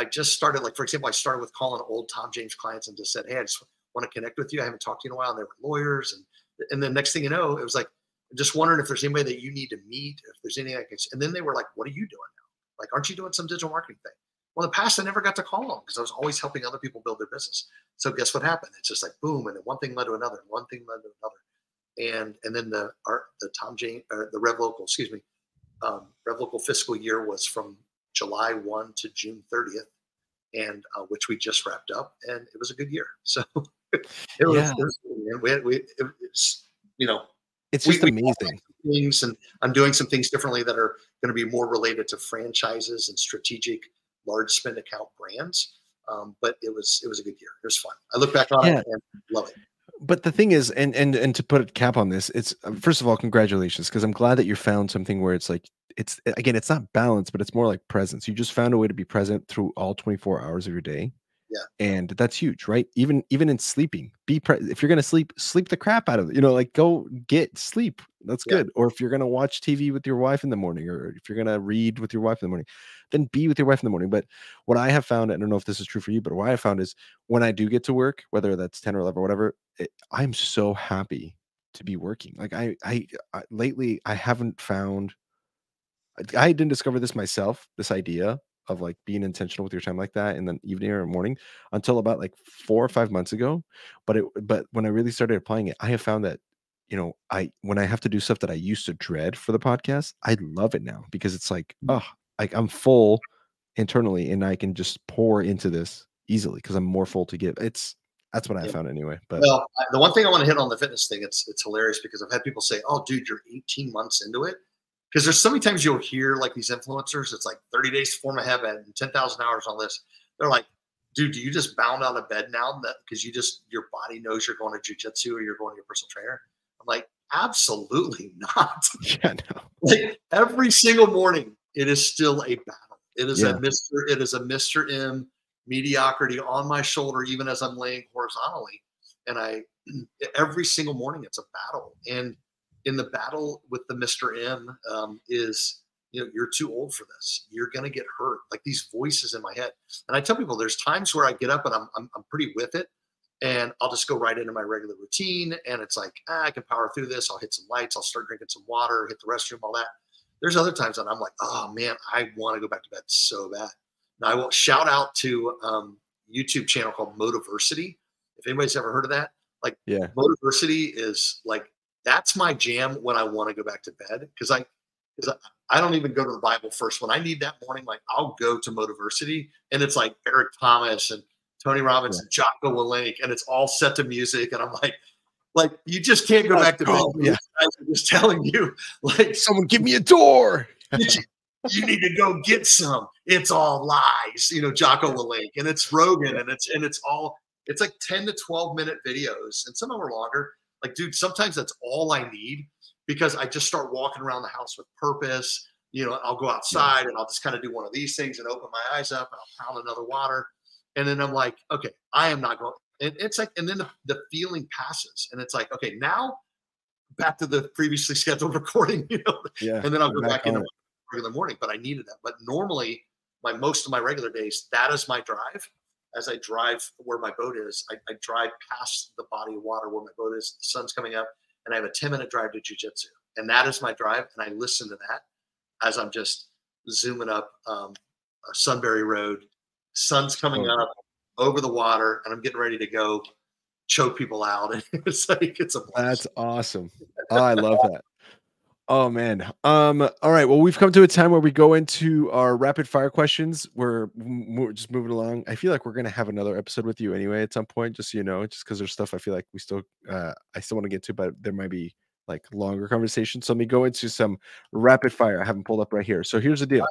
just started, like, for example, I started with calling old Tom James clients and just said, hey, I just want to connect with you. I haven't talked to you in a while. And they were lawyers. And then next thing you know, it was like, I'm just wondering if there's anybody that you need to meet, if there's anything I can. And then they were like, what are you doing now? Like, aren't you doing some digital marketing thing? Well, in the past, I never got to call them because I was always helping other people build their business. So guess what happened? It's just like, boom. And then one thing led to another, one thing led to another. And then the Tom James, or the Rev Local, Rev Local fiscal year was from July 1 to June 30th. And which we just wrapped up, and it was a good year. So it's just amazing things, and I'm doing some things differently that are going to be more related to franchises and strategic large spend account brands. But it was a good year. It was fun. I look back on it and love it. But the thing is, and to put a cap on this, it's first of all, congratulations, because I'm glad that you found something where it's like, it's not balance, but it's more like presence. You just found a way to be present through all 24 hours of your day. Yeah. And that's huge, right? Even in sleeping, if you're going to sleep the crap out of it, you know, like, go get sleep. That's good. Or if you're going to watch TV with your wife in the morning, or if you're going to read with your wife in the morning, then be with your wife in the morning. But what I have found, I don't know if this is true for you, but what I have found is when I do get to work, whether that's 10 or 11 or whatever, I'm so happy to be working. Like I lately, I haven't found, I didn't discover this myself, this idea of like being intentional with your time like that in the evening or morning, until about like 4 or 5 months ago. But when I really started applying it, I have found that, you know, when I have to do stuff that I used to dread for the podcast, I love it now, because it's like, like I'm full internally and I can just pour into this easily because I'm more full to give. That's what I found anyway. But well, the one thing I want to hit on the fitness thing, it's hilarious because I've had people say, oh, dude, you're 18 months into it. Because there's so many times you'll hear like these influencers, it's like 30 days to form a habit and 10,000 hours on this. They're like, dude, do you just bound out of bed now because your body knows you're going to jujitsu or you're going to your personal trainer? I'm like, absolutely not. Yeah, no. Like every single morning, it is still a battle. It is a Mr. M mediocrity on my shoulder, even as I'm laying horizontally. And every single morning it's a battle. And in the battle with the Mr. M is, you know, you're too old for this. You're going to get hurt. Like these voices in my head. And I tell people there's times where I get up and I'm pretty with it, and I'll just go right into my regular routine. And it's like, I can power through this. I'll hit some lights. I'll start drinking some water, hit the restroom, all that. There's other times that I'm like, oh man, I want to go back to bed so bad. Now I will shout out to YouTube channel called Motiversity. If anybody's ever heard of that, like Motiversity is like, that's my jam when I want to go back to bed. Cause because I don't even go to the Bible first. When I need that morning, like I'll go to Motiversity, and it's like Eric Thomas and Tony Robbins and Jocko Willink, and it's all set to music. And I'm like you just can't go back to bed. Yeah. Guys are just telling you, like, someone give me a door. you need to go get some. It's all lies, Jocko Willink, and it's Rogan, and it's like 10 to 12-minute videos, and some of them are longer. Like, dude, sometimes that's all I need because I just start walking around the house with purpose. I'll go outside and I'll just kind of do one of these things and open my eyes up and I'll pound another water. And then I'm like, okay, I am not going. And it's like, and then the feeling passes and it's like, okay, now back to the previously scheduled recording, and then I'll go back into regular morning, but I needed that. But normally most of my regular days, that is my drive. As I drive where my boat is, I drive past the body of water where my boat is, the sun's coming up, and I have a 10-minute drive to jiu-jitsu. And that is my drive. And I listen to that as I'm just zooming up Sunbury Road, sun's coming up over the water, and I'm getting ready to go choke people out. And it's like, it's a blast. That's awesome. Oh, I love that. Oh man. All right. Well, we've come to a time where we go into our rapid fire questions. We're just moving along. I feel like we're gonna have another episode with you anyway at some point, just so you know, just because there's stuff I feel like I still want to get to, but there might be like longer conversations. So let me go into some rapid fire. I have them pulled up right here. So here's the deal.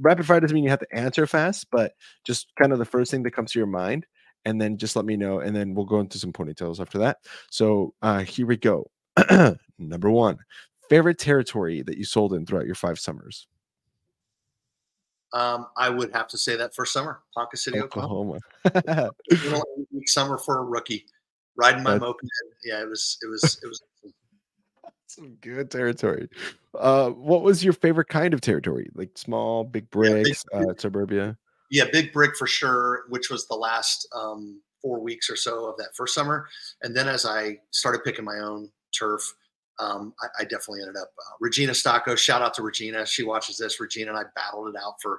Rapid fire doesn't mean you have to answer fast, but just kind of the first thing that comes to your mind, and then just let me know, and then we'll go into some ponytails after that. So here we go. Number one. Favorite territory that you sold in throughout your 5 summers? I would have to say that first summer, Ponca City, Oklahoma. Summer for a rookie, riding my moped. Yeah, it was some good territory. What was your favorite kind of territory? Like small, big bricks, suburbia? Yeah, big brick for sure, which was the last 4 weeks or so of that first summer. And then as I started picking my own turf, I definitely ended up Regina Stocco. Shout out to Regina. She watches this. Regina and I battled it out for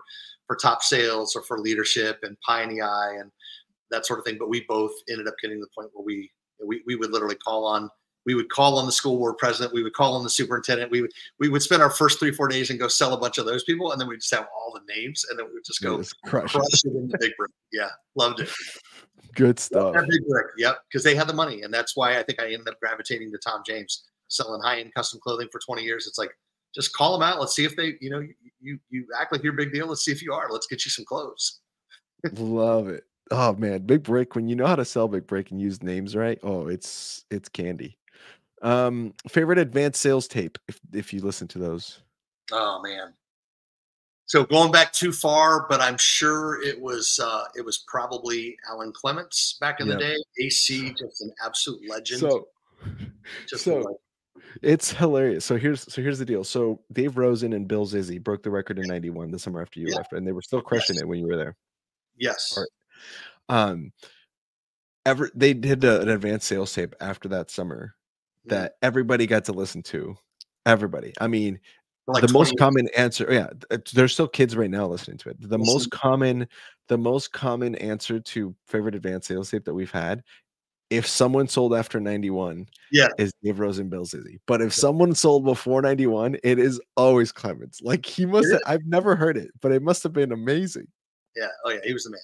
top sales or for leadership and pie in the eye and that sort of thing. But we both ended up getting to the point where we would literally call on the school board president. We would call on the superintendent. We would spend our first 3-4 days and go sell a bunch of those people. And then we'd just have all the names and then we would just go crush it in the big brick. Yeah. Loved it. Good stuff. Big brick. Yep. Because they had the money. And that's why I think I ended up gravitating to Tom James. Selling high-end custom clothing for 20 years. It's like, just call them out. Let's see if they, you act like you're a big deal. Let's see if you are. Let's get you some clothes. Love it. Oh man, big break. When you know how to sell big break and use names right, oh, it's candy. Favorite advanced sales tape, if you listen to those. Oh man. So going back too far, but I'm sure it was probably Alan Clements back in the day. AC, just an absolute legend. So it's hilarious. So here's the deal. So Dave Rosen and Bill Zizzy broke the record in 91, the summer after you left, and they were still crushing it when you were there. Yes. They did an advanced sales tape after that summer that everybody got to listen to. Everybody. I mean, like the most common answer, there's still kids right now listening to it. The most common answer to favorite advanced sales tape that we've had, if someone sold after 91, is Dave Rosen, Bill Zizzy. But if someone sold before 91, it is always Clements. Like he must have, I've never heard it, but it must have been amazing. Yeah. Oh yeah, he was the man.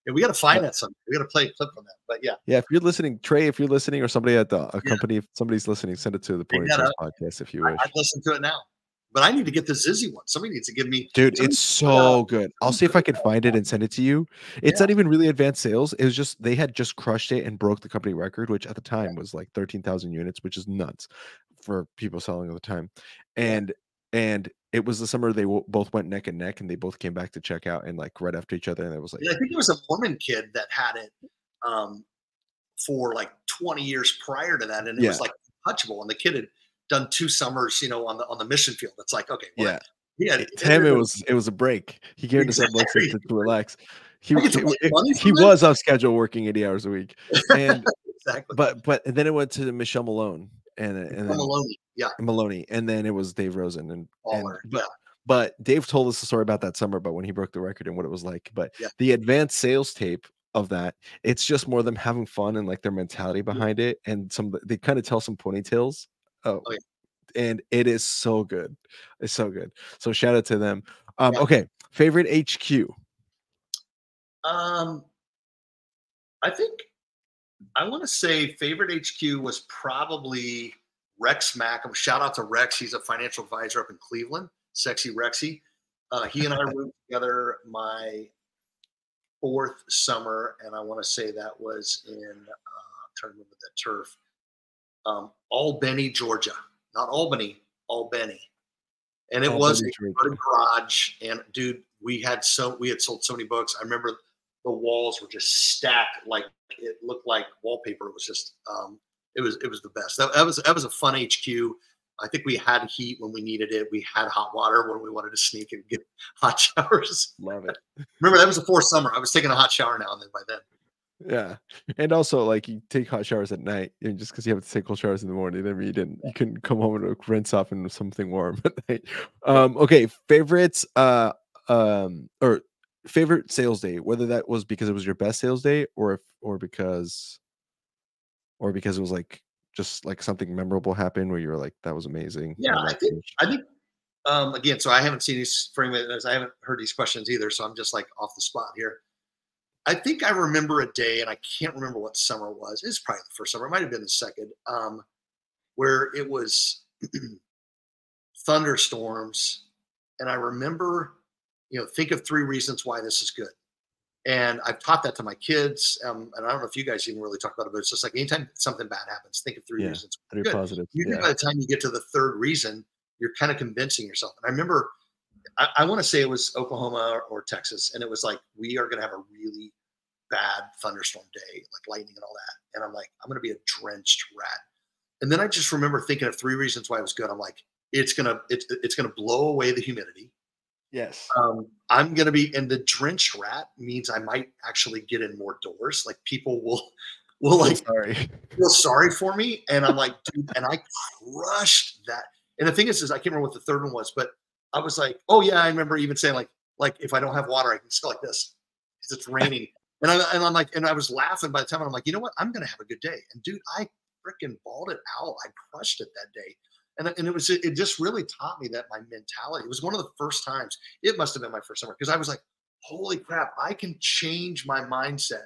And we got to find that someday. We got to play a clip from that. But yeah. If you're listening, Trey, if you're listening, or somebody at a company, if somebody's listening, send it to the Ponytails podcast if you wish. I'd listen to it now. But I need to get the Zizzy one. Somebody needs to give me. Dude, it's so good. I'll see if I can find it and send it to you. It's not even really advanced sales. It was just they had just crushed it and broke the company record, which at the time was like 13,000 units, which is nuts for people selling at the time. And it was the summer they both went neck and neck, and they both came back to check out and like right after each other. And it was like, I think it was a Mormon kid that had it for like 20 years prior to that, and it was like untouchable. And the kid had done 2 summers, on the mission field. It's like, okay, well, it was a break. He came to Salt Lake City to relax. He was off schedule working 80 hours a week, and but then it went to Michelle Malone and Maloney, and then it was Dave Rosen but Dave told us the story about that summer, but when he broke the record and what it was like. But the advanced sales tape of that, it's just more them having fun and like their mentality behind it, and they kind of tell some ponytails. and it is so good. It's so good. So shout out to them. Yeah. Okay, favorite HQ. I think I want to say favorite HQ was probably Rex Mack. Shout out to Rex. He's a financial advisor up in Cleveland. Sexy Rexy. He and I roomed together my 4th summer, and I want to say that was in I'm trying to remember that turf. Albany, Georgia. Not Albany, Albany. And it was a converted garage. And dude, we had sold so many books. I remember the walls were just stacked like it looked like wallpaper. It was just it was the best. That was a fun HQ. I think we had heat when we needed it. We had hot water when we wanted to sneak and get hot showers. Love it. Remember, that was the 4th summer. I was taking a hot shower now and then by then. Yeah, and also like you take hot showers at night, and just because you have to take cold showers in the morning, then you couldn't come home and rinse off into something warm at night. Okay, favorites, or favorite sales day, whether that was because it was your best sales day, or because it was like just like something memorable happened where you were like, that was amazing. Yeah, I think again, so I haven't seen these I haven't heard these questions either, so I'm just like off the spot here. I think I remember a day, and I can't remember what summer it was. It's probably the first summer. It might have been the second, where it was thunderstorms. And I remember, think of 3 reasons why this is good. And I've taught that to my kids. And I don't know if you guys even really talk about it, but it's just like anytime something bad happens, think of 3 reasons. 3 positives. Usually by the time you get to the 3rd reason, you're kind of convincing yourself. And I remember, I want to say it was Oklahoma or Texas. And it was like, we are going to have a really bad thunderstorm day, like lightning and all that. And I'm like, I'm going to be a drenched rat. And then I just remember thinking of 3 reasons why it was good. I'm like, it's going to blow away the humidity. Yes. I'm going to be, and the drenched rat means I might actually get in more doors. Like people will like feel sorry for me. And I'm like, dude, and I crushed that. And the thing is I can't remember what the 3rd one was, but I was like, oh yeah, I remember even saying like if I don't have water, I can just go like this because it's raining. And I'm like, and I was laughing by the time. I'm like, you know what? I'm going to have a good day. And dude, I freaking balled it out. I crushed it that day. And it just really taught me that my mentality, it was one of the first times, it must've been my first summer. Cause I was like, holy crap, I can change my mindset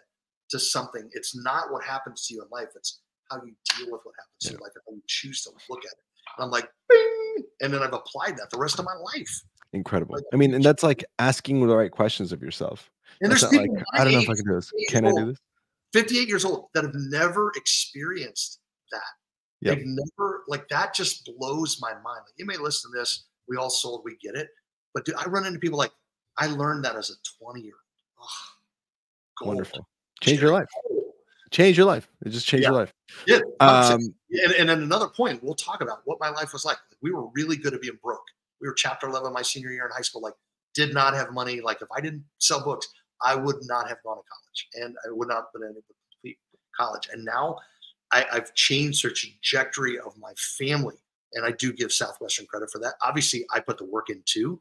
to something. It's not what happens to you in life. It's how you deal with what happens to you in life and how you choose to look at it. And I'm like, bing. And then I've applied that the rest of my life. Incredible. I mean, and that's like asking the right questions of yourself. And there's people like, I don't know if I can do this. Can I do this? 58 years old that have never experienced that. Yep. They've never, like, that just blows my mind. Like, you may listen to this. We all sold, we get it. But dude, I run into people like, I learned that as a 20-year-old. Oh, wonderful. Change your life. Change your life. It just changed your life. Yeah. And then another point, we'll talk about what my life was like. We were really good at being broke. We were chapter 11 my senior year in high school. Like, did not have money. Like, if I didn't sell books, I would not have gone to college, and I would not have been able to complete college. And now I've changed the trajectory of my family, and I do give Southwestern credit for that. Obviously, I put the work in too,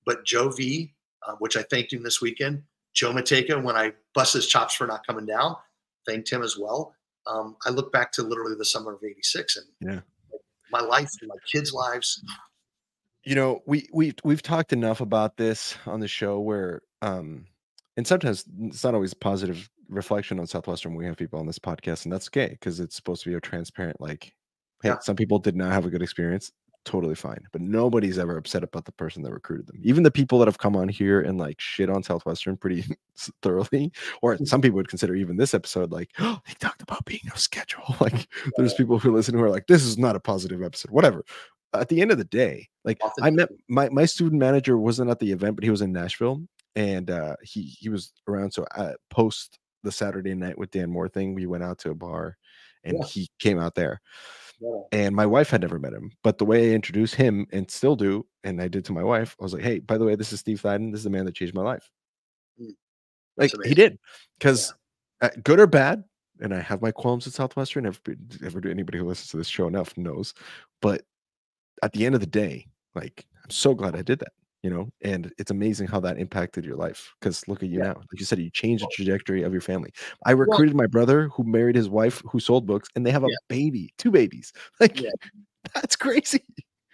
but Joe V, which I thanked him this weekend, Joe Mateka, when I bust his chops for not coming down, thanked him as well. I look back to literally the summer of '86, and my life and my kids' lives. You know, we've talked enough about this on the show where, and sometimes it's not always a positive reflection on Southwestern when we have people on this podcast, and that's okay because it's supposed to be a transparent, like, hey, some people did not have a good experience, totally fine, but nobody's ever upset about the person that recruited them. Even the people that have come on here and like shit on Southwestern pretty thoroughly, or some people would consider even this episode like, oh, they talked about being no schedule. Like, there's people who listen who are like, this is not a positive episode, whatever. At the end of the day, like, I met my student manager wasn't at the event, but he was in Nashville, and he was around. So post the Saturday night with Dan Moore thing, we went out to a bar, and he came out there. And my wife had never met him, but the way I introduced him, and still do, and I did to my wife, I was like, hey, by the way, this is Steve Thyden. This is the man that changed my life. Like, he did, because good or bad, and I have my qualms at Southwestern. Anybody who listens to this show enough knows, but at the end of the day, like, I'm so glad I did that, you know, and it's amazing how that impacted your life. Because look at you now. Like you said, you changed the trajectory of your family. I recruited my brother who married his wife who sold books, and they have a baby, 2 babies. Like, That's crazy.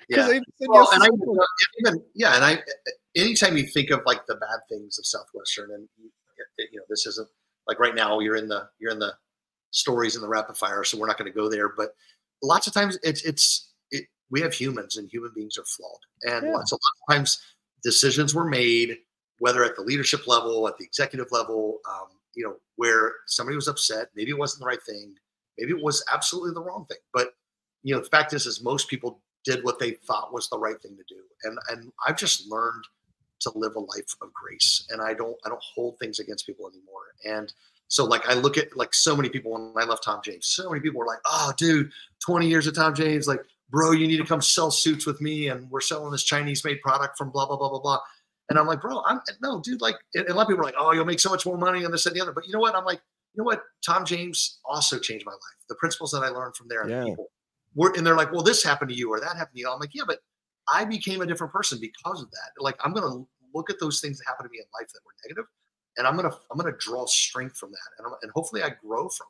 Yeah. I said Well, yes and to I something. even and I anytime you think of like the bad things of Southwestern, and this isn't like right now you're in the stories in the rapid fire, so we're not going to go there. But lots of times we have humans, and human beings are flawed, and Yeah. lots of times decisions were made, whether at the leadership level, at the executive level, where somebody was upset. Maybe it wasn't the right thing. Maybe it was absolutely the wrong thing. But the fact is most people did what they thought was the right thing to do. And I've just learned to live a life of grace, and I don't hold things against people anymore. And so like I look at like so many people when I left Tom James, so many people were like, oh dude, 20 years of Tom James, like, bro, you need to come sell suits with me, and we're selling this Chinese made product from blah blah blah blah blah. And I'm like, bro, no, dude, like, and a lot of people are like, oh, you'll make so much more money on this and the other. But you know what? I'm like, you know what? Tom James also changed my life. The principles that I learned from there and the people and they're like, well, this happened to you or that happened to you. I'm like, yeah, but I became a different person because of that. Like, I'm going to look at those things that happened to me in life that were negative, and I'm going to draw strength from that. And hopefully I grow from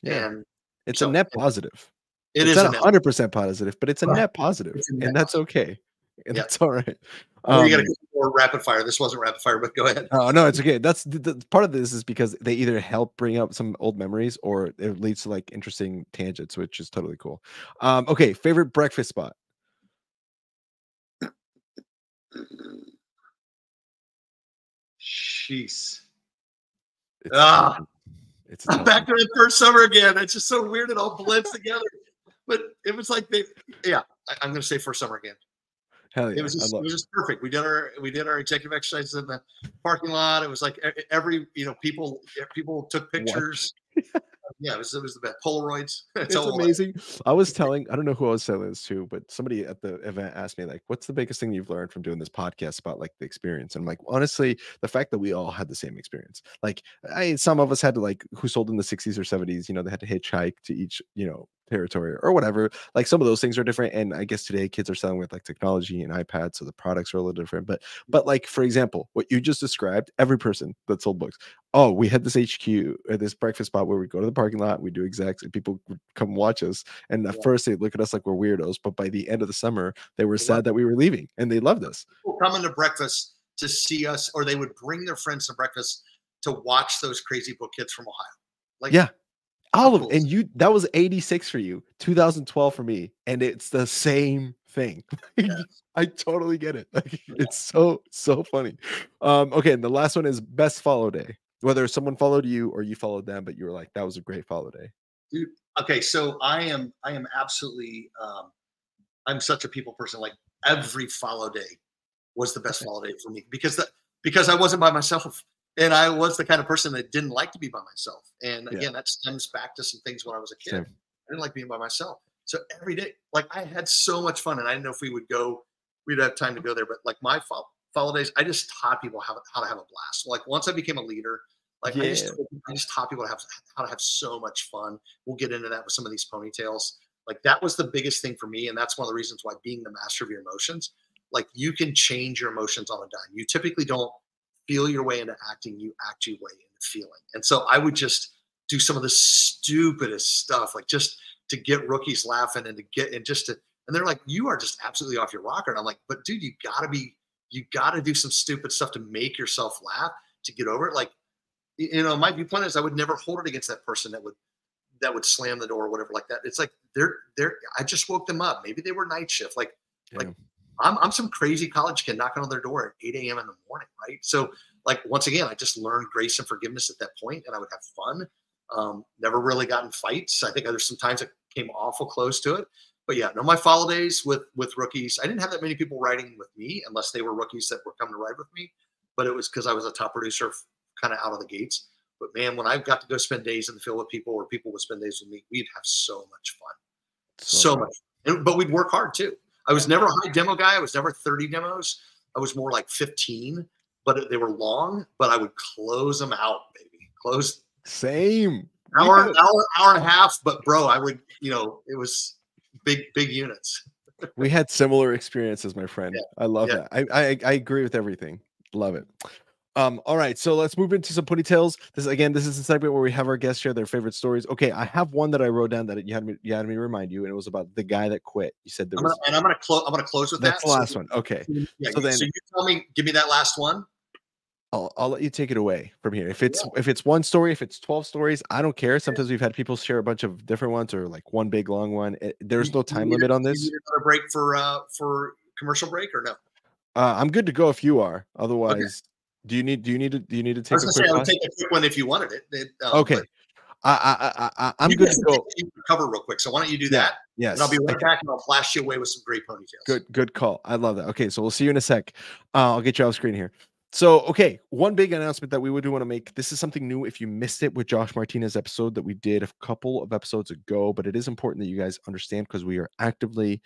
it. Yeah. And it's a net positive. It's not 100% positive, but it's a net positive, net and that's positive. okay. And that's all right. You got to go more rapid fire. This wasn't rapid fire, but go ahead. Oh no, it's okay. That's the part of this is because they either help bring up some old memories or it leads to like interesting tangents, which is totally cool. Okay, favorite breakfast spot. Jeez. It's I'm back to that first summer again. It's just so weird. It all blends together. But it was like I'm going to say first summer again. Hell yeah. It was just perfect. We did our executive exercises in the parking lot. It was like every people took pictures. Yeah, it was the best. Polaroids. It's amazing. I don't know who I was telling this to, but somebody at the event asked me, like, what's the biggest thing you've learned from doing this podcast about like the experience? And I'm like, honestly, the fact that we all had the same experience. Like, some of us had to, like, who sold in the 60s or 70s, they had to hitchhike to each, territory or whatever. Like, some of those things are different. And I guess today kids are selling with like technology and iPads, so the products are a little different. But like, for example, what you just described, every person that sold books. Oh, we had this HQ or this breakfast spot where we go to the parking lot, we do execs, and people would come watch us. And at first they look at us like we're weirdos, but by the end of the summer, they were sad that we were leaving, and they loved us. People coming to breakfast to see us, or they would bring their friends to breakfast to watch those crazy book kids from Ohio. Like, yeah, all of it. And that was 86 for you, 2012 for me, and it's the same thing. I totally get it. Like, it's so funny. Okay, and the last one is best follow day. Whether someone followed you or you followed them, but you were like, that was a great follow day. Dude, okay, so I am absolutely I'm such a people person. Like, every follow day was the best follow day for me because I wasn't by myself, and I was the kind of person that didn't like to be by myself. And again, that stems back to some things when I was a kid. Same. I didn't like being by myself. So every day, like, I had so much fun, and I didn't know if we'd have time to go there, but like my follow days, I just taught people how to have a blast. Like, once I became a leader, like, I just taught people how to have so much fun. We'll get into that with some of these ponytails. Like, that was the biggest thing for me. And that's one of the reasons why being the master of your emotions, like, you can change your emotions on a dime. You typically don't feel your way into acting. You act your way into feeling. And so I would just do some of the stupidest stuff, like just to get rookies laughing and they're like, you are just absolutely off your rocker. And I'm like, but dude, you gotta do some stupid stuff to make yourself laugh, to get over it. Like, my viewpoint is I would never hold it against that person that would slam the door or whatever like that. It's like I just woke them up. Maybe they were night shift. Like I'm some crazy college kid knocking on their door at 8 a.m. in the morning, right? So, like, once again, I just learned grace and forgiveness at that point, and I would have fun. Never really got in fights. I think there's some times it came awful close to it. But yeah, no, my follow days with rookies, I didn't have that many people riding with me unless they were rookies that were coming to ride with me. But it was because I was a top producer kind of out of the gates. But man, when I got to go spend days in the field with people, or people would spend days with me, we'd have so much fun. So much. But we'd work hard too. I was never a high demo guy. I was never 30 demos. I was more like 15, but they were long, but I would close them out, baby. Close. Same. Hour and a half. But bro, I would, it was big units. We had similar experiences, my friend. I love that. I agree with everything. Love it. All right, so let's move into some ponytails. This is a segment where we have our guests share their favorite stories. Okay, I have one that I wrote down that you had me remind you, and it was about the guy that quit. You said there was. I'm gonna close with That's that. the last one. Okay. Yeah. So then, So you tell me, give me that last one. I'll let you take it away from here. If it's one story, if it's 12 stories, I don't care. Sometimes we've had people share a bunch of different ones or like one big long one. There's no time limit on this. Do you need another break for commercial break or no? I'm good to go if you are. Otherwise, do you need to take I was a gonna quick say I would pause? take a quick one if you wanted it. Okay. I'm good to go. Cover real quick. So why don't you do Yeah, that? yes. And I'll be right back and I'll flash you away with some great ponytails. Good call. I love that. Okay, so we'll see you in a sec. I'll get you off screen here. So, okay, one big announcement that we would want to make. This is something new. If you missed it with Josh Martinez episode that we did a couple of episodes ago, but it is important that you guys understand because we are actively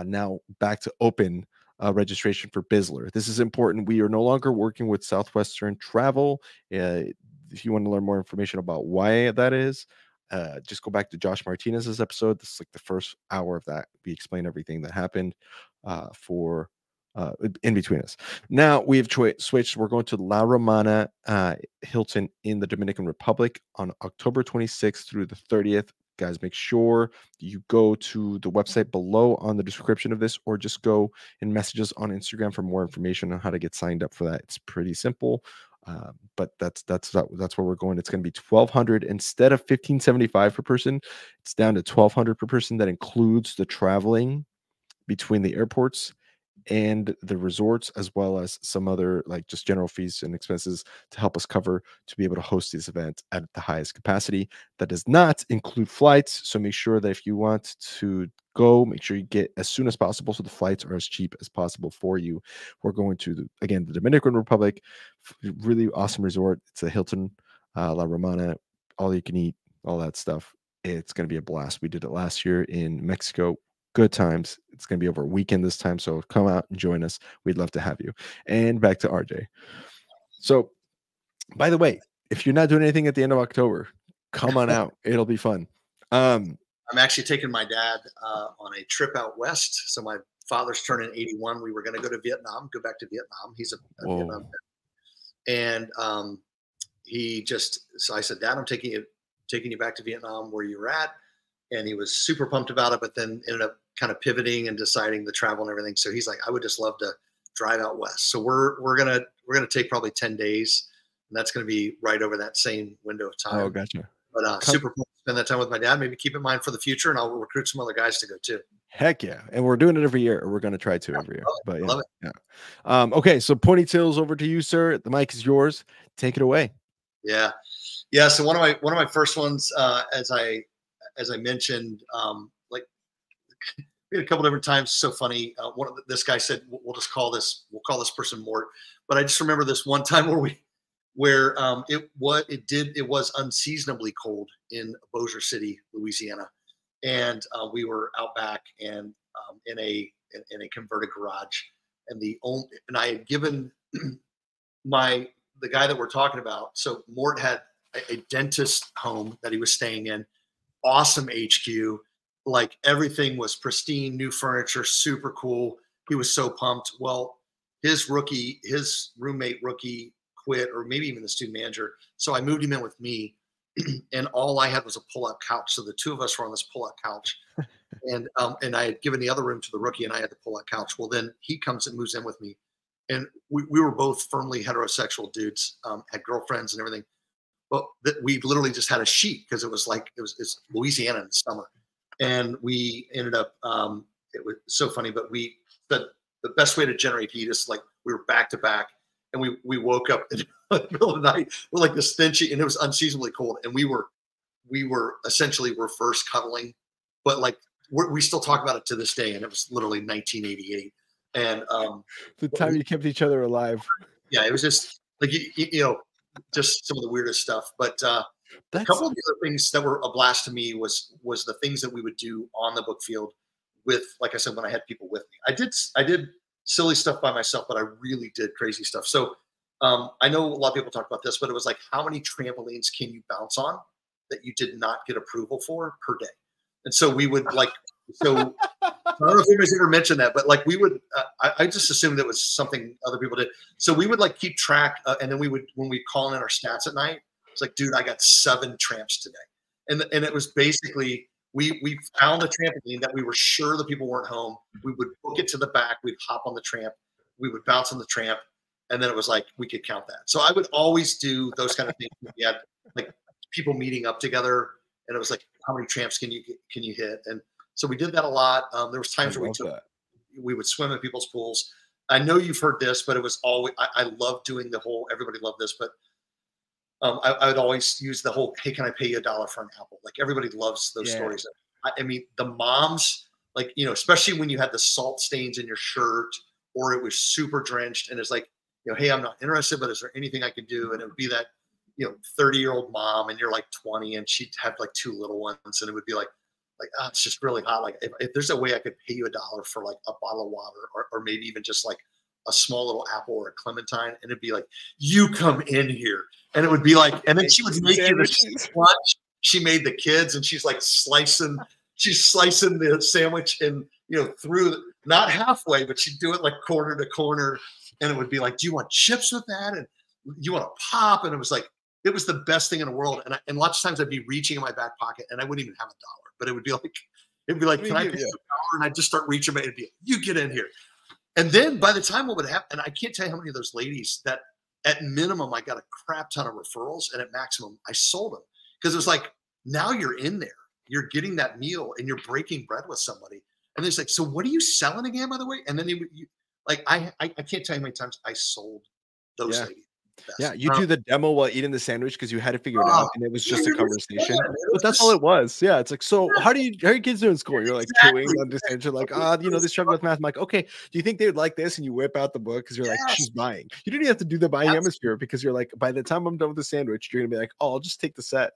now back to open registration for Bizler. This is important. We are no longer working with Southwestern Travel. If you want to learn more information about why that is, just go back to Josh Martinez's episode. This is like the first hour of that. We explain everything that happened in between us. Now we have switched. We're going to La Romana Hilton in the Dominican Republic on October 26th through the 30th. Guys, make sure you go to the website below on the description of this, or just go and message us on Instagram for more information on how to get signed up for that. It's pretty simple. But that's where we're going. It's going to be $1,200 instead of $1,575 per person. It's down to $1,200 per person. That includes the traveling between the airports and the resorts, as well as some other like just general fees and expenses to help us cover to be able to host this event at the highest capacity. That does not include flights, so make sure that if you want to go, make sure you get as soon as possible so the flights are as cheap as possible for you. We're going to the Dominican Republic, really awesome resort. It's a Hilton La Romana, all you can eat, all that stuff. It's going to be a blast. We did it last year in Mexico. Good times. It's going to be over a weekend this time, so come out and join us. We'd love to have you. And back to RJ. So, by the way, if you're not doing anything at the end of October, come on out. It'll be fun. I'm actually taking my dad on a trip out west. So my father's turning 81. We were going to go to Vietnam, go back to Vietnam. He's a Vietnam vet. And so I said, Dad, I'm taking you back to Vietnam where you were at. And he was super pumped about it, but then ended up kind of pivoting and deciding the travel and everything. So he's like, I would just love to drive out west. So we're gonna take probably 10 days, and that's gonna be right over that same window of time. Oh, gotcha. But super pumped to spend that time with my dad. Maybe keep in mind for the future, and I'll recruit some other guys to go too. Heck yeah. And we're doing it every year, or we're going to try to every year. But yeah, love it. Yeah. Okay, so ponytails over to you, sir. The mic is yours. Take it away. Yeah. So one of my first ones, as I mentioned, like we had a couple different times. So funny. This guy said, we'll call this person Mort. But I just remember this one time where it was unseasonably cold in Bossier City, Louisiana, and we were out back and in a converted garage, and I had given the guy that we're talking about. So Mort had a dentist home that he was staying in. Awesome HQ, like everything was pristine, new furniture, super cool. He was so pumped. Well, his roommate rookie quit, or maybe even the student manager. So I moved him in with me, and all I had was a pull-out couch. So the two of us were on this pull-out couch, and I had given the other room to the rookie, and I had the pull-out couch. Well, then he comes and moves in with me, and we were both firmly heterosexual dudes, had girlfriends and everything. But we literally just had a sheet because it's Louisiana in the summer, and we ended up. It was so funny, but the best way to generate heat is like we were back to back, and we woke up in the middle of the night with like this thin sheet, and it was unseasonably cold, and we were essentially reverse cuddling, but like we still talk about it to this day, and it was literally 1988, and the time you kept each other alive. Yeah, it was just like you know. Just some of the weirdest stuff, but a couple of the other things that were a blast to me was the things that we would do on the book field with, like I said, when I had people with me. I did silly stuff by myself, but I really did crazy stuff. So I know a lot of people talk about this, but it was like, how many trampolines can you bounce on that you did not get approval for per day? And so we would I don't know if anybody's ever mentioned that, but like we would, I just assumed it was something other people did. So we would like keep track, and then we would, when we call in our stats at night, it's like, dude, I got 7 tramps today, and it was basically we found a trampoline that we were sure the people weren't home. We would book it to the back. We'd hop on the tramp. We would bounce on the tramp, and then it was like we could count that. So I would always do those kind of things. We had like people meeting up together, and it was like, how many tramps can you hit? And so we did that a lot. There was times where we would swim in people's pools. I know you've heard this, but it was always, I love doing the whole, everybody loved this, but I would always use the whole, hey, can I pay you $1 for an apple? Like everybody loves those stories. I mean, the moms, like, you know, especially when you had the salt stains in your shirt or it was super drenched and it's like, you know, hey, I'm not interested, but is there anything I could do? And it would be that, you know, 30-year-old mom and you're like 20 and she'd have like 2 little ones and it would be like, oh, it's just really hot. Like if there's a way I could pay you $1 for like a bottle of water or maybe even just like a small little apple or a clementine, and it'd be like, you come in here. And it would be like, and then she would make you this lunch. She made the kids and she's like slicing the sandwich and, you know, through, not halfway, but she'd do it like corner to corner. And it would be like, do you want chips with that? And you want to pop? And it was like, it was the best thing in the world. And lots of times I'd be reaching in my back pocket and I wouldn't even have $1, but it would be like, can I pay you $1? And I'd just start reaching, but it'd be, you get in here. And then by the time what would happen, and I can't tell you how many of those ladies that at minimum, I got a crap ton of referrals and at maximum I sold them because it was like, now you're in there, you're getting that meal and you're breaking bread with somebody. And it's like, so what are you selling again, by the way? And then like, I can't tell you how many times I sold those ladies. Yeah, you do the demo while eating the sandwich because you had to figure it out, and it was just a conversation. But that's all it was. Yeah, it's like, so how are your kids doing in school? You're like chewing on the sandwich, like, you know, they struggle with math. I'm like, okay, do you think they would like this? And you whip out the book because you're like, she's buying. You didn't even have to do the buying hemisphere because you're like, by the time I'm done with the sandwich, you're gonna be like, oh, I'll just take the set.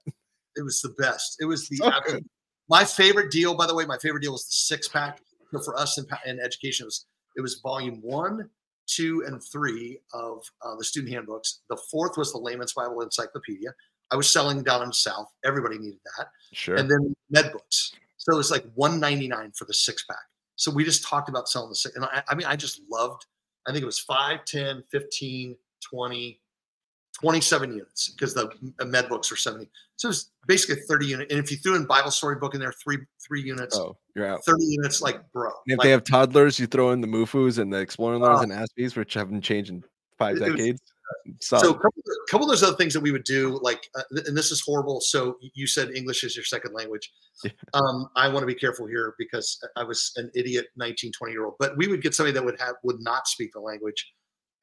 It was the best. It was the absolute. My favorite deal, by the way, my favorite deal was the 6-pack. So for us in education, it was volume 1, 2, and 3 of the student handbooks. The 4th was the Layman's Bible Encyclopedia. I was selling down in the South. Everybody needed that. Sure. And then med books. So it was like $1.99 for the 6-pack. So we just talked about selling the 6. And I mean, I just loved, I think it was 5, 10, 15, 20, 27 units because the med books are 70. So it was basically a 30 unit. And if you threw in Bible story book in there, three units, you're out. 30 units, like, bro. And if they have toddlers, you throw in the Mufus and the Exploring Learners and Aspies, which haven't changed in 5 decades. So a couple of those other things that we would do, like, and this is horrible. So you said English is your second language. Yeah. I want to be careful here because I was an idiot 19, 20-year-old, but we would get somebody that would not speak the language.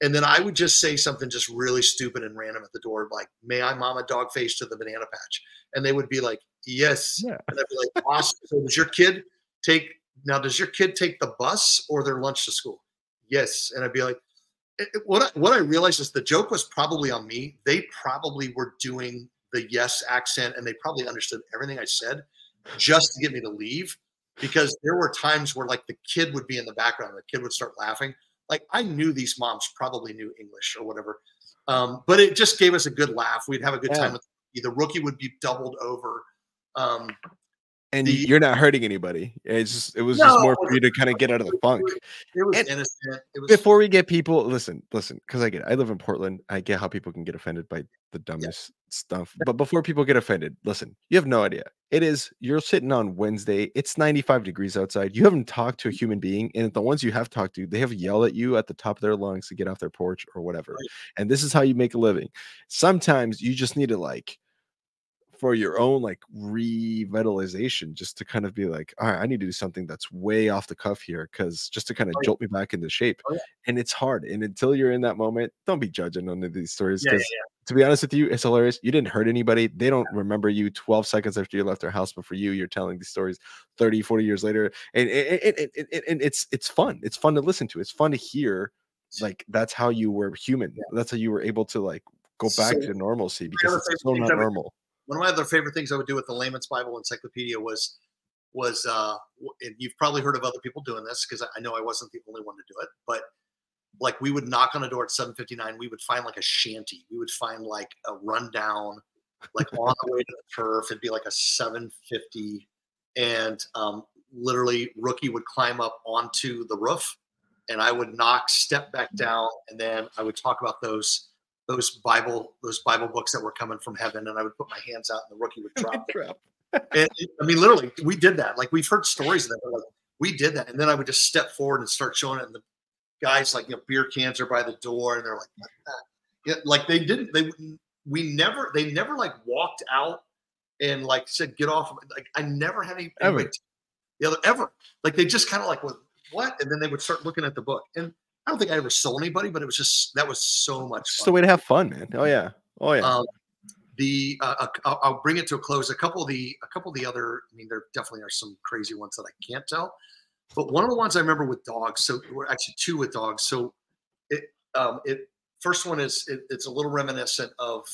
And then I would just say something just really stupid and random at the door, like, may I mom a dog face to the banana patch? And they would be like, yes. Yeah. And I'd be like, awesome. So does your kid take the bus or their lunch to school? Yes. And I'd be like, what I realized is the joke was probably on me. They probably were doing the yes accent and they probably understood everything I said just to get me to leave, because there were times where like the kid would be in the background, the kid would start laughing. Like I knew these moms probably knew English or whatever, but it just gave us a good laugh. We'd have a good time. The rookie would be doubled over. And you're not hurting anybody. It was just more for you to kind of get out of the funk. It was innocent. Before we get people, listen, because I live in Portland. I get how people can get offended by the dumbest stuff. But before people get offended, listen, you have no idea. You're sitting on Wednesday. It's 95 degrees outside. You haven't talked to a human being. And the ones you have talked to, they have yelled at you at the top of their lungs to get off their porch or whatever. Right. And this is how you make a living. Sometimes you just need to for your own revitalization, just to kind of be like, all right, I need to do something that's way off the cuff here, because just to kind of jolt me back into shape. And it's hard. And until you're in that moment, don't be judging none of these stories. Because to be honest with you, it's hilarious. You didn't hurt anybody. They don't remember you 12 seconds after you left their house, but for you're telling these stories 30, 40 years later. And it's fun. It's fun to listen to. It's fun to hear. Like, that's how you were human. That's how you were able to go back to normalcy, because it's so not normal. One of my other favorite things I would do with the Layman's Bible Encyclopedia was and you've probably heard of other people doing this, because I know I wasn't the only one to do it, but we would knock on a door at 7:59. We would find a shanty. We would find a rundown, on the way to the turf. It'd be a 7:50. And literally Rookie would climb up onto the roof, and I would step back down, and then I would talk about those Bible books that were coming from heaven, and I would put my hands out, and the Rookie would drop. And I mean, literally, we did that. Like, we've heard stories of that, but like, we did that, and then I would just step forward and start showing it, and the guys, like, beer cans are by the door, and they're like, what the? Yeah, like they never like walked out and like said, get off. Like, I never had anybody ever. Like, they just kind of like, what? And then they would start looking at the book. And I don't think I ever sold anybody, but it was just, that was so much fun. It's the way to have fun, man. Oh yeah. Oh yeah. I'll bring it to a close. A couple of the other, I mean, there definitely are some crazy ones that I can't tell, but one of the ones I remember with dogs. So we're actually two with dogs. So first one is, it's a little reminiscent of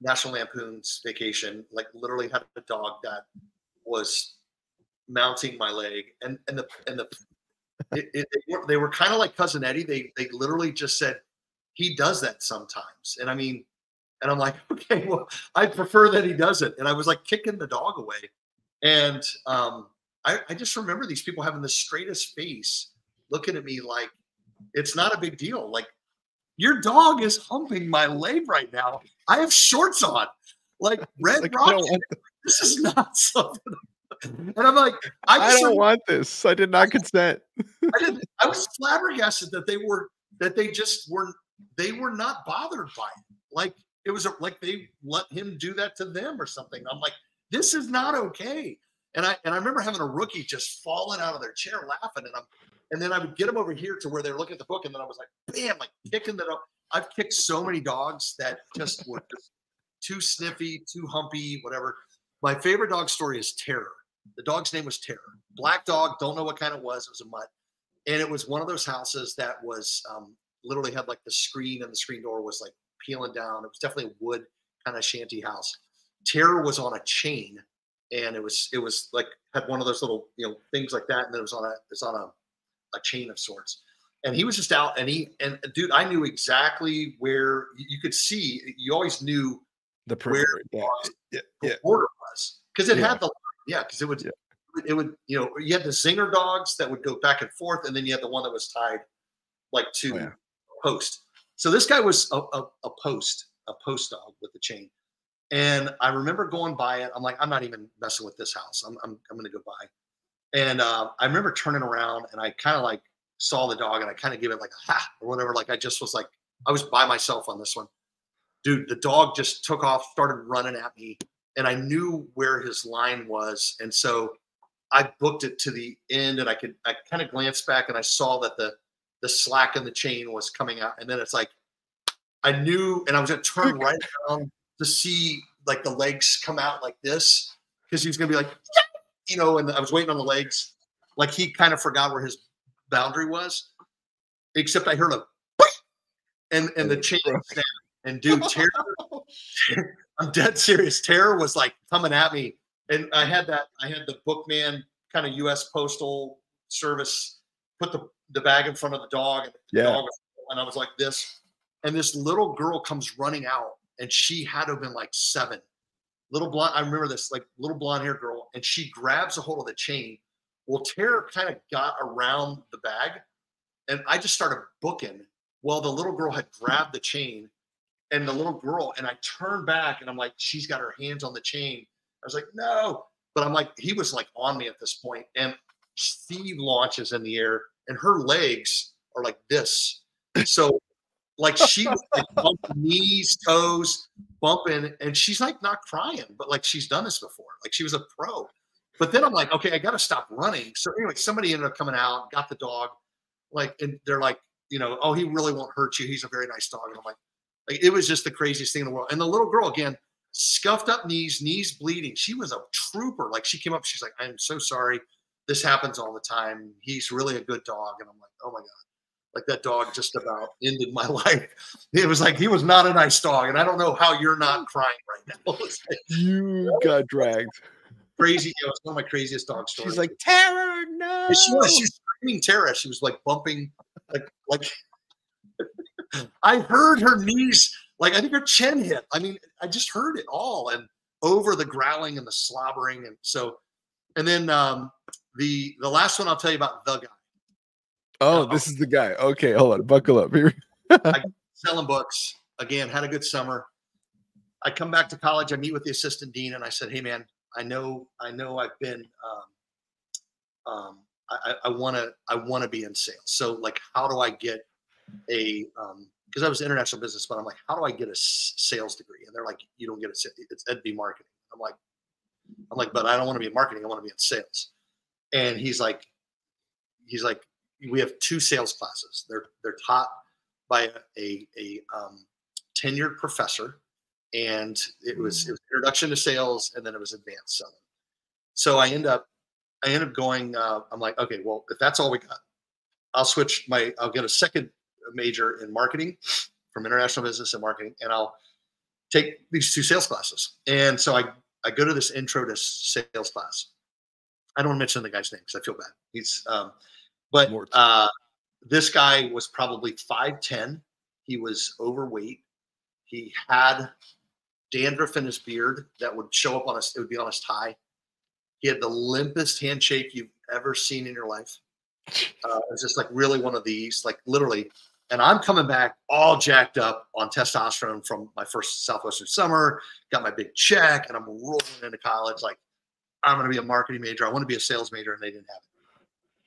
National Lampoon's Vacation. Like, literally had a dog that was mounting my leg, and they were kind of like Cousin Eddie. They literally just said, he does that sometimes. And I mean, and I'm like, okay, well, I prefer that he does it. And I was like kicking the dog away. And I just remember these people having the straightest face, looking at me like, it's not a big deal. Like, your dog is humping my leg right now. I have shorts on. Like, Red Rock, this is not something. And I'm like, I don't want this. I did not consent. I was flabbergasted that they were not bothered by it. Like, it was like they let him do that to them or something. I'm like, this is not okay. And I remember having a Rookie just falling out of their chair laughing, and then I would get them over here to where they're looking at the book, and then I was like, bam, like kicking the dog. I've kicked so many dogs that just were just too sniffy, too humpy, whatever. My favorite dog story is Terror. The dog's name was Terror. Black dog, don't know what kind it was. It was a mutt. And it was one of those houses that was literally had like the screen, and the screen door was like peeling down. It was definitely a wood kind of shanty house. Terror was on a chain, and it was like had one of those little things like that, and then it was on a chain of sorts. And he was just out, and dude, I knew exactly where you could see. You always knew the perimeter, where the border was, because it had because it would you had the zinger dogs that would go back and forth, and then you had the one that was tied like to a post. So this guy was a post dog with the chain. And I remember going by it. I'm like, I'm not even messing with this house. I'm going to go by. And I remember turning around, and I kind of like saw the dog, and I kind of gave it like a ha or whatever. Like, I just was like, I was by myself on this one. Dude, the dog just took off, started running at me, and I knew where his line was. And so I booked it to the end, and I kind of glanced back, and I saw that the slack in the chain was coming out. And then it's like, I knew, and I was going to turn right around to see like the legs come out like this, because he was going to be like, and I was waiting on the legs. Like, he kind of forgot where his boundary was, except I heard a and the chain snapped. And dude, Terror, I'm dead serious. Terror was like coming at me. And I had the bookman kind of U.S. Postal Service put the bag in front of the dog, and the dog was, and I was like this. And this little girl comes running out, and she had to have been like 7. Little blonde, I remember this, like little blonde hair girl, and she grabs a hold of the chain. Well, Terror kind of got around the bag, and I just started booking. Well, the little girl had grabbed the chain, and the little girl, and I turned back, and I'm like, she's got her hands on the chain. I was like, no. But I'm like, he was like on me at this point, and Steve launches in the air, and her legs are like this. So like, she was like bumping knees, toes, bumping, and she's like not crying, but like she's done this before. Like, she was a pro. But then I'm like, okay, I got to stop running. So anyway, somebody ended up coming out, got the dog, like, and they're like, oh, he really won't hurt you. He's a very nice dog. And I'm like, it was just the craziest thing in the world. And the little girl, again, scuffed up knees bleeding. She was a trooper. Like, she came up, she's like, I'm so sorry. This happens all the time. He's really a good dog. And I'm like, oh my God. Like, that dog just about ended my life. It was like, he was not a nice dog. And I don't know how you're not crying right now. You got dragged. Crazy. It was one of my craziest dog stories. She's like, Terror, no. And she was screaming Terror. She was like bumping, like I heard her knees, like I think her chin hit. I mean, I just heard it all, and over the growling and the slobbering. And so And then the last one I'll tell you about, the guy. Oh, this is the guy. Okay, hold on. Buckle up here. Selling books. Again, had a good summer. I come back to college. I meet with the assistant dean, and I said, "Hey, man, I know I've been, I want to be in sales. So, like, how do I get a, because I was international business, but I'm like, how do I get a sales degree?" And they're like, "You don't get it'd be marketing." I'm like, "But I don't want to be in marketing. I want to be in sales." And he's like, "We have 2 sales classes. They're taught by a tenured professor, and it was introduction to sales, and then it was advanced selling." So I end up going. I'm like, "Okay, well, if that's all we got, I'll get a second major in marketing from international business and marketing, and I'll take these 2 sales classes." And so I go to this intro to sales class. I don't want to mention the guy's name because I feel bad. He's, this guy was probably 5'10". He was overweight. He had dandruff in his beard that would show up it would be on his tie. He had the limpest handshake you've ever seen in your life. It was just like really one of these, like literally. And I'm coming back all jacked up on testosterone from my first Southwestern summer, got my big check, and I'm rolling into college like, I'm going to be a marketing major. I want to be a sales major, and they didn't have it.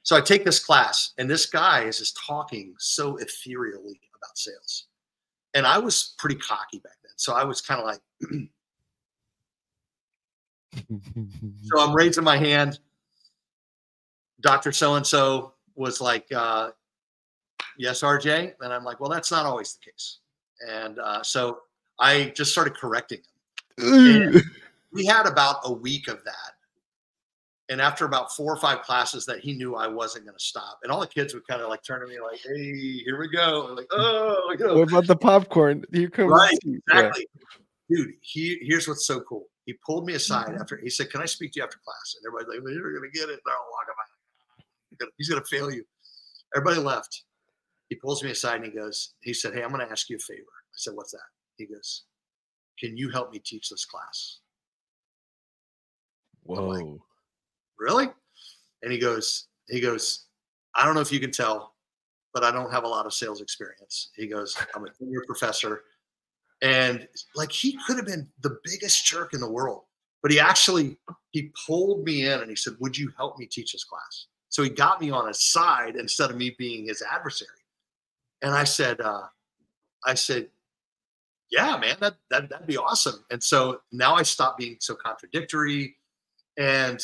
So I take this class, and this guy is just talking so ethereally about sales. And I was pretty cocky back then. So I was kind of like, so I'm raising my hand. Dr. So-and-so was like, "Yes, RJ." And I'm like, "Well, that's not always the case." And so I just started correcting him. And we had about a week of that. And after about 4 or 5 classes that he knew I wasn't going to stop. And all the kids would kind of like turn to me like, "Hey, here we go." And like, "Oh, you know." What about the popcorn? Here comes right, exactly. Yeah. Dude, here's what's so cool. He pulled me aside after, he said, "Can I speak to you after class?" And everybody's like, "Well, you're going to get it." They're all walking by. He's going to fail you. Everybody left. He pulls me aside and he said, "Hey, I'm going to ask you a favor." I said, "What's that?" He goes, "Can you help me teach this class?" Whoa. I'm like, "Really?" And he goes, "I don't know if you can tell, but I don't have a lot of sales experience." He goes, "I'm a senior professor." And like, he could have been the biggest jerk in the world, but he pulled me in and he said, "Would you help me teach this class?" So he got me on his side instead of me being his adversary. And I said, "Yeah, man, that'd be awesome." And so now I stopped being so contradictory. And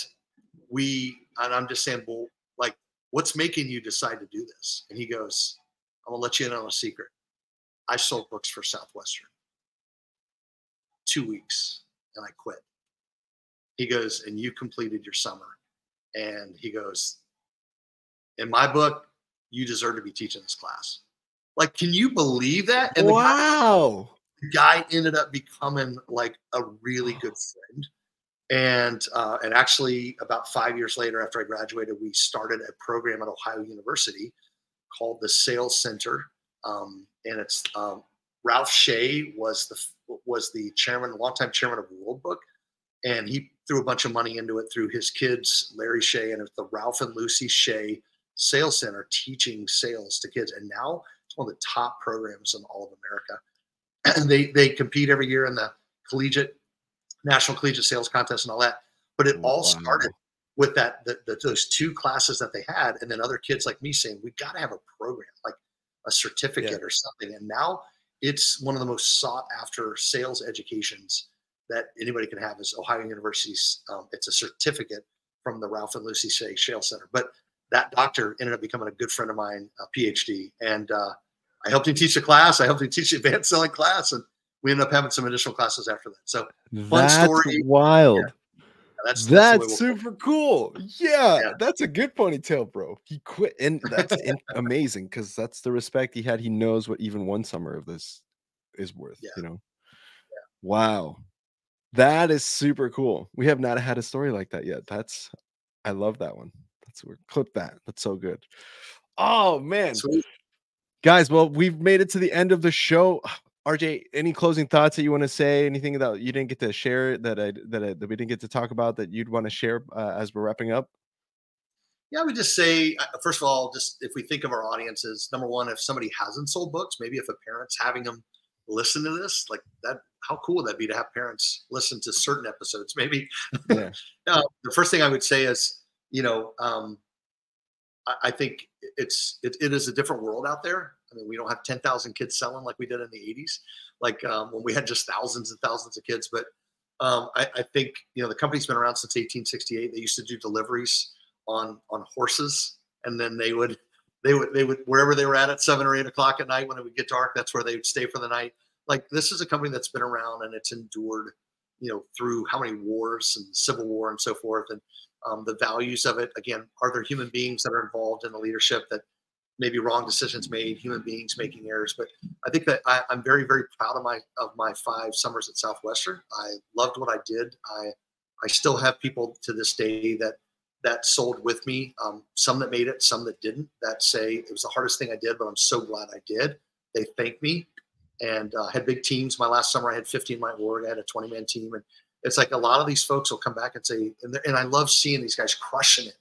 I'm just saying, "Well, like, what's making you decide to do this?" And he goes, "I'm gonna let you in on a secret. I sold books for Southwestern 2 weeks and I quit." He goes, "And you completed your summer." And he goes, "In my book, you deserve to be teaching this class." Like, can you believe that? And wow. The guy ended up becoming like a really good friend. And actually, about 5 years later, after I graduated, we started a program at Ohio University called the Sales Center. And it's Ralph Shea was the chairman, longtime chairman of World Book, and he threw a bunch of money into it through his kids, Larry Shea, and it's the Ralph and Lucy Shea Sales Center, teaching sales to kids. And now it's one of the top programs in all of America. And they compete every year in the National Collegiate Sales Contest and all that. But it all started with those 2 classes that they had, and then other kids like me saying, "We've got to have a program, like a certificate or something." And now it's one of the most sought after sales educations that anybody can have is Ohio University's. It's a certificate from the Ralph and Lucy Shea Sales Center. But that doctor ended up becoming a good friend of mine, a PhD. And I helped him teach the class. I helped him teach the advanced selling class. And we ended up having some additional classes after that. So fun story. Wild. Yeah. That's super cool. Yeah, that's a good ponytail, bro. He quit, and that's amazing because that's the respect he had. He knows what even one summer of this is worth. You know. Yeah. Wow, that is super cool. We have not had a story like that yet. I love that one. That's weird. Clip that. That's so good. Oh man, guys. Well, we've made it to the end of the show. RJ, any closing thoughts that you want to say? Anything that you didn't get to share that we didn't get to talk about that you'd want to share as we're wrapping up? Yeah, I would just say, first of all, just if we think of our audiences, number one, if somebody hasn't sold books, maybe if a parent's having them listen to this, like that, how cool would that be to have parents listen to certain episodes? Maybe Yeah. the first thing I would say is, you know, I think it is a different world out there. I mean, we don't have 10,000 kids selling like we did in the 80s, like when we had just thousands and thousands of kids. But I think, you know, the company's been around since 1868. They used to do deliveries on horses, and then they would wherever they were at 7 or 8 o'clock at night when it would get dark, that's where they would stay for the night. Like, this is a company that's been around and it's endured, you know, through how many wars and Civil War and so forth. And the values of it, again, are there human beings that are involved in the leadership that maybe wrong decisions made, human beings making errors. But I think that I'm very, very proud of my 5 summers at Southwestern. I loved what I did. I still have people to this day that sold with me, some that made it, some that didn't, that say it was the hardest thing I did, but I'm so glad I did. They thank me, and had big teams. My last summer I had 15 in my org. I had a 20-man team, and it's like a lot of these folks will come back and say, and I love seeing these guys crushing it.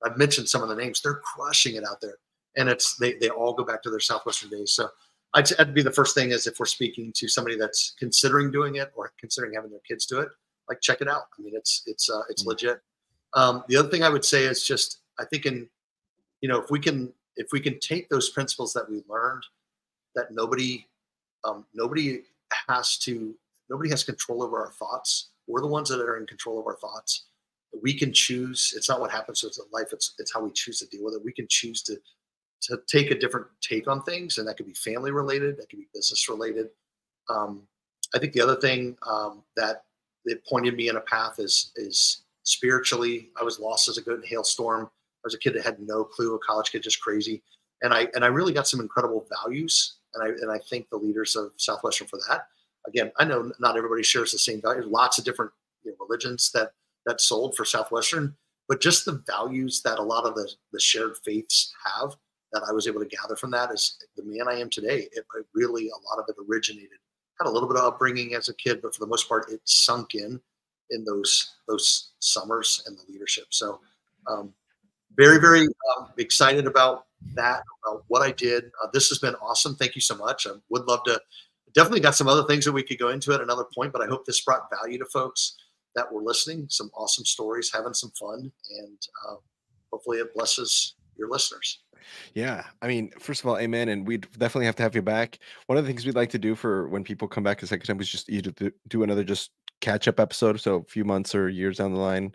I've mentioned some of the names. They're crushing it out there. And they all go back to their Southwestern days. So I'd be the first thing is, if we're speaking to somebody that's considering doing it or considering having their kids do it, like, check it out. I mean, it's legit. The other thing I would say is just, I think you know, if we can take those principles that we learned, that nobody has control over our thoughts. We're the ones that are in control of our thoughts. We can choose. It's not what happens to life. It's how we choose to deal with it. We can choose to take a different take on things, and that could be family related, that could be business related. I think the other thing that it pointed me in a path is spiritually. I was lost as a goat in a hailstorm. I was a kid that had no clue, a college kid, just crazy, and I really got some incredible values, and I thank the leaders of Southwestern for that. Again, I know not everybody shares the same values. Lots of different, you know, religions that sold for Southwestern, but just the values that a lot of the shared faiths have, that I was able to gather from that, is the man I am today. It really, a lot of it originated, had a little bit of upbringing as a kid, but for the most part, it sunk in those summers and the leadership. So very, very excited about that, about what I did. This has been awesome. Thank you so much. I would love to, definitely got some other things that we could go into at another point, but I hope this brought value to folks that were listening, some awesome stories, having some fun, and hopefully it blesses your listeners. Yeah, I mean, first of all, amen, and we'd definitely have to have you back. One of the things we'd like to do for when people come back a second time is just either do another just catch up episode. So a few months or years down the line,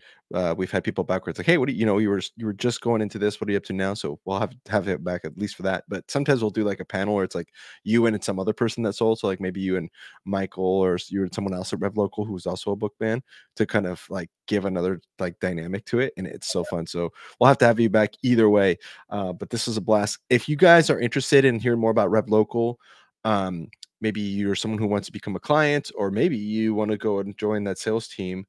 we've had people back where it's like, hey, what do you know? You were just going into this. What are you up to now? So we'll have it back at least for that. But sometimes we'll do like a panel where it's like you and some other person that sold. So like maybe you and Michael, or you and someone else at Rev Local who's also a bookman, to kind of like give another like dynamic to it, and it's so fun. So we'll have to have you back either way. But this was a blast. If you guys are interested in hearing more about Rev Local, maybe you're someone who wants to become a client, or maybe you want to go and join that sales team,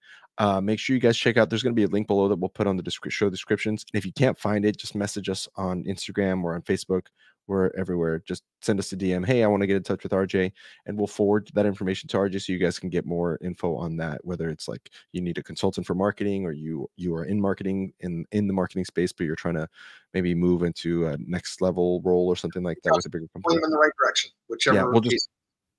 make sure you guys check out. There's going to be a link below that we'll put on the show descriptions. And if you can't find it, just message us on Instagram or on Facebook. We're everywhere. Just send us a DM. Hey, I want to get in touch with RJ, and we'll forward that information to RJ so you guys can get more info on that. Whether it's like you need a consultant for marketing, or you are in marketing in the marketing space, but you're trying to maybe move into a next level role or something like that with a bigger company. Point them in the right direction, whichever. Yeah,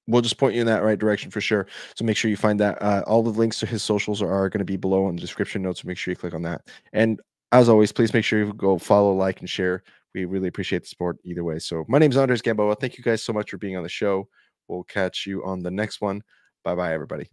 we'll just point you in that right direction for sure. So make sure you find that. All the links to his socials are going to be below in the description notes. So make sure you click on that. And as always, please make sure you go follow, like, and share. We really appreciate the support either way. So my name is Andres Gamboa. Thank you guys so much for being on the show. We'll catch you on the next one. Bye-bye, everybody.